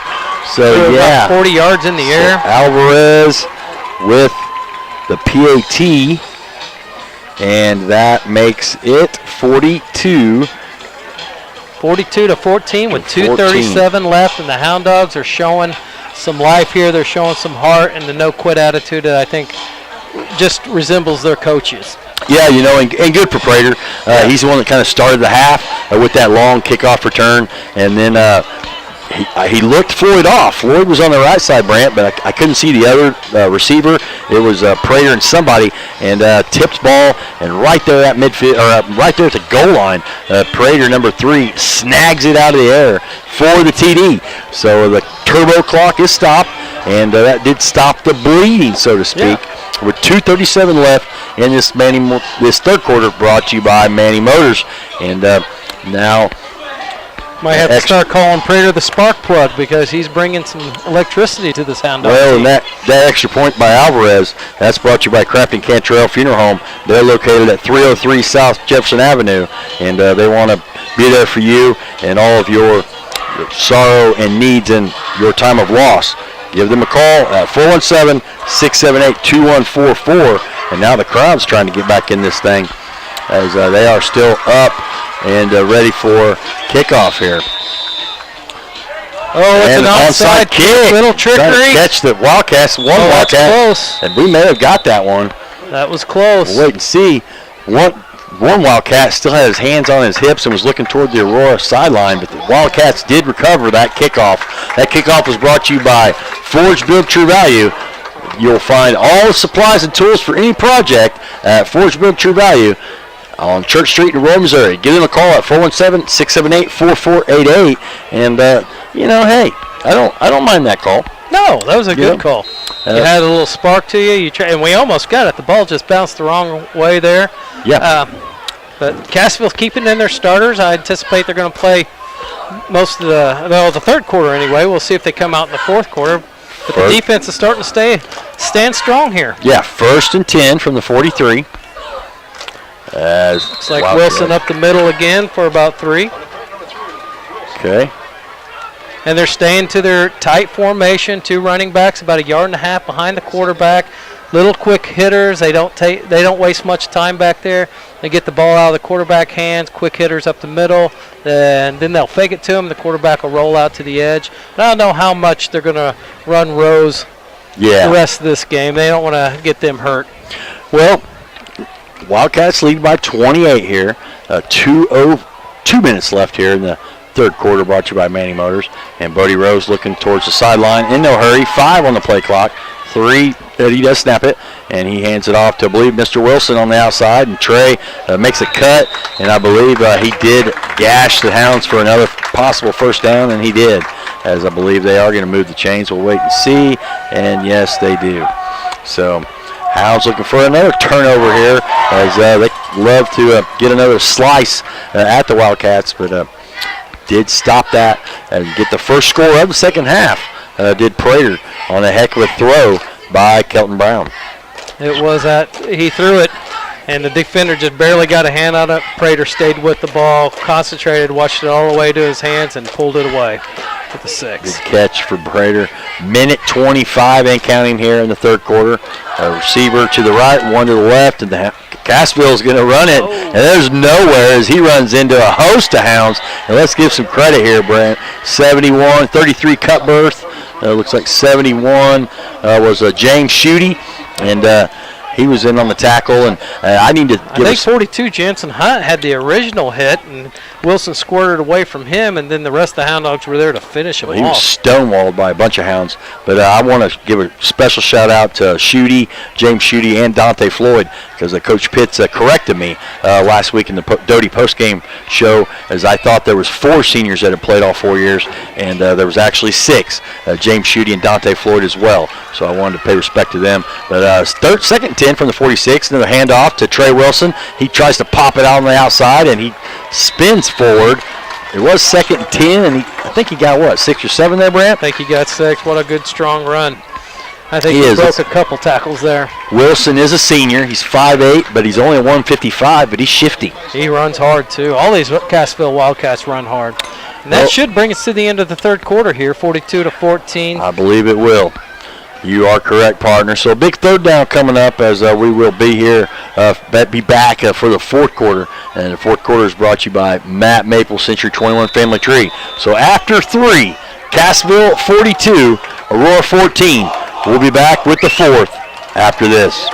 So, Threw yeah. about 40 yards in the air. Alvarez with the PAT, and that makes it 42. 42-14 with 2:37 left, and the Hound Dogs are showing some life here. They're showing some heart and the no-quit attitude that I think just resembles their coaches. Yeah, you know, and good for Prater. He's the one that kind of started the half with that long kickoff return, and then he looked Floyd off. Floyd was on the right side, Brant, but I couldn't see the other receiver. It was Prater and somebody, and tipped ball, and right there at midfield, or right there at the goal line, Prater, number 3, snags it out of the air for the TD. So the turbo clock is stopped, and that did stop the bleeding, so to speak. Yeah. With 2:37 left in this third quarter, brought to you by Manny Motors, and now. Might have to start calling Prater the spark plug because he's bringing some electricity to this Hound Dog Well, team. and that extra point by Alvarez, that's brought to you by Crafton Cantrell Funeral Home. They're located at 303 South Jefferson Avenue, and they want to be there for you and all of your sorrow and needs in your time of loss. Give them a call at 417-678-2144. And now the crowd's trying to get back in this thing as they are still up and ready for kickoff here. Oh, it's And an onside kick. Little Trying trickery. to catch the Wildcats. One Oh, that's Wildcat. close. And we may have got that one. That was close. We'll wait and see. One Wildcat still had his hands on his hips and was looking toward the Aurora sideline, but the Wildcats did recover that kickoff. That kickoff was brought to you by Forge Build True Value. You'll find all the supplies and tools for any project at Forge Build True Value on Church Street in Aurora, Missouri. Give them a call at 417-678-4488. And you know, hey, I don't mind that call. No, that was a good Yeah. call. You had a little spark to you. And we almost got it. The ball just bounced the wrong way there. Yeah. But Cassville's keeping in their starters. I anticipate they're going to play most of the third quarter anyway. We'll see if they come out in the fourth quarter. But the defense is starting to stand strong here. Yeah, 1st and 10 from the 43. Looks like Wilson up the middle again for about 3. Okay. And they're staying to their tight formation. 2 running backs, about 1.5 yards behind the quarterback. Little quick hitters. They don't waste much time back there. They get the ball out of the quarterback hands. Quick hitters up the middle, and then they'll fake it to him. The quarterback will roll out to the edge. But I don't know how much they're going to run rows the rest of this game. They don't want to get them hurt. Well, Wildcats lead by 28 here. 2 minutes left here in the third quarter, brought to you by Manny Motors. And Bodie Rose looking towards the sideline in no hurry. 5 on the play clock. 3, he does snap it, and he hands it off to, I believe, Mr. Wilson on the outside. And Trey makes a cut, and I believe he did gash the Hounds for another possible first down, and he did, as I believe they are going to move the chains. We'll wait and see, and yes, they do. So Hounds looking for another turnover here, as they love to get another slice at the Wildcats, but did stop that and get the first score of the second half. Did Prater on a heck of a throw by Kelton Brown. It was he threw it, and the defender just barely got a hand on it. Prater stayed with the ball, concentrated, watched it all the way to his hands, and pulled it away with the 6. Good catch for Prater. Minute 25 and counting here in the third quarter. A receiver to the right, one to the left, and Cassville's going to run it, and there's nowhere as he runs into a host of Hounds. And let's give some credit here, Brent. 71, 33 cut berth. Looks like 71 was James Schutte, and he was in on the tackle, and I need to give I think 42 Jensen Hunt had the original hit, and Wilson squirted away from him, and then the rest of the Hound Dogs were there to finish him He was off. stonewalled by a bunch of Hounds. But I want to give a special shout-out to James Schutte, and Dante Floyd, because Coach Pitts corrected me last week in the Doty postgame show, as I thought there was 4 seniors that had played all 4 years, and there was actually 6, James Schutte and Dante Floyd as well. So I wanted to pay respect to them. But second and 10 from the 46, another handoff to Trey Wilson. He tries to pop it out on the outside, and he spins forward. It was second and 10, and I think he got, what, 6 or 7 there, Brant? I think he got 6. What a good, strong run. I think He he is. broke a couple tackles there. Wilson is a senior. He's 5'8", but he's only 155, but he's shifty. He runs hard, too. All these Cassville Wildcats run hard. And that should bring us to the end of the third quarter here, 42-14. I believe it will. You are correct, partner. So a big third down coming up, as we will be here, be back for the fourth quarter. And the fourth quarter is brought to you by Matt Maple Century 21 Family Tree. So after 3, Cassville 42, Aurora 14. We'll be back with the fourth after this.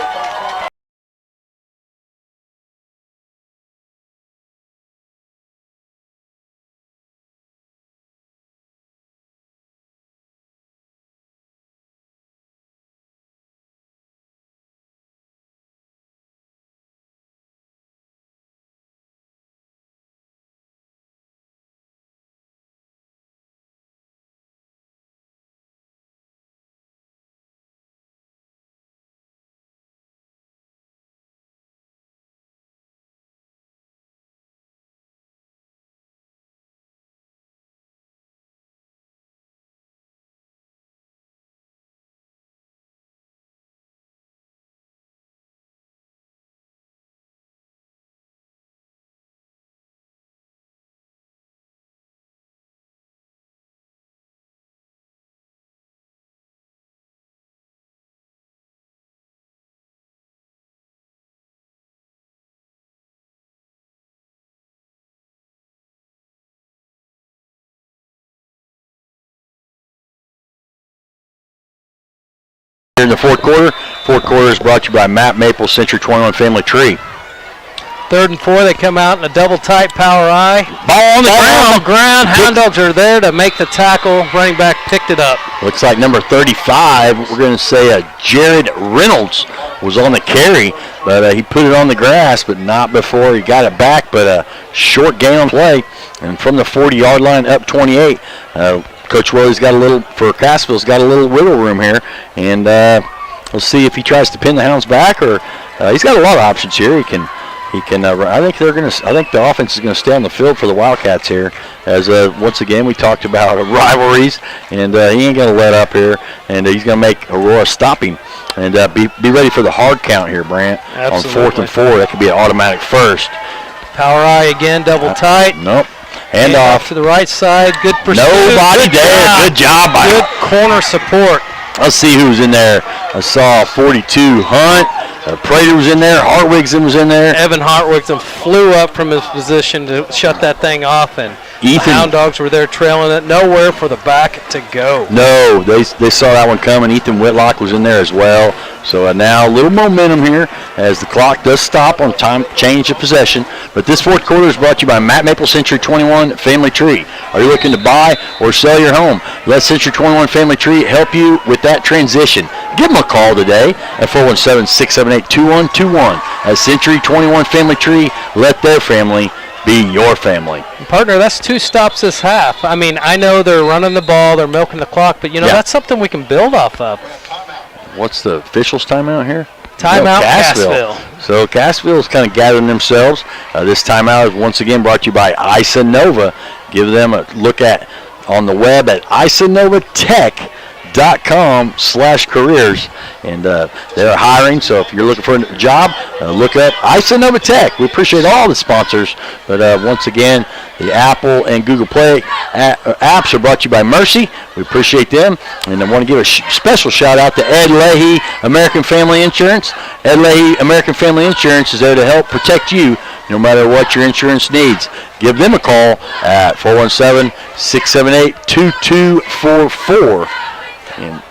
In the fourth quarter is brought to you by Matt Maple Century 21 Family Tree. 3rd and 4, they come out in a double tight power eye. Ball on the ground. Hound Dogs are there to make the tackle. Running back picked it up. Looks like number 35, we're going to say Jared Reynolds was on the carry, but he put it on the grass, but not before he got it back, but a short gain on play. And from the 40-yard line up 28, Coach Willie's got for Cassville's got a little wiggle room here, and we'll see if he tries to pin the Hounds back, or he's got a lot of options here. He can. I think the offense is going to stay on the field for the Wildcats here, as once again we talked about rivalries, and he ain't going to let up here, and he's going to make Aurora stop him, and be ready for the hard count here, Brant. Absolutely. On 4th and 4, that could be an automatic first. Power eye again, double tight. Nope. Hand off to the right side. Good pursuit. Nobody there. Good job by Good corner support. Let's see who's in there. I saw 42 Hunt. Prater was in there. Hartwigson was in there. Evan Hartwigson flew up from his position to shut that thing off, and the Hound Dogs were there trailing it. Nowhere for the back to go. No, they saw that one coming. Ethan Whitlock was in there as well. So now a little momentum here as the clock does stop on time change of possession. But this fourth quarter is brought to you by Matt Maple Century 21 Family Tree. Are you looking to buy or sell your home? Let Century 21 Family Tree help you with that transition. Give them a call today at 417-678-2121. At Century 21 Family Tree, let their family be your family. Partner, that's 2 stops this half. I mean, I know they're running the ball, they're milking the clock, but, that's something we can build off of. What's the officials' timeout here? Timeout, Cassville. So Cassville is kind of gathering themselves. This timeout is once again brought to you by ISA Nova. Give them a look on the web at isanovatech.com/careers, and they're hiring. So if you're looking for a job, look up ISA Nova Tech. We appreciate all the sponsors, but once again, the Apple and Google Play apps are brought to you by Mercy. We appreciate them, and I want to give a special shout out to Ed Leahy, American Family Insurance. Ed Leahy, American Family Insurance is there to help protect you no matter what your insurance needs. Give them a call at 417-678-2244. And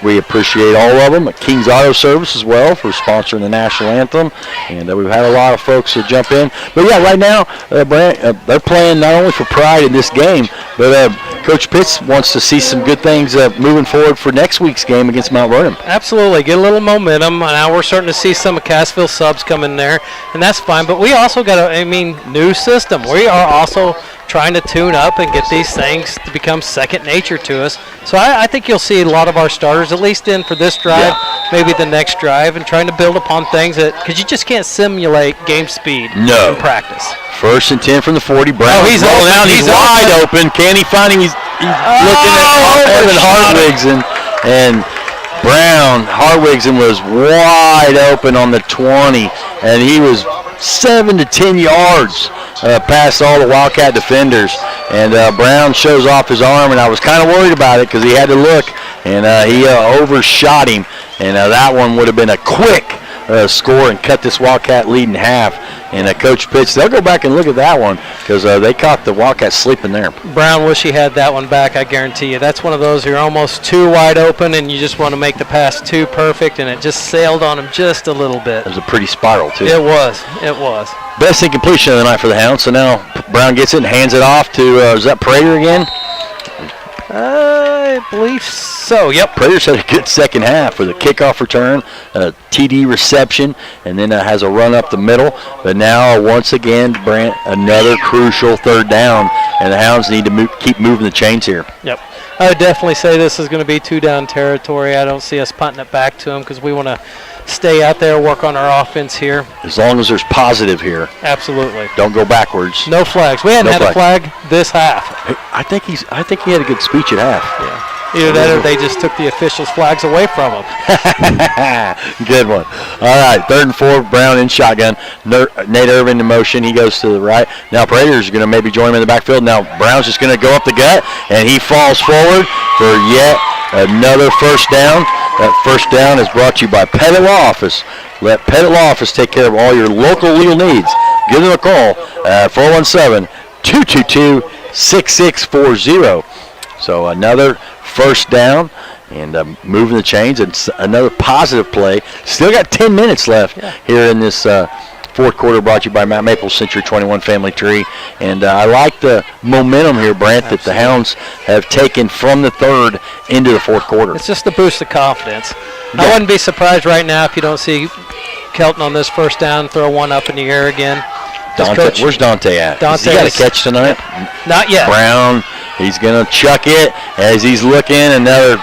We appreciate all of them. King's Auto Service as well for sponsoring the national anthem. And we've had a lot of folks jump in. But, yeah, right now, Brant, they're playing not only for pride in this game, but Coach Pitts wants to see some good things moving forward for next week's game against Mount Vernon. Absolutely. Get a little momentum. Now we're starting to see some of Cassville subs come in there, and that's fine. But we also got a, new system. We are also trying to tune up and get these things to become second nature to us. So I think you'll see a lot of our starters, at least in for this drive, maybe the next drive, and trying to build upon things that, because you just can't simulate game speed in practice. 1st and 10 from the 40. Brown he's rolling open. out. He's wide open. Can he find him? He's looking at Evan Hartwigsen. And Brown, Hartwigsen was wide open on the 20, and he was 7 to 10 yards past all the Wildcat defenders. And Brown shows off his arm, and I was kind of worried about it because he had to look, and he overshot him. And that one would have been a quick score and cut this Wildcat lead in half. And Coach Pitts, they'll go back and look at that one because they caught the Wildcats sleeping there. Brown wish he had that one back, I guarantee you. That's one of those you're almost too wide open and you just want to make the pass too perfect, and it just sailed on him just a little bit. It was a pretty spiral, too. It was. It was. Best incompletion of the night for the Hounds. So now Brown gets it and hands it off to, is that Prater again? I believe so, yep. Prater's had a good second half with a kickoff return, a TD reception, and then has a run up the middle. But now, once again, Brant, another crucial third down, and the Hounds need to keep moving the chains here. Yep. I would definitely say this is going to be 2-down territory. I don't see us punting it back to them because we want to stay out there, work on our offense here. As long as there's positive here. Absolutely. Don't go backwards. No flags. We hadn't had a flag this half. I think he had a good speech at half. Yeah. Either that or they just took the officials' flags away from him. Good one. All right, 3rd and 4, Brown in shotgun. Nate Irvin in motion. He goes to the right. Now Prater's going to maybe join him in the backfield. Now Brown's just going to go up the gut, and he falls forward for yet another first down. That first down is brought to you by Pettit Law Office. Let Pettit Law Office take care of all your local legal needs. Give them a call at 417-222-6640. So another first down and moving the chains, and another positive play. Still got 10 minutes left here in this fourth quarter, brought to you by Mount Maple Century 21 Family Tree. And I like the momentum here, Brant, that the Hounds have taken from the third into the fourth quarter. It's just a boost of confidence. Yeah. I wouldn't be surprised right now if you don't see Kelton on this first down throw one up in the air again. Where's Dante at? Has he got a catch tonight? Not yet. Brown, he's going to chuck it as he's looking. Another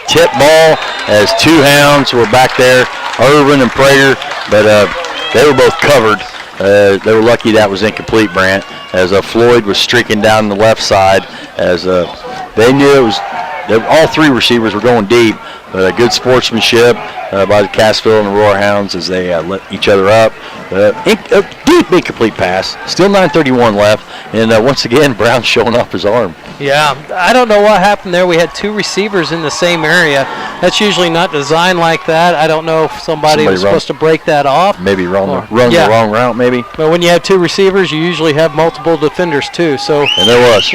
tip ball as two Hounds were back there, Irvin and Prater, but they were both covered. They were lucky that was incomplete, Brant, as Floyd was streaking down the left side, as they knew it was. All three receivers were going deep, but good sportsmanship by the Cassville and Aurora Hounds as they let each other up. A deep incomplete pass. Still 9:31 left, and once again Brown showing off his arm. Yeah, I don't know what happened there. We had two receivers in the same area. That's usually not designed like that. I don't know if somebody was supposed to break that off. Maybe run the wrong route, maybe. But when you have two receivers, you usually have multiple defenders too. So and there was.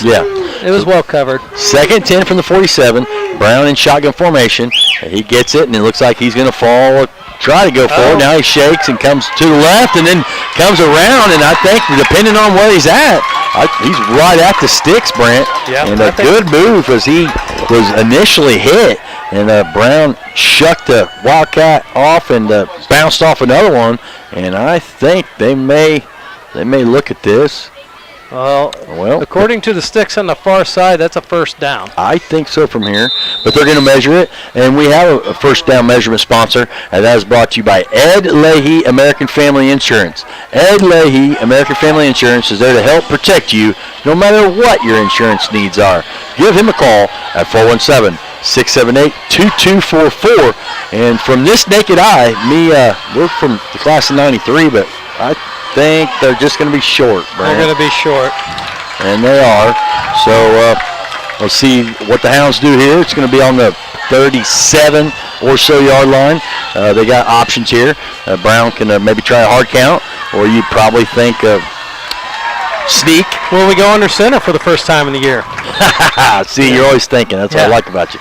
Yeah. It was well covered. 2nd and 10 from the 47. Brown in shotgun formation. He gets it, and it looks like he's going to fall. Try to go forward. Now he shakes and comes to the left and then comes around, and I think depending on where he's at, he's right at the sticks, Brant. Yep, and a good move as he was initially hit, and Brown shucked the Wildcat off and bounced off another one, and I think they may look at this. Well, according to the sticks on the far side, that's a first down. I think so from here, but they're going to measure it, and we have a first down measurement sponsor, and that is brought to you by Ed Leahy American Family Insurance. Ed Leahy American Family Insurance is there to help protect you no matter what your insurance needs are. Give him a call at 417-678-2244, and from this naked eye, we're from the class of 93, but I think they're just going to be short, Brian. They're going to be short. And they are. So we'll see what the Hounds do here. It's going to be on the 37 or so yard line. They got options here. Brown can maybe try a hard count, or you'd probably think sneak. Will we go under center for the first time in the year? See, you're always thinking. That's what I like about you.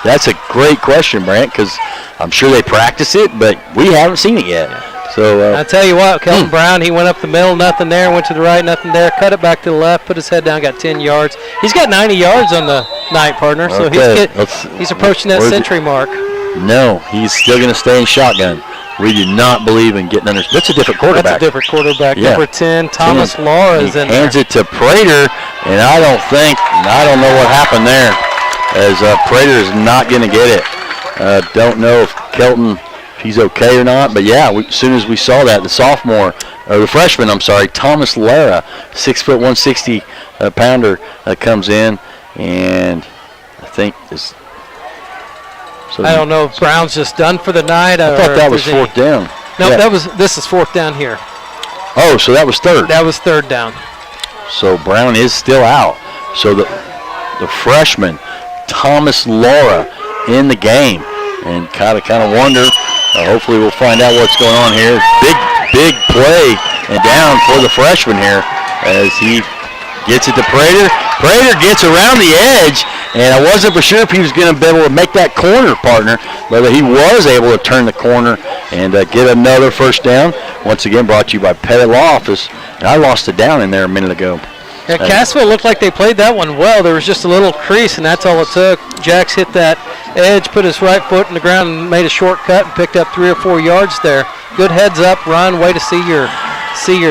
That's a great question, Brant, because I'm sure they practice it, but we haven't seen it yet. So I tell you what, Kelton Brown, he went up the middle, nothing there, went to the right, nothing there, cut it back to the left, put his head down, got 10 yards. He's got 90 yards on the night, partner, so he's approaching that century mark. No, he's still going to stay in shotgun. We do not believe in getting under. That's a different quarterback. That's a different quarterback. Yeah. Number 10, Thomas Laura is in there. Hands it to Prater, and I don't know what happened there, as Prater is not going to get it. Don't know if Kelton, if he's okay or not, but yeah, as soon as we saw that, the freshman, Thomas Lara, 6 foot 160 pounder, comes in, and I think is. So I don't know if Brown's just done for the night. I thought that was fourth down. No, this is fourth down here. Oh, so that was third. That was third down. So Brown is still out. So the freshman, Thomas Laura, in the game. And kind of wonder, hopefully we'll find out what's going on here. Big play and down for the freshman here as he gets it to Prater. Prater gets around the edge, and I wasn't for sure if he was going to be able to make that corner, partner, but he was able to turn the corner and get another first down. Once again, brought to you by Pettit Law Office. And I lost it down in there a minute ago. Yeah, Cassville looked like they played that one well. There was just a little crease, and that's all it took. Jax hit that edge, put his right foot in the ground, and made a shortcut and picked up 3 or 4 yards there. Good heads up run, way to see your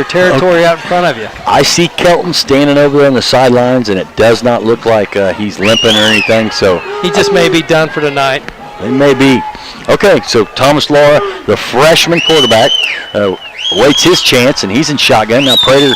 territory out in front of you. I see Kelton standing over there on the sidelines, and it does not look like he's limping or anything. So he just may be done for tonight. It may be. Okay, so Thomas Laura, the freshman quarterback, waits his chance, and he's in shotgun. Now Prater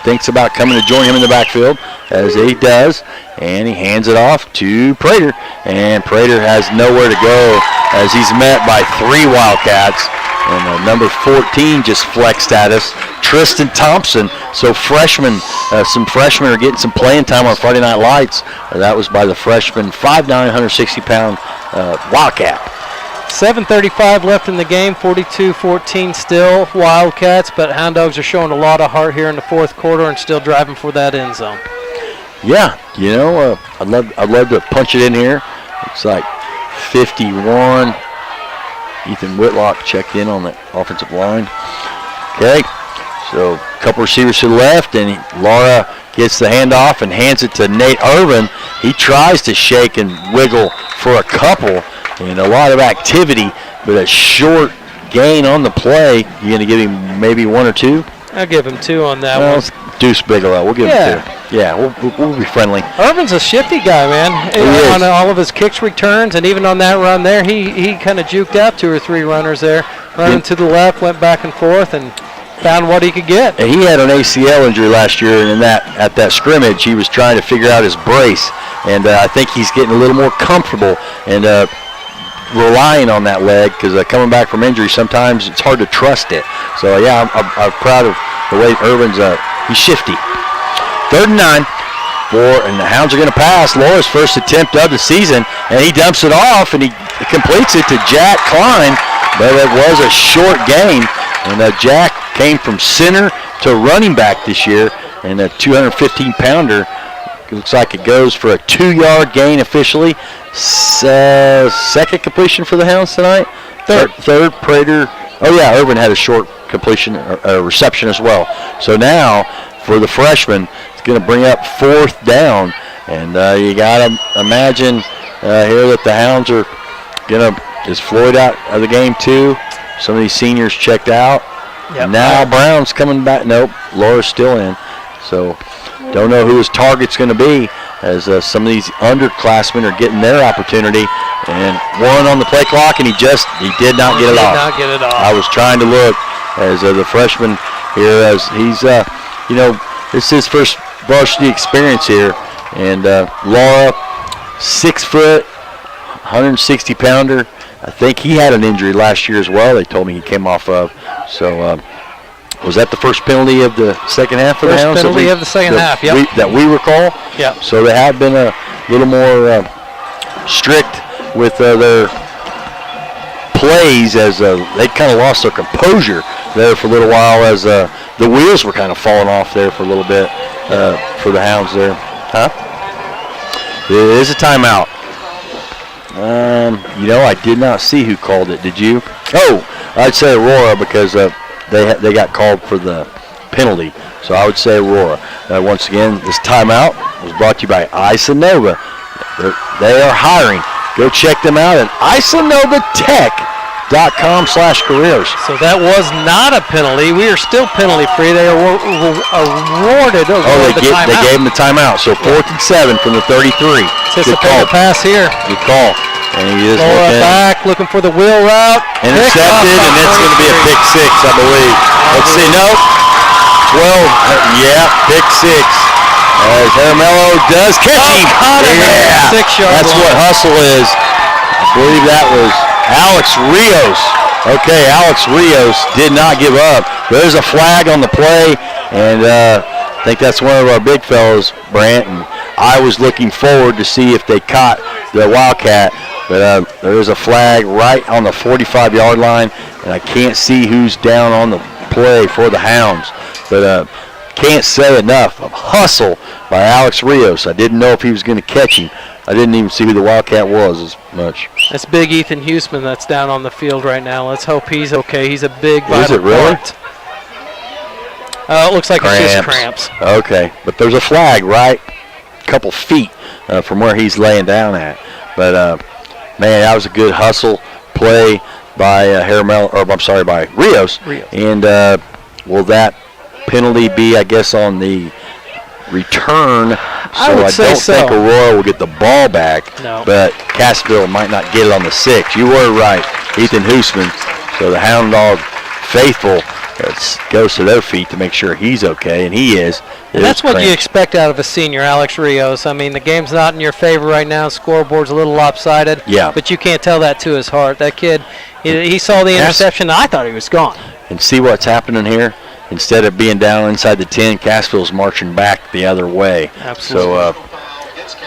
thinks about coming to join him in the backfield, as he does, and he hands it off to Prater, and Prater has nowhere to go as he's met by 3 Wildcats, and number 14 just flexed at us, Tristan Thompson. So some freshmen are getting some playing time on Friday Night Lights. That was by the freshman, 5'9", 160-pound Wildcat. 7:35 left in the game, 42-14 still Wildcats, but Hound Dogs are showing a lot of heart here in the fourth quarter and still driving for that end zone. Yeah, I'd love to punch it in here. It's like 51. Ethan Whitlock checked in on the offensive line. Okay, so a couple receivers to the left, and Laura gets the handoff and hands it to Nate Irvin. He tries to shake and wiggle for a couple, and a lot of activity, but a short gain on the play. You going to give him maybe 1 or 2? I'll give him 2 on that one. It's Deuce Bigelow. We'll give him 2. Yeah, we'll be friendly. Irvin's a shifty guy, man. On all of his kicks returns, and even on that run there, he kind of juked out 2 or 3 runners there. Running to the left, went back and forth, and found what he could get. And he had an ACL injury last year, and at that scrimmage, he was trying to figure out his brace. And I think he's getting a little more comfortable and relying on that leg, because coming back from injury, sometimes it's hard to trust it. So, yeah, I'm proud of the way Irvin's he's shifty. 3rd and 9. And the Hounds are going to pass. Laura's first attempt of the season, and he dumps it off, and he completes it to Jack Klein, but it was a short gain. And Jack came from center to running back this year, and a 215-pounder. Looks like it goes for a 2-yard gain officially. Second completion for the Hounds tonight. Third, Prater. Oh, yeah, Irvin had a short completion, reception as well. So now, for the freshman, it's going to bring up 4th down. And you got to imagine here that the Hounds are going to, is Floyd out of the game too? Some of these seniors checked out. Yep. Now Brown's coming back. Nope, Laura's still in. So don't know who his target's going to be, as some of these underclassmen are getting their opportunity. And 1 on the play clock, and he did not get it off. I was trying to look as the freshman here, as he's, this is his first varsity experience here. And Laura, 6 foot, 160-pounder. I think he had an injury last year as well. They told me he came off of. So was that the first penalty of the second half for the Hounds? First penalty of the second half, yep. That we recall? Yeah. So they have been a little more strict with their plays, as they kind of lost their composure there for a little while as the wheels were kind of falling off there for a little bit for the Hounds there. Huh? It is a timeout. I did not see who called it. Did you? Oh, I'd say Aurora because they got called for the penalty. So I would say Aurora. Once again, this timeout was brought to you by Isanova. They are hiring. Go check them out at isanovatech.com/careers. So that was not a penalty. We are still penalty free. They are awarded. They gave him the timeout. So 4th and 7 from the 33. Good call. Pass here. Good call. And he is looking for the wheel route. Intercepted, and it's going to be a pick 6, I believe. Let's see. Nope. 12. Pick 6. As Hermello does catch him. Yeah. 6-yard That's line. what hustle is. I believe that was Alex Rios. Okay, Alex Rios did not give up. There's a flag on the play, and I think that's one of our big fellows, Brant. And I was looking forward to see if they caught the Wildcat, but there is a flag right on the 45-yard line, and I can't see who's down on the play for the Hounds. But can't say enough of hustle by Alex Rios. I didn't know if he was going to catch him. I didn't even see who the Wildcat was as much. That's big Ethan Huseman that's down on the field right now. Let's hope he's okay. He's a big vital Is it really? part. It looks like it's just cramps. Okay, but there's a flag right a couple feet from where he's laying down at. But, man, that was a good hustle play by by Rios. And will that penalty be, I guess, on the return? So I don't think Aurora will get the ball back. No. But Cassville might not get it on the 6. You were right, Ethan Huseman. So the Hound Dog faithful goes to their feet to make sure he's okay, and he is. And that's what you expect out of a senior, Alex Rios. I mean, the game's not in your favor right now. Scoreboard's a little lopsided. Yeah. But you can't tell that to his heart. That kid, he saw the interception, and I thought he was gone. And see what's happening here? Instead of being down inside the 10, Cassville's marching back the other way. Absolutely.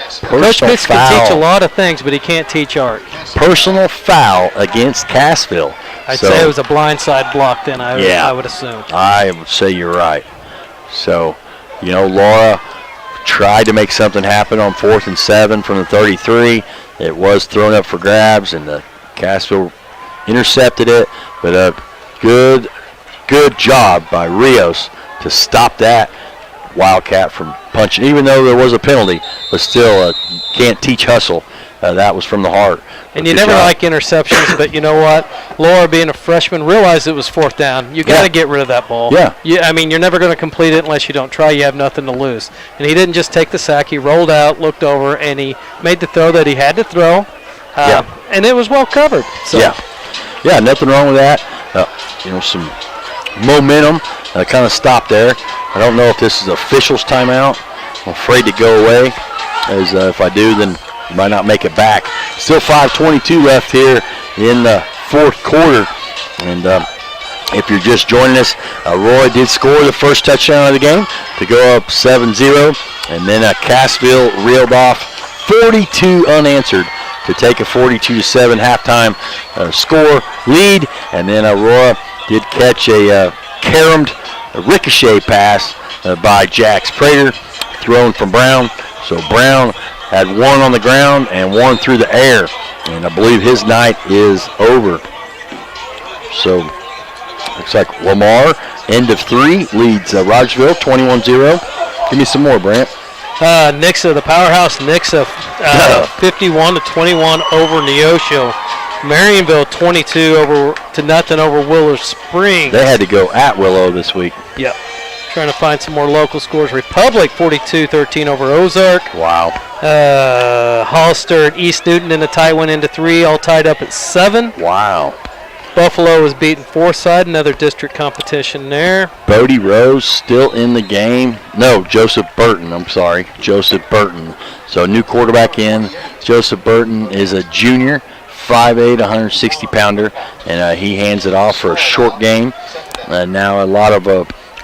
So, Coach Pitts can teach a lot of things, but he can't teach art. Personal foul against Cassville. I'd say it was a blindside block then, I would assume. I would say you're right. So, Laura tried to make something happen on 4th and 7 from the 33. It was thrown up for grabs, and the Cassville intercepted it. But good job by Rios to stop that Wildcat from punching, even though there was a penalty. But still, can't teach hustle. That was from the heart. And you never like interceptions, but you know what? Laura, being a freshman, realized it was 4th down. You got to get rid of that ball. Yeah. You're never going to complete it unless you don't try. You have nothing to lose. And he didn't just take the sack. He rolled out, looked over, and he made the throw that he had to throw. And it was well covered. So. Yeah, nothing wrong with that. Some momentum kind of stopped there. I don't know if this is official's timeout. I'm afraid to go away, as if I do, then you might not make it back. Still 5:22 left here in the 4th quarter. And if you're just joining us, Roy did score the first touchdown of the game to go up 7-0. And then Cassville reeled off 42 unanswered to take a 42-7 halftime score lead. And then Aurora did catch a caromed ricochet pass by Jax Prater, thrown from Brown. So Brown had one on the ground and one through the air. And I believe his night is over. So looks like Lamar, end of 3, leads Rogersville 21-0. Give me some more, Brant. Nixa, the powerhouse Nixa, 51-21 over Neosho. Marionville 22-0 over Willow Springs. They had to go at Willow this week. Yep. Trying to find some more local scores. Republic 42-13 over Ozark. Wow. Hollister and East Newton in a tie went into 3, all tied up at 7. Wow. Buffalo was beating Forsyth, another district competition there. Bodie Rose still in the game. No, Joseph Burton, I'm sorry. Joseph Burton. So new quarterback in. Joseph Burton is a junior, 5'8", 160-pounder, and he hands it off for a short game. Now a lot of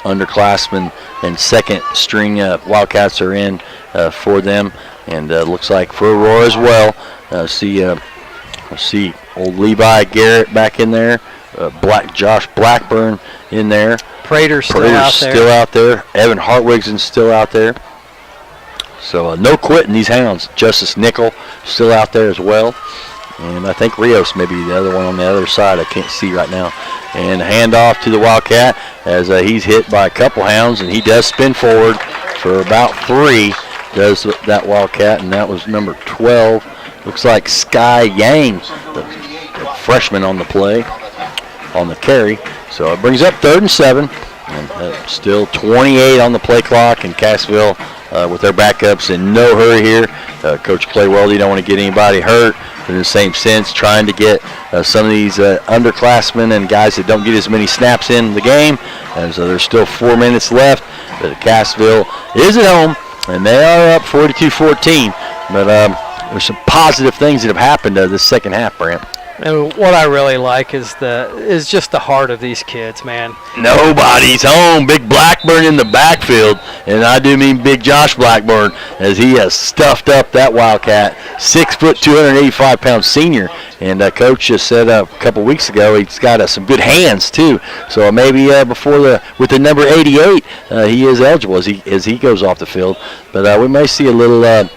underclassmen and second-string Wildcats are in for them, and looks like for Aurora as well. See old Levi Garrett back in there. Josh Blackburn in there. Prater's still out there. Evan Hartwigson's still out there. So no quitting these hounds. Justice Nickel still out there as well. And I think Rios may be the other one on the other side. I can't see right now. And handoff to the Wildcat as he's hit by a couple hounds, and he does spin forward for about 3. Does that Wildcat, and that was number 12. Looks like Sky Yang, the freshman on the play, on the carry. So it brings up 3rd and 7. And still 28 on the play clock, and Cassville with their backups in no hurry here. Coach Claywell, you don't want to get anybody hurt. But in the same sense, trying to get some of these underclassmen and guys that don't get as many snaps in the game. And so there's still 4 minutes left. But Cassville is at home, and they are up 42-14. But there's some positive things that have happened this second half, Brant. And what I really like is just the heart of these kids, man. Nobody's home. Big Blackburn in the backfield, and I do mean Big Josh Blackburn, as he has stuffed up that Wildcat. 6 foot, 285-pound senior, and Coach just said a couple weeks ago he's got some good hands too. So maybe with the number 88, he is eligible as he goes off the field. But we may see a little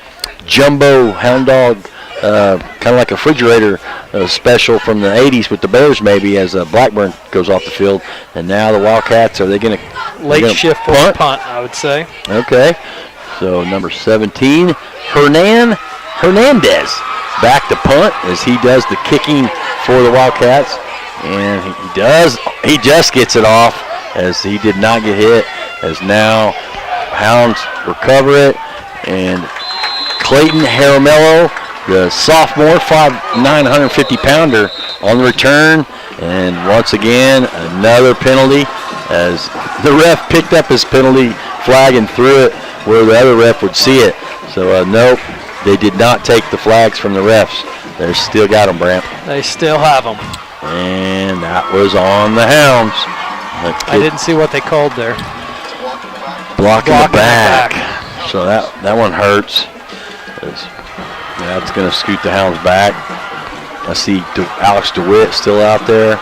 jumbo hound dog. Kind of like a refrigerator special from the 80s with the Bears maybe as Blackburn goes off the field. And now the Wildcats, are they going to late shift for punt, I would say. Okay. So number 17, Hernandez back to punt as he does the kicking for the Wildcats. And he just gets it off as he did not get hit, as now Hounds recover it. And Clayton Haramello, the sophomore, 5'9", 150-pounder on the return. And once again, another penalty as the ref picked up his penalty flag and threw it where the other ref would see it. So, nope, they did not take the flags from the refs. They still got them, Brant. They still have them. And that was on the Hounds. I didn't see what they called there. Blocking the back. So that one hurts. That's going to scoot the Hounds back. I see Alex DeWitt still out there.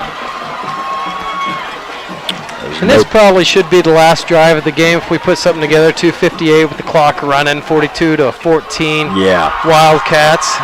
And this probably should be the last drive of the game if we put something together. 2:58 with the clock running, 42-14. Yeah. Wildcats.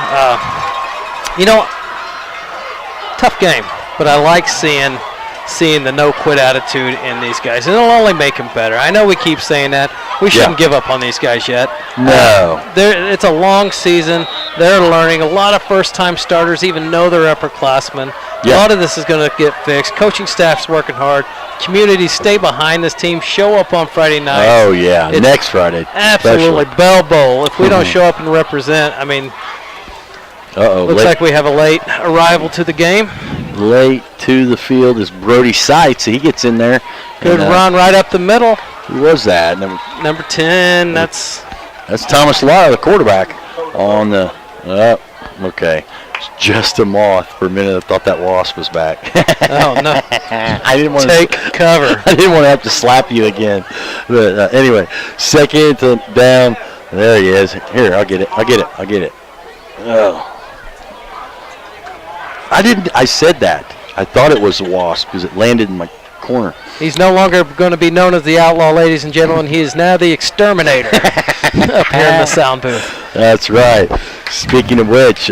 Tough game, but I like seeing the no-quit attitude in these guys. And it'll only make them better. I know we keep saying that. We shouldn't give up on these guys yet. No. It's a long season. They're learning. A lot of first-time starters even know they're upperclassmen. A lot of this is going to get fixed. Coaching staff's working hard. Community, stay behind this team. Show up on Friday night. Oh, yeah. Next Friday. Absolutely. Bell Bowl. If we don't show up and represent, I mean, looks like we have a late arrival to the game. Late to the field is Brody Seitz. He gets in there. Good run right up the middle. Who was that? Number 10. That's Thomas Lara, the quarterback. On the okay. It's just a moth. For a minute, I thought that wasp was back. Oh no! I didn't want to take cover. I didn't want to have to slap you again. But anyway, second down. There he is. Here, I'll get it. Oh. I said that. I thought it was a wasp because it landed in my corner. He's no longer going to be known as the outlaw, ladies and gentlemen. He is now the exterminator up here in the sound booth. That's right. Speaking of which,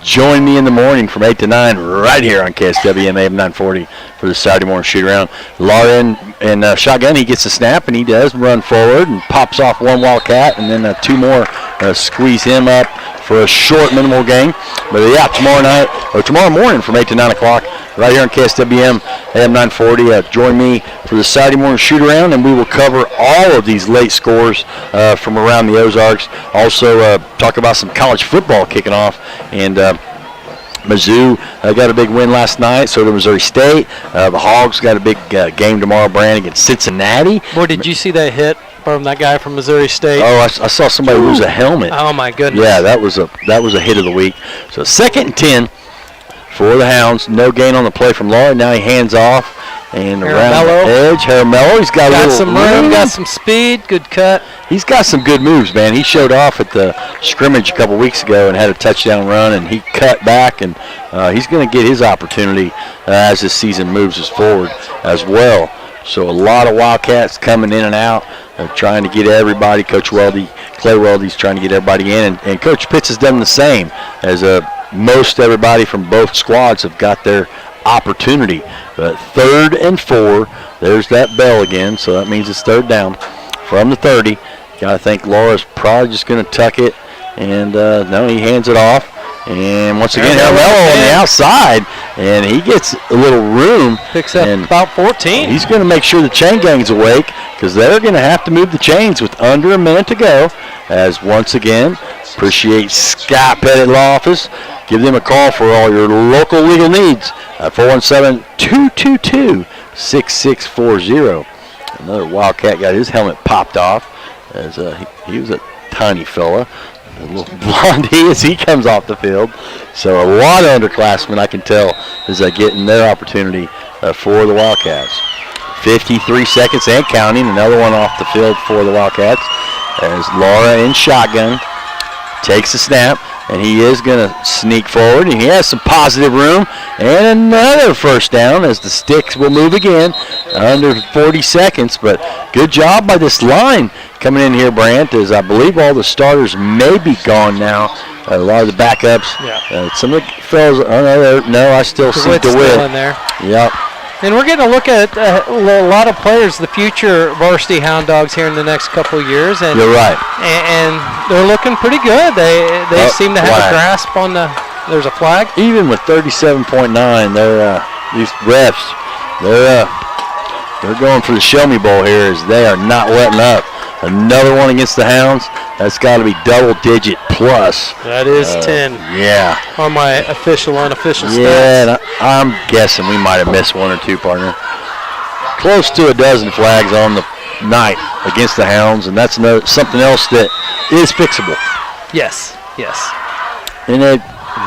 join me in the morning from 8 to 9 right here on KSWM AM 940 for the Saturday morning shoot-around. Lauren and shotgun, he gets the snap, and he does run forward and pops off one Wildcat, and then 2 more squeeze him up for a short minimal gain. But yeah, tomorrow morning from 8 to 9 o'clock right here on KSWM AM 940. Join me for the Saturday morning shoot-around, and we will cover all of these late scores from around the Ozarks. Also talk about some college football kicking off, and Mizzou got a big win last night, so did Missouri State. The Hogs got a big game tomorrow, Brand, against Cincinnati. Boy, did you see that hit from that guy from Missouri State? Oh, I saw somebody lose a helmet. Oh my goodness. Yeah, that was a hit of the week. So 2nd and 10 for the Hounds. No gain on the play from Lauren. Now he hands off, And Haramello. around the edge, Haramello, he's got a Got little some room, got some speed, good cut. He's got some good moves, man. He showed off at the scrimmage a couple weeks ago and had a touchdown run, and he cut back, and he's going to get his opportunity as this season moves us forward as well. So a lot of Wildcats coming in and out, trying to get everybody. Coach Clay Weldy's trying to get everybody in, and Coach Pitts has done the same, as most everybody from both squads have got their opportunity. But 3rd and 4, there's that bell again, so that means it's 3rd down from the 30. Got to think Laura's probably just going to tuck it, and no, he hands it off. And once again, Haramello on the outside, and he gets a little room. Picks up about 14. He's going to make sure the chain gang's awake, because they're going to have to move the chains with under a minute to go. As once again, appreciate Scott Pettit Law Office. Give them a call for all your local legal needs at 417-222-6640. Another Wildcat got his helmet popped off, as he was a tiny fella. A little blondie as he comes off the field. So a lot of underclassmen, I can tell, is getting their opportunity for the Wildcats. 53 seconds and counting. Another one off the field for the Wildcats, as Laura in shotgun takes the snap, and he is going to sneak forward, and he has some positive room, and another first down as the sticks will move again under 40 seconds. But good job by this line coming in here, Brandt, as I believe all the starters may be gone now. A lot of the backups. Yeah. Some of the fellas, no, I still see DeWitt. Still in there. Yep. And we're getting a look at a lot of players, the future varsity Hound Dogs here in the next couple of years. And, you're right. And they're looking pretty good. They seem to have a grasp on the. There's a flag. Even with 37.9, they're these refs, they're going for the Show Me Bowl here, as they are not letting up. Another one against the Hounds. That's got to be double-digit plus. That is 10. Yeah. On my official, unofficial stats. Yeah, and I'm guessing we might have missed one or two, partner. Close to a dozen flags on the night against the Hounds, and that's something else that is fixable. Yes. And it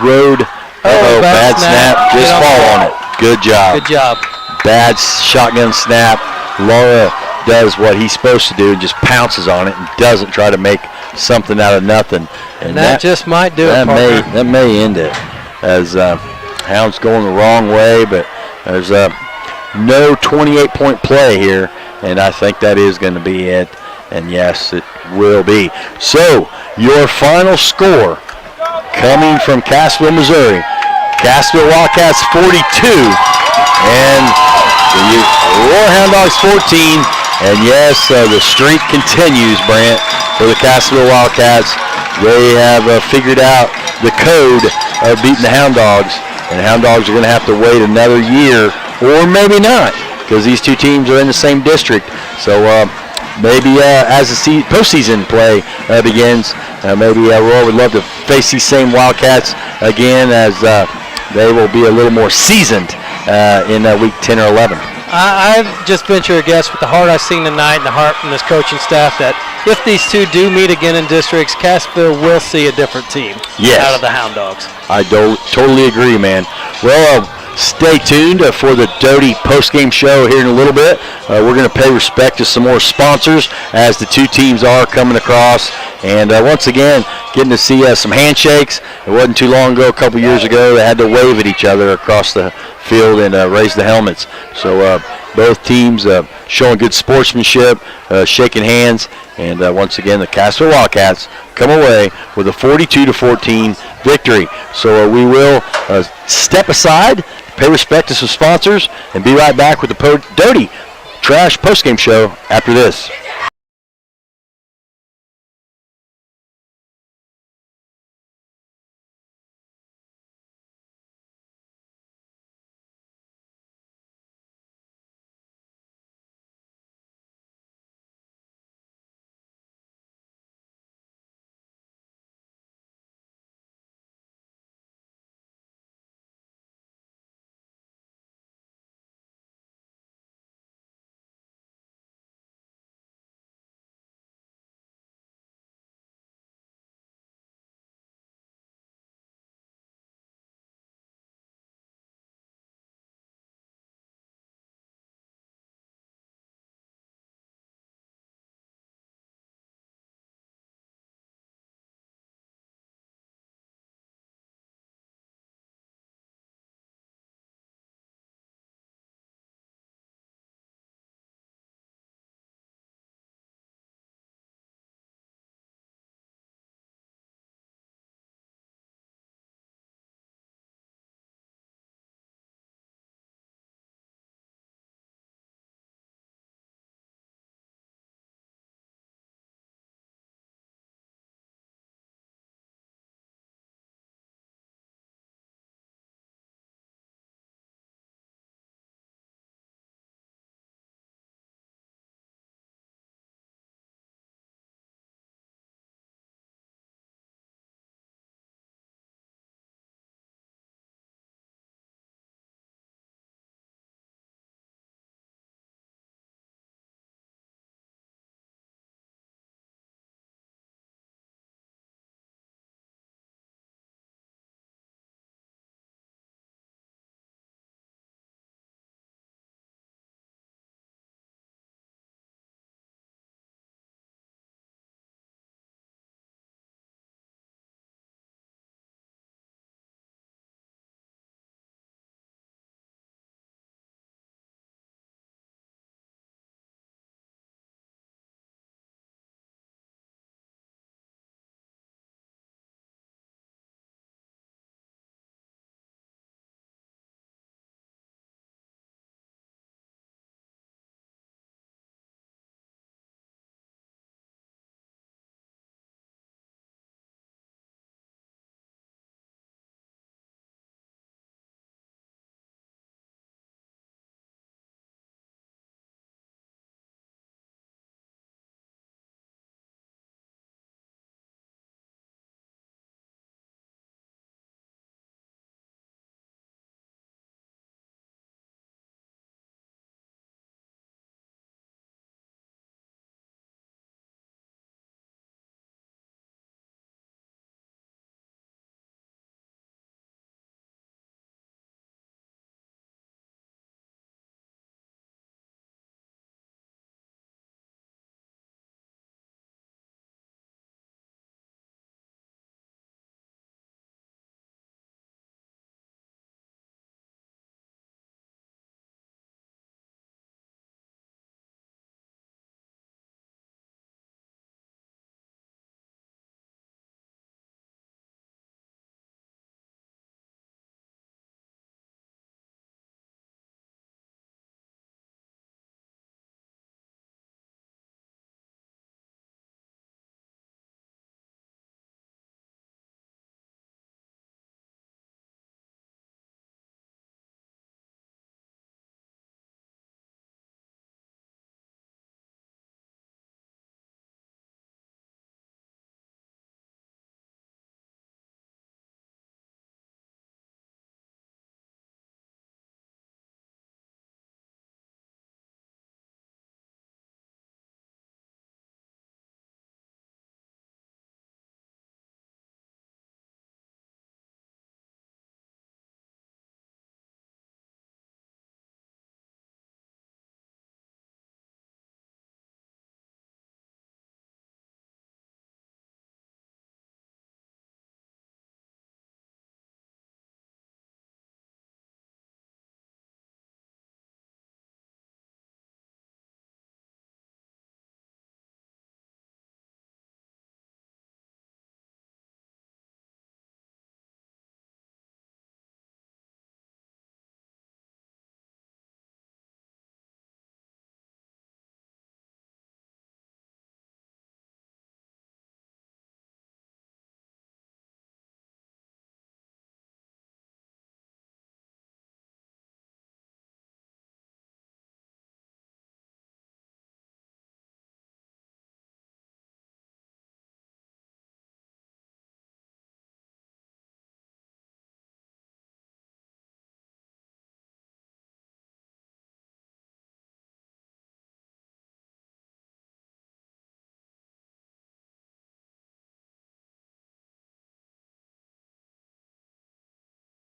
rode. Bad snap. Just fall on it. Good job. Bad shotgun snap. Laura does what he's supposed to do and just pounces on it and doesn't try to make something out of nothing. And that just might do it, partner. That may end it, as Hounds going the wrong way, but there's no 28-point play here, and I think that is going to be it. And yes, it will be. So your final score coming from Cassville, Missouri. Cassville Wildcats 42, and the Aurora Hound Dogs 14. And yes, the streak continues, Brant, for the Cassville Wildcats. They have figured out the code of beating the Hound Dogs, and the Hound Dogs are going to have to wait another year, or maybe not, because these two teams are in the same district. So maybe as the postseason play begins, maybe Aurora would love to face these same Wildcats again, as they will be a little more seasoned in week 10 or 11. I've just ventured a guess with the heart I've seen tonight and the heart from this coaching staff that if these two do meet again in districts, Cassville will see a different team out of the Hound Dogs. I totally agree, man. Well, stay tuned for the Doty postgame show here in a little bit. We're going to pay respect to some more sponsors as the two teams are coming across. And once again, getting to see some handshakes. It wasn't too long ago, a couple years ago, they had to wave at each other across the field and raise the helmets. So both teams showing good sportsmanship, shaking hands. And once again, the Cassville Wildcats come away with a 42-14 victory. So we will step aside, pay respect to some sponsors, and be right back with the Doty Trash postgame show after this.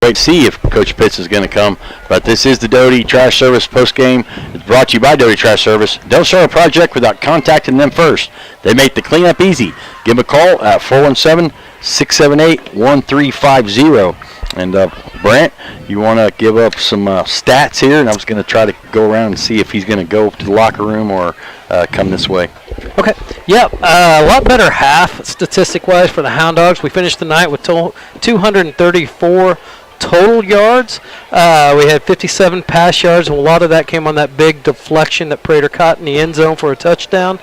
wait to see if Coach Pitts is going to come. But this is the Doty Trash Service postgame. It's brought to you by Doty Trash Service. Don't start a project without contacting them first. They make the cleanup easy. Give them a call at 417-678-1350. And Brant, you want to give up some stats here? And I was going to try to go around and see if he's going to go to the locker room or come this way. Okay. Yep. A lot better half statistic-wise for the Hound Dogs. We finished the night with 234 total yards. We had 57 pass yards, and a lot of that came on that big deflection that Prater caught in the end zone for a touchdown.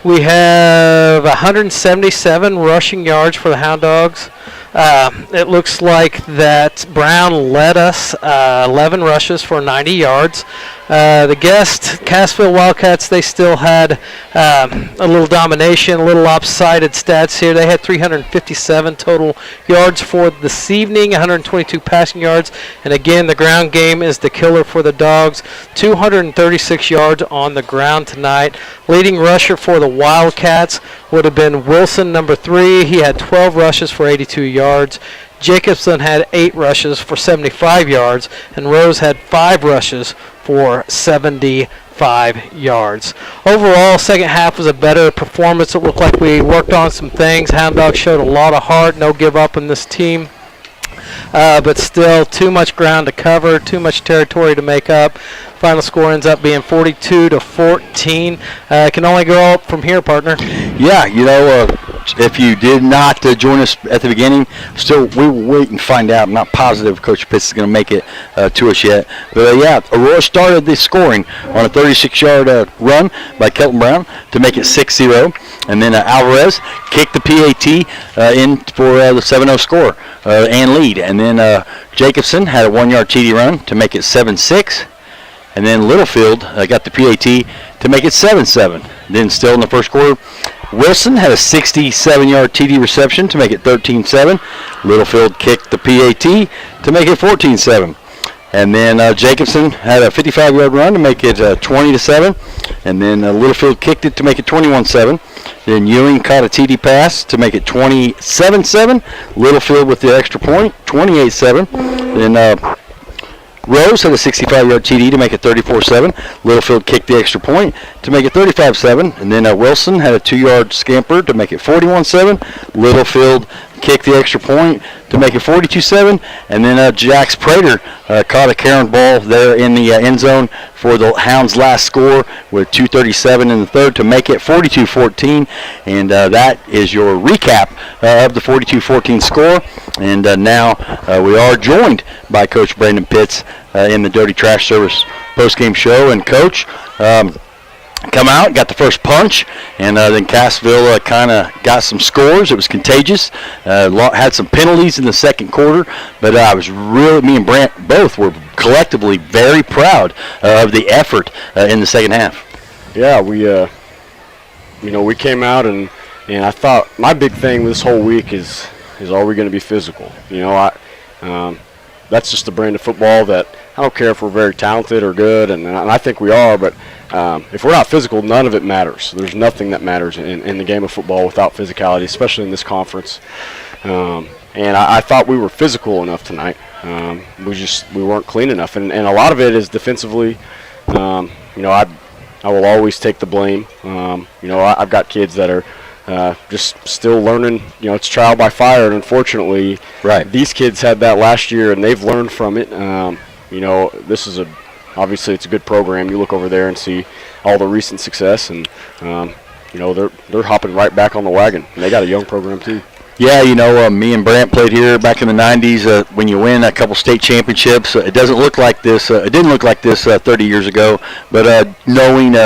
We have 177 rushing yards for the Hound Dogs. It looks like that Brown led us 11 rushes for 90 yards. The guest, Cassville Wildcats, they still had a little domination, a little lopsided stats here. They had 357 total yards for this evening, 122 passing yards. And again, the ground game is the killer for the Dogs. 236 yards on the ground tonight. Leading rusher for the Wildcats would have been Wilson, number 3. He had 12 rushes for 82 yards. Jacobson had 8 rushes for 75 yards, and Rose had 5 rushes for 75 yards. Overall, second half was a better performance. It looked like we worked on some things. Hound Dogs showed a lot of heart, no give up in this team. But still, too much ground to cover, too much territory to make up. Final score ends up being 42-14. Can only go up from here, partner. Yeah, if you did not join us at the beginning, still we will wait and find out. I'm not positive if Coach Pitts is going to make it to us yet. But Aurora started the scoring on a 36-yard run by Kelton Brown to make it 6-0. And then Alvarez kicked the PAT in for the 7-0 score and lead. And then Jacobson had a 1-yard TD run to make it 7-6. And then Littlefield got the PAT to make it 7-7. Then still in the first quarter, Wilson had a 67-yard TD reception to make it 13-7. Littlefield kicked the PAT to make it 14-7. And then Jacobson had a 55-yard run to make it 20-7. And then Littlefield kicked it to make it 21-7. Then Ewing caught a TD pass to make it 27-7. Littlefield with the extra point, 28-7. Then Rose had a 65-yard TD to make it 34-7. Littlefield kicked the extra point to make it 35-7. And then Wilson had a 2-yard scamper to make it 41-7. Littlefield kicked the extra point to make it 42-7. And then Jax Prater caught a Karen ball there in the end zone for the Hounds' last score with 2:37 in the third to make it 42-14. And that is your recap of the 42-14 score. And now we are joined by Coach Brandon Pitts in the Doty Trash Service postgame show. And Coach, come out, got the first punch, and then Cassville kind of got some scores. It was contagious. Had some penalties in the second quarter, but I was really, me and Brant both were collectively very proud of the effort in the second half. Yeah, we came out and I thought my big thing this whole week is are we going to be physical? That's just the brand of football that I don't care if we're very talented or good, and I think we are, but if we're not physical, none of it matters. There's nothing that matters in the game of football without physicality, especially in this conference. And I thought we were physical enough tonight. We weren't clean enough, and a lot of it is defensively. I will always take the blame. I've got kids that are just still learning. It's trial by fire, and unfortunately, these kids had that last year, and they've learned from it. This is obviously it's a good program. You look over there and see all the recent success, and they're hopping right back on the wagon. And they got a young program too. Yeah, me and Brant played here back in the 90s. When you win a couple state championships, it doesn't look like this. It didn't look like this 30 years ago. But knowing,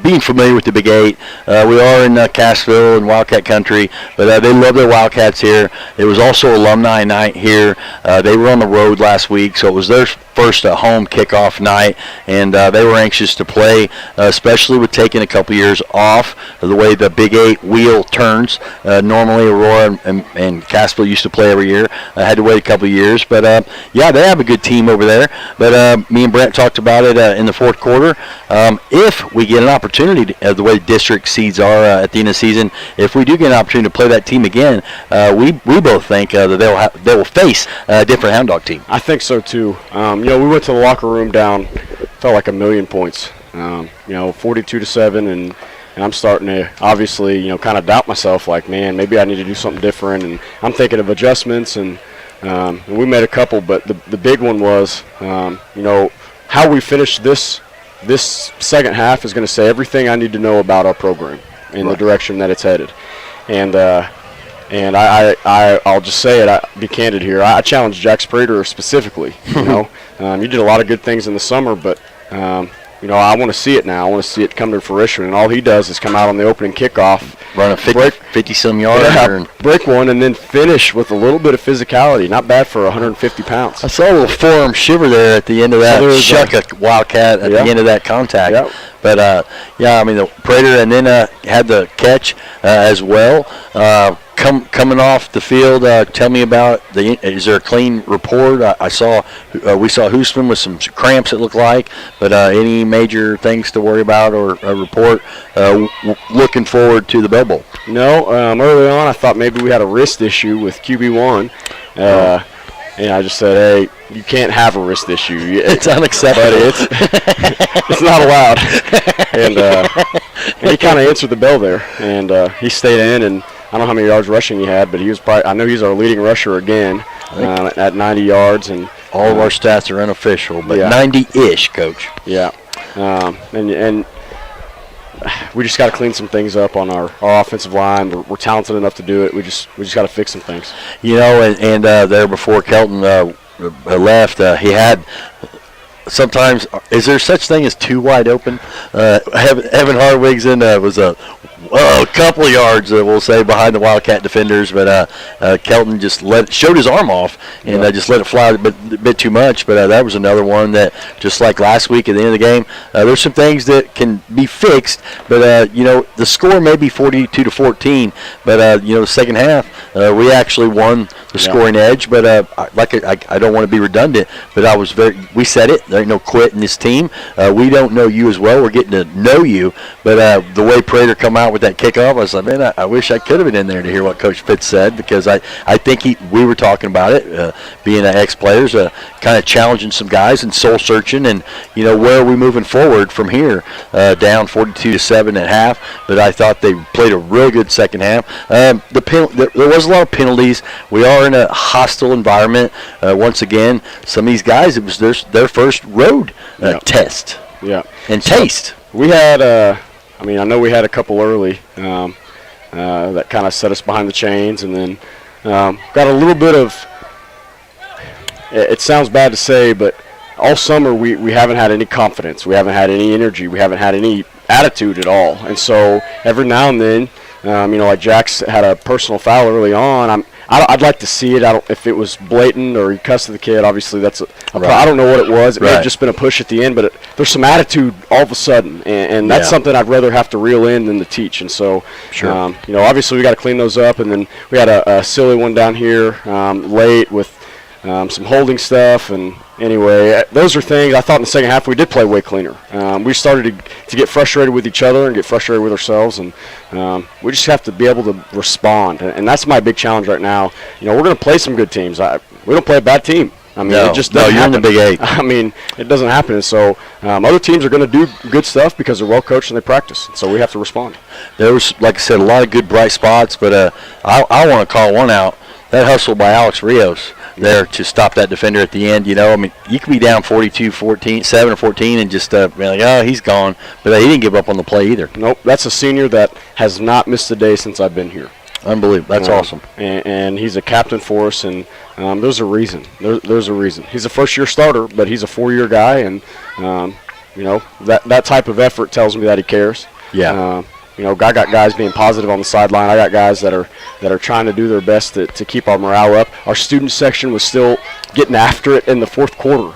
being familiar with the Big 8, we are in Cassville and Wildcat Country, but they love their Wildcats here. It was also alumni night here. They were on the road last week, so it was their first home kickoff night, and they were anxious to play, especially with taking a couple years off of the way the Big 8 wheel turns. Normally Aurora and Cassville used to play every year. I had to wait a couple years, but they have a good team over there. But me and Brent talked about it in the fourth quarter. If we get an opportunity, the way district seeds are at the end of the season, if we do get an opportunity to play that team again, we both think that they will face a different Hound Dog team. I think so too. We went to the locker room down, felt like 1,000,000 points. 42-7, and I'm starting to obviously, kind of doubt myself. Like, man, maybe I need to do something different. And I'm thinking of adjustments, and we made a couple. But the big one was, how we finished this second half is going to say everything I need to know about our program and the direction that it's headed. And I'll just say it. I'll be candid here. I challenged Jack Sprader specifically. You did a lot of good things in the summer, but I want to see it now. I want to see it come to fruition. And all he does is come out on the opening kickoff, run a 50-some yard, break one, and then finish with a little bit of physicality. Not bad for 150 pounds. I saw a little forearm shiver there at the end of that. Shuck a Wildcat at the end of that contact. Yep. But, the Prater, and then had the catch as well. Coming off the field, tell me about is there a clean report? We saw Hoosman with some cramps, it looked like, but any major things to worry about or a report looking forward to the Bell Bowl? No, early on I thought maybe we had a wrist issue with QB1. And I just said, hey, you can't have a wrist issue. It's unacceptable. It's not allowed. And he kind of answered the bell there, and he stayed in. And I don't know how many yards rushing he had, but I know he's our leading rusher again at 90 yards. And all of our stats are unofficial, but 90-ish, Coach. Yeah, and we just got to clean some things up on our offensive line. We're talented enough to do it. We just got to fix some things. And there before Kelton left, he had sometimes. Is there such thing as too wide open? Evan Harwig's was a couple of yards, we'll say, behind the Wildcat defenders, but Kelton just showed his arm off and just let it fly a bit too much. But that was another one that, just like last week at the end of the game, there's some things that can be fixed. But the score may be 42-14, but the second half we actually won the scoring edge. But I don't want to be redundant, but we said it. There ain't no quit in this team. We don't know you as well. We're getting to know you, but the way Prater come out with that kickoff, I was like, man, I wish I could have been in there to hear what Coach Fitz said, because I think we were talking about it, being ex-players, kind of challenging some guys and soul-searching, and, where are we moving forward from here, down 42-7 at half, but I thought they played a real good second half. There was a lot of penalties. We are in a hostile environment. Once again, some of these guys, it was their first road test and taste. We had I know we had a couple early that kind of set us behind the chains, and then got a little bit of, it sounds bad to say, but all summer we haven't had any confidence. We haven't had any energy. We haven't had any attitude at all. And so every now and then, like Jack's had a personal foul early on, I'd like to see it. If it was blatant or he cussed the kid, obviously that's I don't know what it was. It may have just been a push at the end, but there's some attitude all of a sudden, and that's something I'd rather have to reel in than to teach. And so, obviously we got to clean those up. And then we had a silly one down here late with some holding stuff. And anyway, those are things I thought in the second half we did play way cleaner. We started to get frustrated with each other and get frustrated with ourselves, and we just have to be able to respond. And that's my big challenge right now. We're going to play some good teams. We don't play a bad team. It just doesn't happen. You're in the Big Eight. It doesn't happen. And so other teams are going to do good stuff because they're well coached and they practice. So we have to respond. There was, like I said, a lot of good bright spots, but I want to call one out. That hustle by Alex Rios there to stop that defender at the end. You could be down 42-14, 7 or 14, and just be like, oh, he's gone. But he didn't give up on the play either. Nope, that's a senior that has not missed a day since I've been here. Unbelievable. That's awesome. And he's a captain for us, and there's a reason. There's a reason. He's a first-year starter, but he's a 4-year guy, and that type of effort tells me that he cares. Yeah. I got guys being positive on the sideline. I got guys that are trying to do their best to keep our morale up. Our student section was still getting after it in the fourth quarter.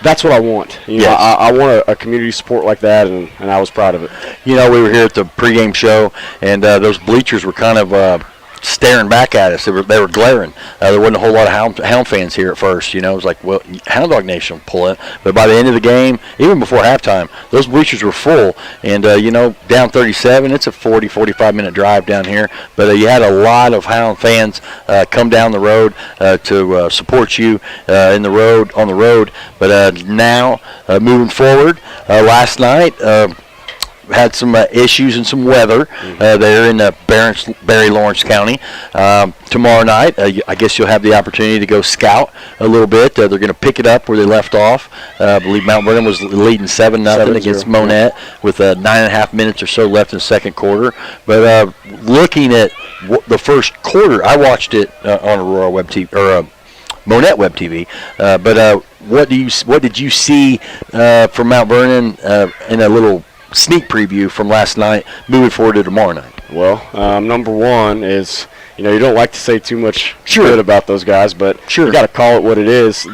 That's what I want. I want a community support like that, and I was proud of it. We were here at the pregame show, and those bleachers were kind of staring back at us. They were glaring. There wasn't a whole lot of Hound fans here at first. It was like, well, Hound Dog Nation will pull it. But by the end of the game, even before halftime, those bleachers were full. And, down 37, it's a 40, 45-minute drive down here. But you had a lot of Hound fans come down the road to support you on the road. But now, moving forward, last night, had some issues and some weather there in Barry Lawrence County. Tomorrow night, I guess you'll have the opportunity to go scout a little bit. They're going to pick it up where they left off. I believe Mount Vernon was leading 7-0 against Monette with 9.5 minutes or so left in the second quarter. But looking at the first quarter, I watched it on Aurora Web TV or Monette Web TV. But what did you see from Mount Vernon in a little sneak preview from last night moving forward to tomorrow night? Well, number one is, you don't like to say too much good about those guys, but you got to call it what it is.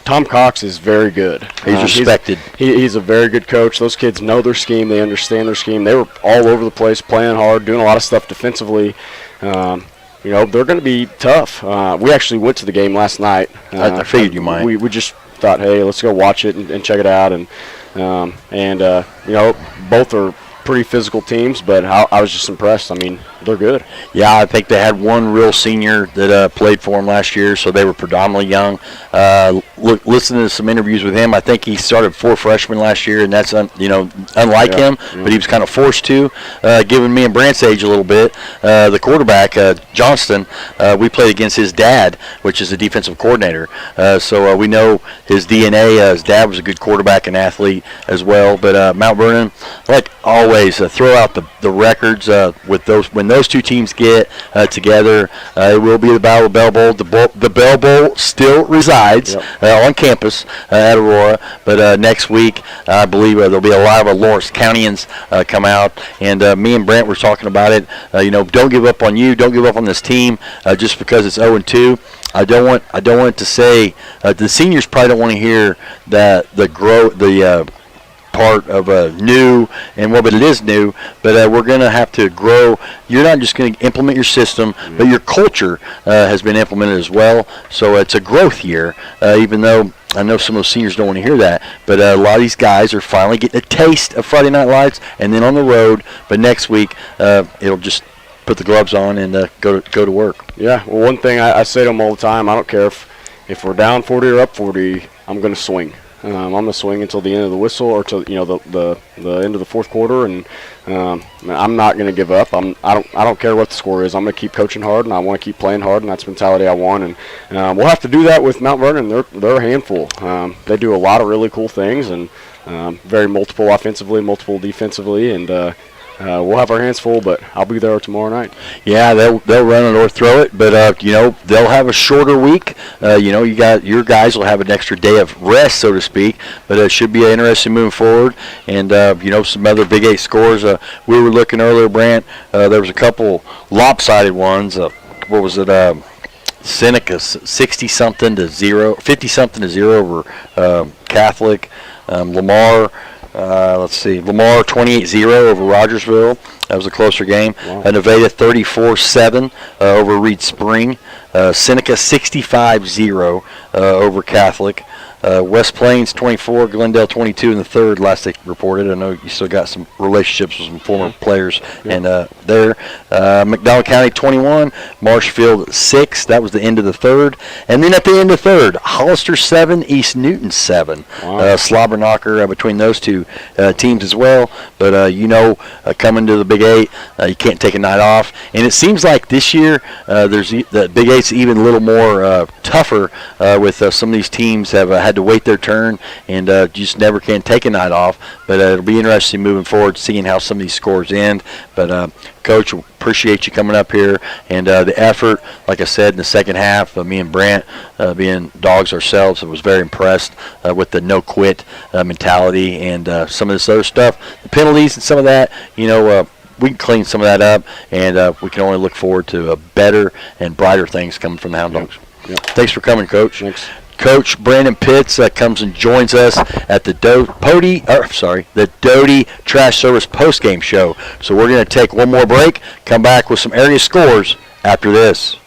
Tom Cox is very good. He's respected. He's a very good coach. Those kids know their scheme. They understand their scheme. They were all over the place, playing hard, doing a lot of stuff defensively. They're going to be tough. We actually went to the game last night. I figured you might. We just thought, hey, let's go watch it and check it out. And both are pretty physical teams, but I was just impressed. I mean, they're good. Yeah, I think they had one real senior that played for them last year, so they were predominantly young. Listening to some interviews with him, I think he started 4 freshmen last year, and that's unlike him, but he was kind of forced to, giving me and Brant's age a little bit. The quarterback, Johnston, we played against his dad, which is a defensive coordinator, so we know his DNA. His dad was a good quarterback and athlete as well, but Mount Vernon, like always, throw out the records with those. When those two teams get together, it will be the Battle of Bell Bowl. The Bell Bowl still resides on campus at Aurora, but next week I believe there'll be a lot of Lawrence Countyans come out, and me and Brent were talking about it. Don't give up on you. Don't give up on this team just because it's 0-2. I don't want to say the seniors probably don't want to hear that the part of new, but it is new, but we're going to have to grow. You're not just going to implement your system, but your culture has been implemented as well, so it's a growth year, even though I know some of those seniors don't want to hear that, but a lot of these guys are finally getting a taste of Friday Night Lights and then on the road, but next week it'll just put the gloves on and go to work. Yeah, well, one thing I say to them all the time, I don't care if we're down 40 or up 40, I'm going to swing. I'm going to swing until the end of the whistle or till the end of the fourth quarter, and I'm not going to give up. I don't care what the score is. I'm going to keep coaching hard, and I want to keep playing hard, and that's the mentality I want. And we'll have to do that with Mount Vernon. They're a handful. They do a lot of really cool things, and very multiple offensively, multiple defensively, and we'll have our hands full, but I'll be there tomorrow night. Yeah, they'll run it or throw it, but they'll have a shorter week. Your guys will have an extra day of rest, so to speak. But it should be interesting moving forward. And some other Big 8 scores. We were looking earlier, Brant. There was a couple lopsided ones. What was it? Seneca 60-something to 0, 50-something to 0 over Catholic. Lamar. Lamar 28-0 over Rogersville. That was a closer game. Wow. Nevada 34-7 over Reed Spring. Seneca 65-0 over Catholic. West Plains 24, Glendale 22 in the third, last they reported. I know you still got some relationships with some former players and there. McDonald County 21, Marshfield 6. That was the end of the third. And then at the end of the third, Hollister 7, East Newton 7. Wow. Slobber knocker between those two teams as well. But coming to the Big 8, you can't take a night off. And it seems like this year the Big 8's even a little more tougher with some of these teams have had to wait their turn and just never can take a night off. But it'll be interesting moving forward, seeing how some of these scores end. But Coach, appreciate you coming up here and the effort. Like I said, in the second half, me and Brant, being dogs ourselves, I was very impressed with the no-quit mentality and some of this other stuff. The penalties and some of that, we can clean some of that up, and we can only look forward to better and brighter things coming from the Hound Dogs. Yep. Thanks for coming, Coach. Thanks. Coach Brandon Pitts comes and joins us at the Doty Trash Service postgame show. So we're going to take one more break, come back with some area scores after this.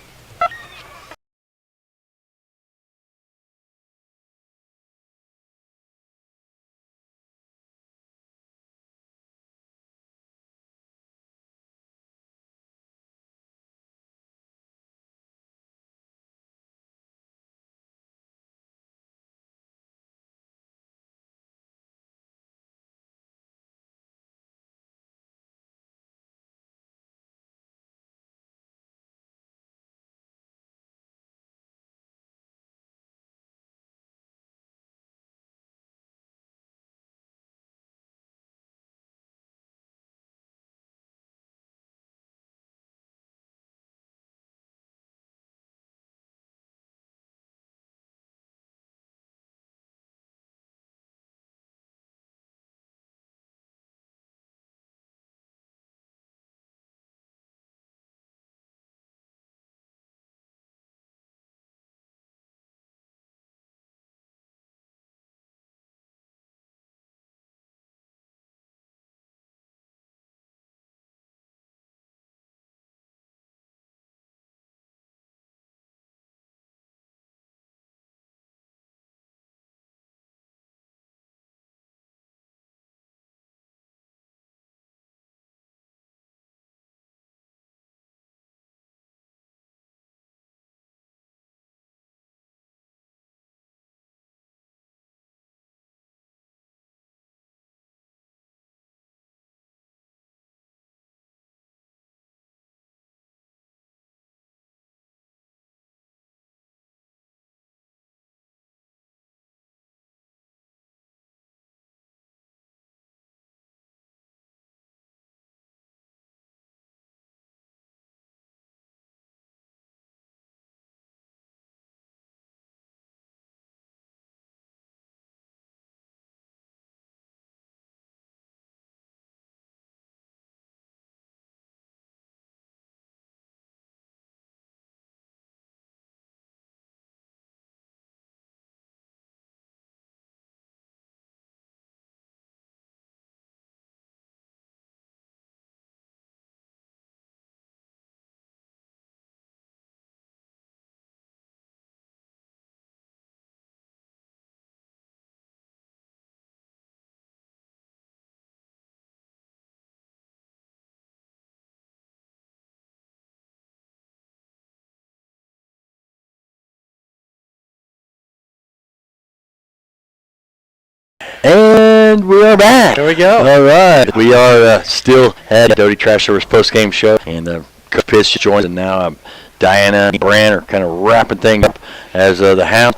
And we are back. There we go. All right. We are still at Doty Trash Service post-game show. And Coach Pitts joins, and now Diana and Brand are kind of wrapping things up as the Hounds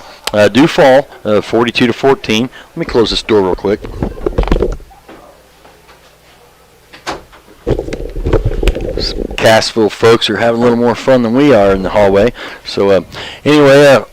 do fall 42-14. Let me close this door real quick. Cassville folks are having a little more fun than we are in the hallway. So anyway,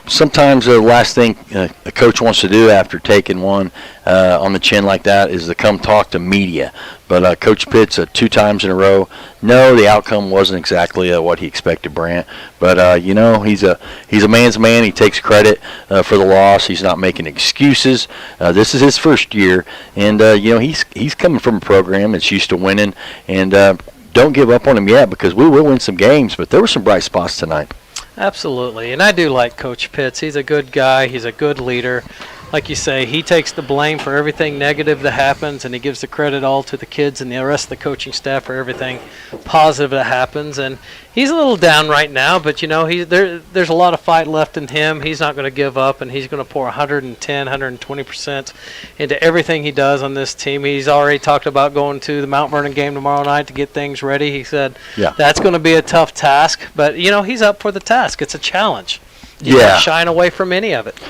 sometimes the last thing a coach wants to do after taking one on the chin like that is to come talk to media. But Coach Pitts 2 times in a row, no, the outcome wasn't exactly what he expected, Brant. But he's a man's man. He takes credit for the loss. He's not making excuses. This is his first year, and he's coming from a program that's used to winning. And don't give up on him yet, because we will win some games. But there were some bright spots tonight. Absolutely, and I do like Coach Pitts. He's a good guy. He's a good leader. Like you say, he takes the blame for everything negative that happens, and he gives the credit all to the kids and the rest of the coaching staff for everything positive that happens. And he's a little down right now, but there's a lot of fight left in him. He's not going to give up, and he's going to pour 110, 120% into everything he does on this team. He's already talked about going to the Mount Vernon game tomorrow night to get things ready. He said that's going to be a tough task, but he's up for the task. It's a challenge. You can't shying away from any of it.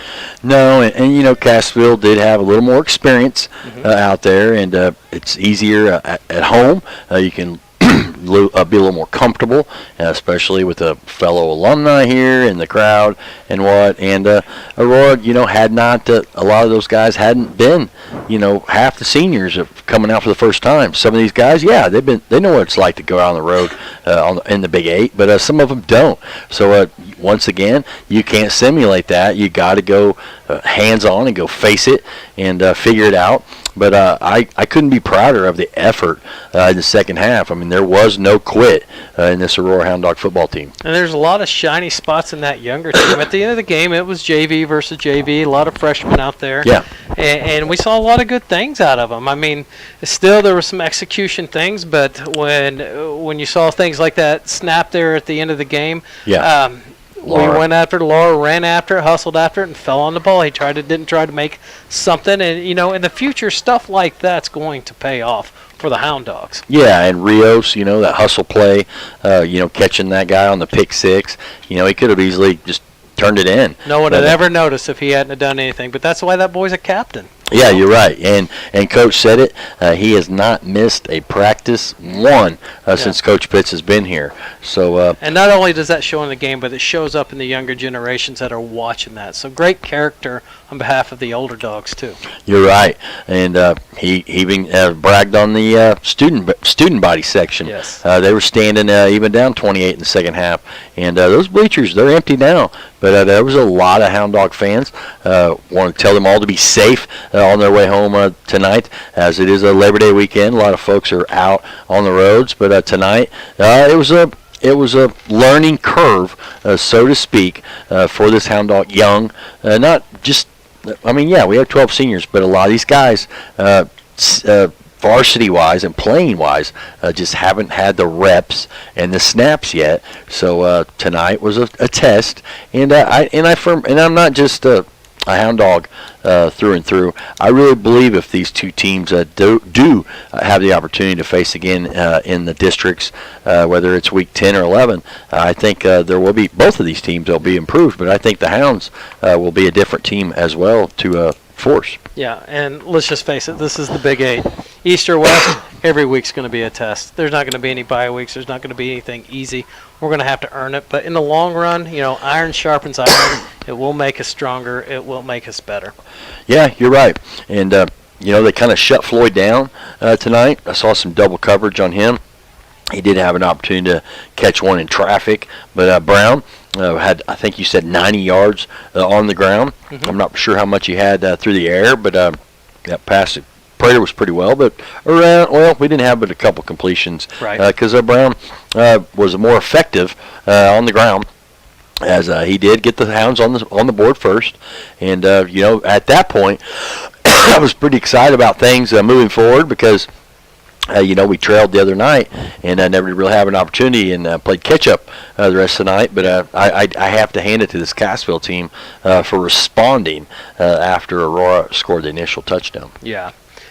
No, and Cassville did have a little more experience out there, and it's easier at home. You can be a little more comfortable, especially with a fellow alumni here in the crowd and what. And Aurora, had not a lot of those guys hadn't been, half the seniors are coming out for the first time. Some of these guys, they know what it's like to go out on the road in the Big 8, but some of them don't. So once again, you can't simulate that. You got to go hands-on and go face it and figure it out. but I couldn't be prouder of the effort in the second half. I mean, there was no quit in this Aurora Hound Dog football team. And there's a lot of shiny spots in that younger team. At the end of the game, it was JV versus JV, a lot of freshmen out there. Yeah. And we saw a lot of good things out of them. I mean, still there were some execution things, but when you saw things like that snap there at the end of the game, we went after Laura, ran after it, hustled after it, and fell on the ball. He didn't try to make something, and in the future, stuff like that's going to pay off for the Hound Dogs. Yeah, and Rios, that hustle play, catching that guy on the pick six, he could have easily just turned it in. No one had ever noticed if he hadn't have done anything, but that's why that boy's a captain. Yeah, you're right, and Coach said it. He has not missed a practice since Coach Pitts has been here. So and not only does that show in the game, but it shows up in the younger generations that are watching that. So great character on behalf of the older dogs too. You're right, and he even bragged on the student body section. Yes, they were standing even down 28 in the second half, and those bleachers, they're empty now. But there was a lot of Hound Dog fans. Want to tell them all to be safe on their way home tonight, as it is a Labor Day weekend. A lot of folks are out on the roads, but tonight it was a learning curve, so to speak, for this Hound Dog young. Not just, we have 12 seniors, but a lot of these guys, varsity-wise and playing-wise, just haven't had the reps and the snaps yet. So tonight was a test, and I'm not just a Hound Dog through and through. I really believe if these two teams do have the opportunity to face again in the districts, whether it's week 10 or 11, I think there will be, both of these teams will be improved, but I think the Hounds will be a different team as well to force. Yeah, and let's just face it, this is the Big 8. East or West, every week's going to be a test. There's not going to be any bye weeks. There's not going to be anything easy. We're going to have to earn it. But in the long run, iron sharpens iron. It will make us stronger. It will make us better. Yeah, you're right. And, they kind of shut Floyd down tonight. I saw some double coverage on him. He did have an opportunity to catch one in traffic. But Brown had, I think you said, 90 yards on the ground. Mm-hmm. I'm not sure how much he had through the air, but that pass Prater was pretty well, but we didn't have but a couple completions, right? Because Brown was more effective on the ground, as he did get the Hounds on the board first, and at that point, I was pretty excited about things moving forward because. We trailed the other night, and I never really have an opportunity and played catch-up the rest of the night. But I have to hand it to this Cassville team for responding after Aurora scored the initial touchdown. Yeah.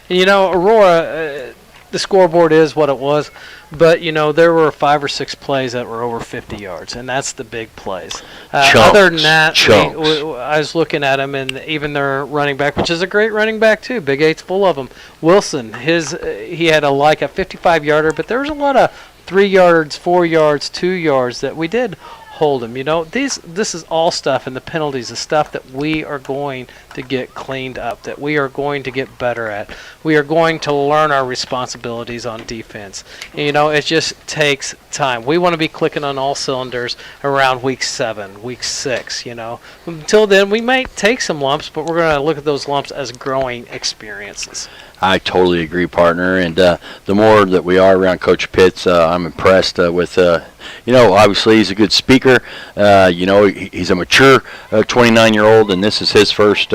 And, Aurora, the scoreboard is what it was, but, there were 5 or 6 plays that were over 50 yards, and that's the big plays. Other than that, I was looking at them, and even their running back, which is a great running back too, Big 8's full of them. Wilson, he had a 55-yarder, but there was a lot of 3 yards, 4 yards, 2 yards that we did hold him. This is all stuff, and the penalties is stuff that we are going to get cleaned up, that we are going to get better at. We are going to learn our responsibilities on defense. It just takes time. We want to be clicking on all cylinders around week 7, week 6. Until then, we might take some lumps, but we're going to look at those lumps as growing experiences. I totally agree, partner. And the more that we are around Coach Pitts, I'm impressed with, obviously he's a good speaker. He's a mature 29-year-old, and this is his first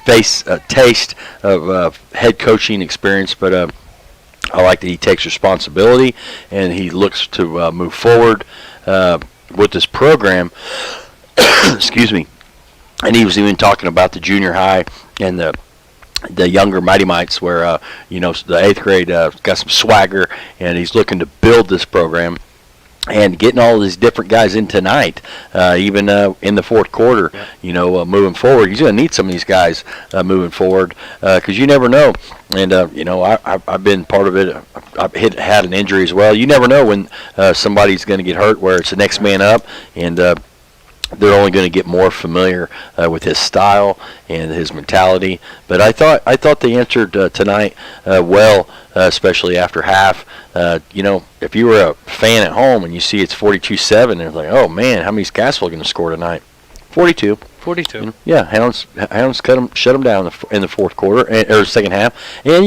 taste of head coaching experience. But I like that he takes responsibility, and he looks to move forward with this program. Excuse me. And he was even talking about the junior high and the younger Mighty Mites, where the 8th grade got some swagger, and he's looking to build this program. And getting all of these different guys in tonight, even in the fourth quarter, moving forward, he's going to need some of these guys moving forward because you never know. And I've been part of it. I've had an injury as well. You never know when somebody's going to get hurt, where it's the next man up, and they're only going to get more familiar with his style and his mentality. But I thought they answered tonight well, especially after half. If you were a fan at home and you see it's 42-7, and it's like, oh man, how many's Cassville going to score tonight? 42. 42. Yeah, Hounds shut them down in the fourth quarter or second half, and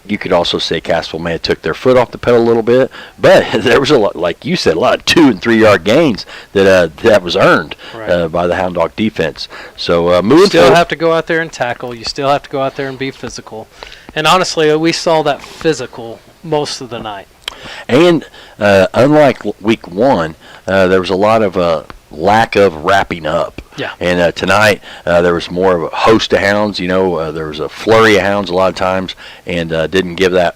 you could also say Cassville may have took their foot off the pedal a little bit, but there was a lot, like you said, a lot of 2 and 3 yard gains that was earned by the Hound Dog defense. So moving You still forward, have to go out there and tackle. You still have to go out there and be physical. And honestly, we saw that physical most of the night. and unlike week 1, there was a lot of lack of wrapping up. Yeah. And tonight there was more of a host of hounds. There was a flurry of hounds a lot of times, and didn't give that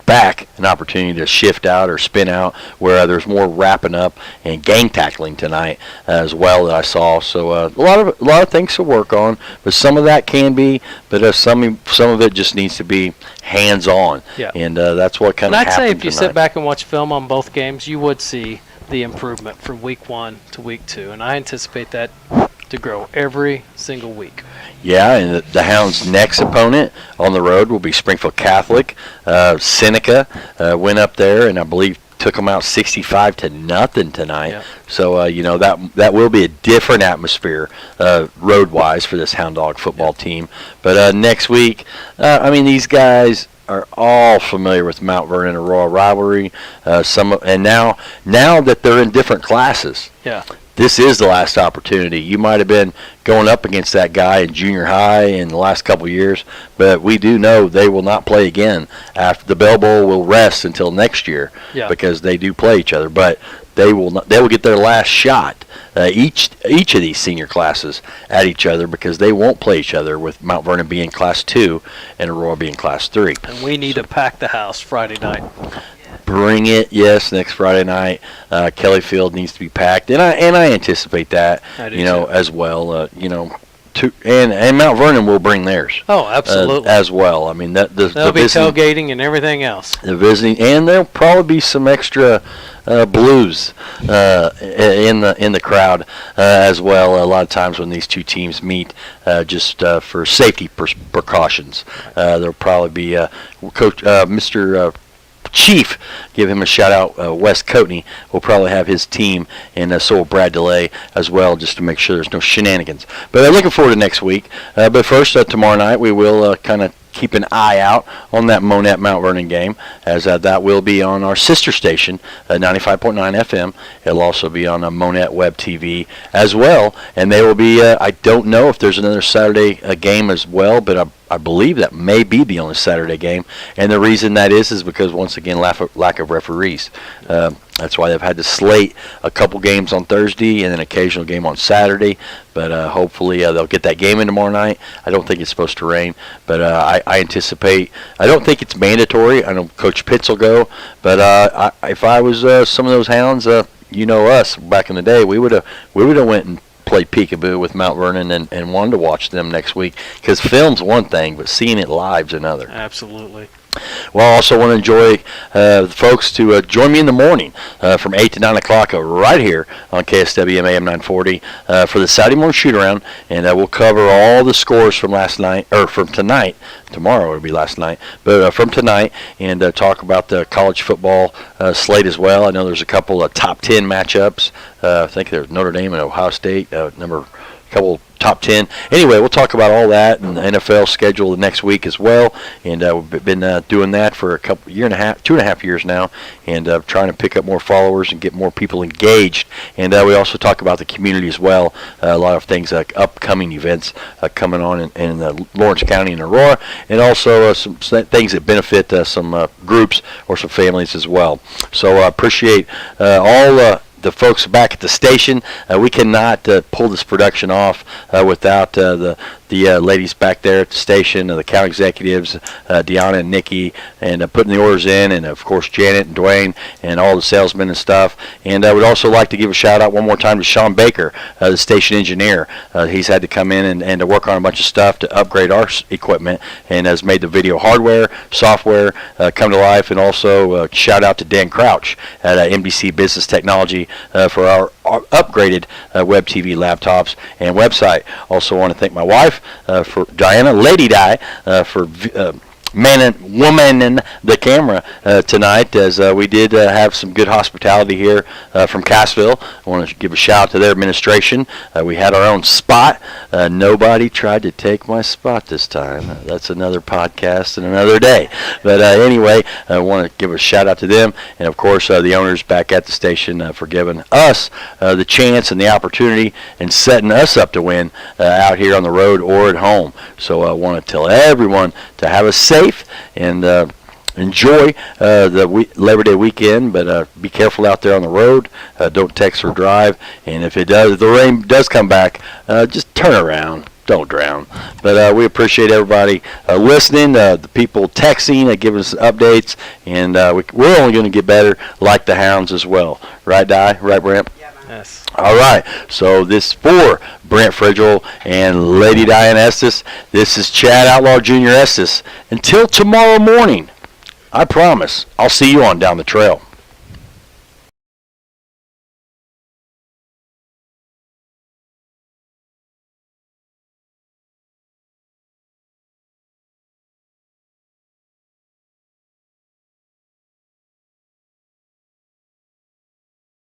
back an opportunity to shift out or spin out, where there's more wrapping up and gang tackling tonight as well that I saw. So a lot of things to work on, but some of that can be, but some of it just needs to be hands on. Yeah. And that's what kind And of I'd happened say if you tonight. sit back and watch film on both games, you would see the improvement from week 1 to week 2, and I anticipate that to grow every single week. Yeah, and the Hounds' next opponent on the road will be Springfield Catholic. Seneca went up there, and I believe took them out 65-0 tonight. Yep. So that will be a different atmosphere road-wise for this Hound Dog football team. But next week, these guys are all familiar with Mount Vernon Aurora rivalry. And now that they're in different classes. Yeah. This is the last opportunity. You might have been going up against that guy in junior high in the last couple of years, but we do know they will not play again. After the Bell Bowl will rest until next year, because they do play each other. But they will get their last shot, each of these senior classes, at each other, because they won't play each other, with Mount Vernon being Class 2 and Aurora being Class 3. And we need to pack the house Friday night. Bring it, yes. Next Friday night, Kelly Field needs to be packed, and I anticipate that. I do too. As well. And Mount Vernon will bring theirs. Oh, absolutely. As well. I mean There'll be tailgating and everything else. The visiting, and there'll probably be some extra blues in the crowd as well. A lot of times when these two teams meet, just for safety precautions, there'll probably be Coach Mr. Chief, give him a shout out. Wes Coatney will probably have his team, and so will Brad DeLay as well, just to make sure there's no shenanigans. But looking forward to next week. But first, tomorrow night we will kind of keep an eye out on that Monette Mount Vernon game, as that will be on our sister station, 95.9 FM. It'll also be on Monette Web TV as well, and they will be. I don't know if there's another Saturday game as well, but I believe that may be the only Saturday game, and the reason that is because, once again, lack of referees. That's why they've had to slate a couple games on Thursday and an occasional game on Saturday. But hopefully they'll get that game in tomorrow night. I don't think it's supposed to rain, but I anticipate. I don't think it's mandatory. I know Coach Pitts will go, but if I was some of those Hounds, us back in the day, we would have went and played peekaboo with Mount Vernon and wanted to watch them next week, because film's one thing, but seeing it live's another. Absolutely. Well, I also want to enjoy the folks to join me in the morning from 8 to 9 o'clock right here on KSWM AM 940 for the Saturday morning shoot-around, and we'll cover all the scores from last night, or from tonight. Tomorrow will be last night, but from tonight, and talk about the college football slate as well. I know there's a couple of top 10 matchups. I think there's Notre Dame and Ohio State, couple top 10. Anyway, we'll talk about all that and the NFL schedule the next week as well. And we've been doing that for a couple 2.5 years now, and trying to pick up more followers and get more people engaged. And we also talk about the community as well. A lot of things like upcoming events coming on in Lawrence County and Aurora, and also some things that benefit some groups or some families as well. So I appreciate all the folks back at the station. We cannot pull this production off without the ladies back there at the station, the account executives, Deanna and Nikki, and putting the orders in, and of course Janet and Dwayne and all the salesmen and stuff. And I would also like to give a shout out one more time to Sean Baker, the station engineer. He's had to come in and to work on a bunch of stuff to upgrade our equipment, and has made the video hardware, software come to life. And also shout out to Dan Crouch at MDC Business Technology for our upgraded web TV laptops and website. Also want to thank my wife, for Diana, Lady Di, for man and woman in the camera tonight, as we did have some good hospitality here from Cassville. I want to give a shout out to their administration. We had our own spot. Nobody tried to take my spot this time. That's another podcast and another day. But anyway, I want to give a shout out to them, and of course the owners back at the station for giving us the chance and the opportunity and setting us up to win out here on the road or at home. So I want to tell everyone to have a safe and enjoy the Labor Day weekend, but be careful out there on the road. Don't text or drive, and if the rain does come back, just turn around. Don't drown. But we appreciate everybody listening, the people texting, giving us updates, and we're only going to get better like the Hounds as well. Right, Di? Right, Brent? Yes. All right. So this for Brent Frigel and Lady Diane Estes. This is Chad Outlaw Jr. Estes. Until tomorrow morning, I promise I'll see you on down the trail.